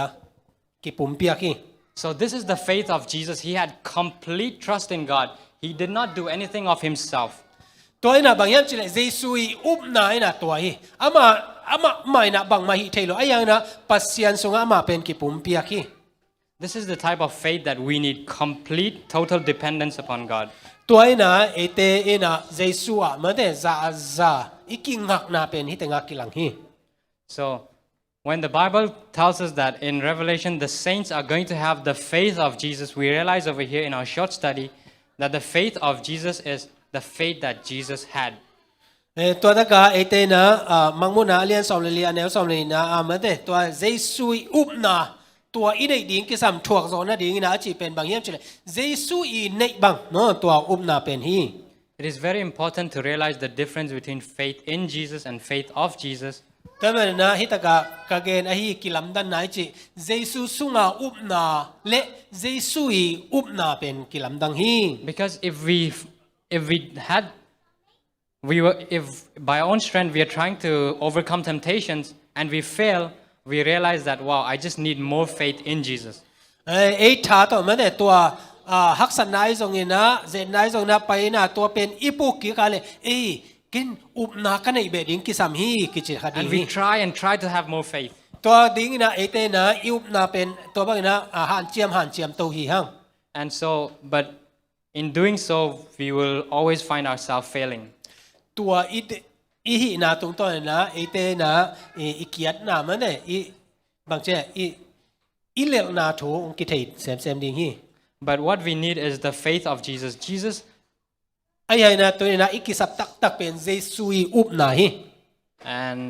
กิปุมปียฮีSo this is the faith of Jesus. He had complete trust in God. He did not do anything of himself. ตัวนี้นะบางอย่างจิเลเยซูอุปนายนะตัวนี้อามาไม่นะบางมาหิเทโลไอ้ยังนะปัสยันสงะอามาเป็นกิปุมปียกี This is the type of faith that we need complete total dependence upon God. ตัวนี้นะเอเตเอนะเยซูอ่ะมันเดซาอีกิงักนะเป็นฮิตงักกิลังฮี So When the Bible tells us that in Revelation the saints are going to have the faith of Jesus, we realize over here in our short study that the faith of Jesus is the faith that Jesus had. ตัวตะกาเอเตนะมังมุนาเลียนสอมเลียนแนวสอมเลยนะมันเตตัวเยซูอุบนาตัวอีในดิ่งกิสัมถวกโซนะดิ่งนะจีเป็นบางเยี่ยมเฉลยเยซูอีในบางเนาะตัวอุบนาเป็นฮี It is very important to realize the difference between faith in Jesus and faith of Jesus. แต่เมื่อนะฮิตกากะเกนอฮีกิลัมดันไหนจีเยซูสุงาอุบนาเละเยซูอีอุบนาเป็นกิลัมดังฮี Because if by our own strength we are trying to overcome temptations and we fail, we realize that wow, I just need more faith in Jesus. เอ้ถาต่อมาเนี่ยตัวฮักษณายทรงนี่นะเจนนายทรงนะไปนะตัวเป็นอีปุกกี่กาเลยกินอุบนากันในเบดิ้งกิสามฮีกิจิขัด And we try to have more faith. ตัวดิ้งนะเอเตนะอุบนาเป็นตัวบ้างนะหันเจียมโตฮีฮัง And so, but in doing so, we will always find ourselves failing. ตัวอีหีนาตรงต้นนะเอเตนะอีเกียดนามันเนี่ยบางเจ้อีเลี้ยงนาถูองกิเทศเซมดิ้งฮี But what we need is the faith of Jesus. Jesus ไอ้ยัยนะตัวนี้นะอีกิสับตักเป็นเยซูอุบนาฮี and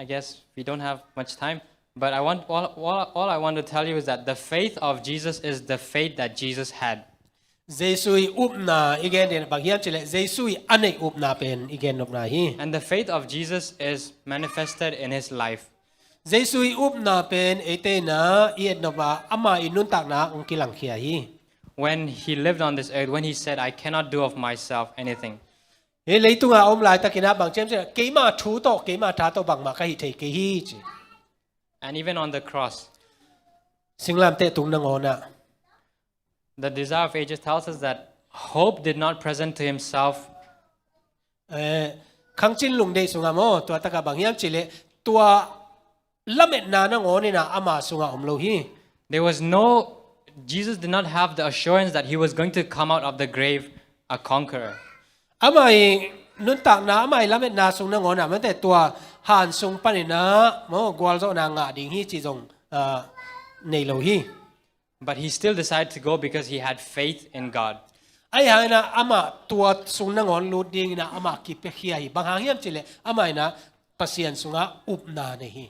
I guess we don't have much time, but all I want to tell you is that the faith of Jesus is the faith that Jesus had. เยซูอุบนาอีกเดียนบางอย่างเฉลยเยซูอันไหนอุบนาเป็นอีกนบนาฮี And the faith of Jesus is manifested in his life. เยซูอุบนาเป็นเอเตนะอีนบาอามาอินุนตักนะองกิลังเขียฮี When he lived on this earth, when he said, I cannot do of myself anything. เฮ้เลยตุงอาอมลายตะกินะบางเจมเฉลยเกมาทูโตเกมาทาโตบางมาก็ฮิเทเกฮีจี And even on the cross, สิงลามเตตุงนงอนะ the desire of ages tells us that hope did not present to himself. ขังจินลุงเดสุงามอตัวตะกะบางอย่างเฉลยตัวละเม็ดนานงอนี่นะอามาสุงาอมโลฮี Jesus did not have the assurance that he was going to come out of the grave a conqueror. อามานุนตักนะอามาละเม็ดนาสุงนงอนะมันแต่ตัวหันสุงปานินะมอกวาลโซนางะดิ่งฮีจีจงในโลฮี But he still decided to go because he had faith in God. ไอ้หายนะอามาตัวสุงนงอนลูดดิ่งนะอามากิเปเฮียบางหางเยี่ยมเฉลยอามานะปัสยันสุงะอุบนาเนฮี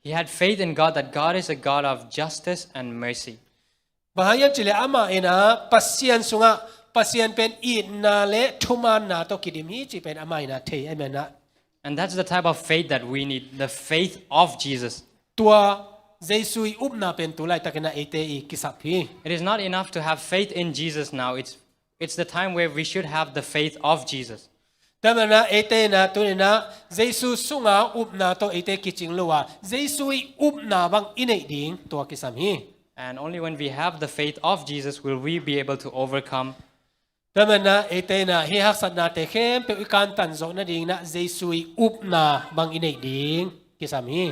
He had faith in God that God is a God of justice and mercy. บางอย่างเฉลยอามานะปัสยันสุงะปัสยันเป็นอีนาเลทุมานนาโตกิดิมฮีจีเป็นอามานะเทไอเมนะ And that's the type of faith that we need, the faith of Jesus. ตัวเยซูอุบนาเป็นตัวไลตะกันนะเอเตอีกิสับฮี It is not enough to have faith in Jesus now. It's the time where we should have the faith of Jesus. แต่เมื่อนะเอเตนะตัวนี้นะเยซูสุงาอุบนาตัวเอเตกิจิงลัวเยซูอุบนาบางอินเอดิงตัวกิสัมฮี And only when we have the faith of Jesus will we be able to overcome. แต่เมื่อนะเอเตนะเฮฮักสันนาเตเข้มเป็นการตันโซนะดิงนะเยซูอุบนาบางอินเอดิงกิสัมฮี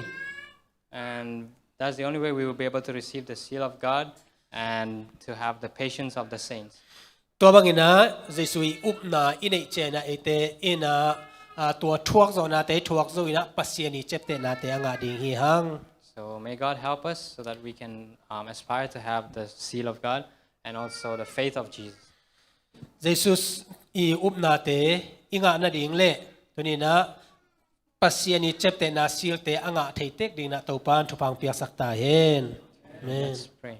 And that's the only way we will be able to receive the seal of God and to have the patience of the saints. ตัวบางอินะเยซูอุบนาอินเอเจนะเอเตอินะตัวทวกโซนาเตทวกโซนะปัสยานีเจ็บเตนะเตงาดิงฮีฮัง So may God help us so that we can aspire to have the seal of God and also the faith of Jesus. เยซูอุบนาเตอิงานาดิงเลตัวนี้นะปัสยานีเจ็บเตนะซีลเตองาเทเตกดิงนะตัวปานทุพังเปียกสักตาเห็น Let's pray.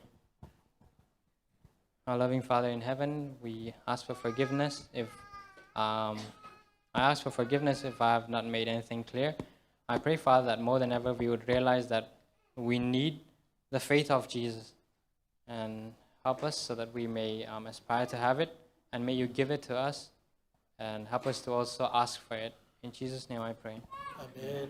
Our loving Father in heaven, we ask for forgiveness if I ask for forgiveness if I have not made anything clear. I pray, Father, that more than ever we would realize that we need the faith of Jesus and help us so that we may aspire to have it, and may you give it to us and help us to also ask for it. In Jesus' name I pray. Amen.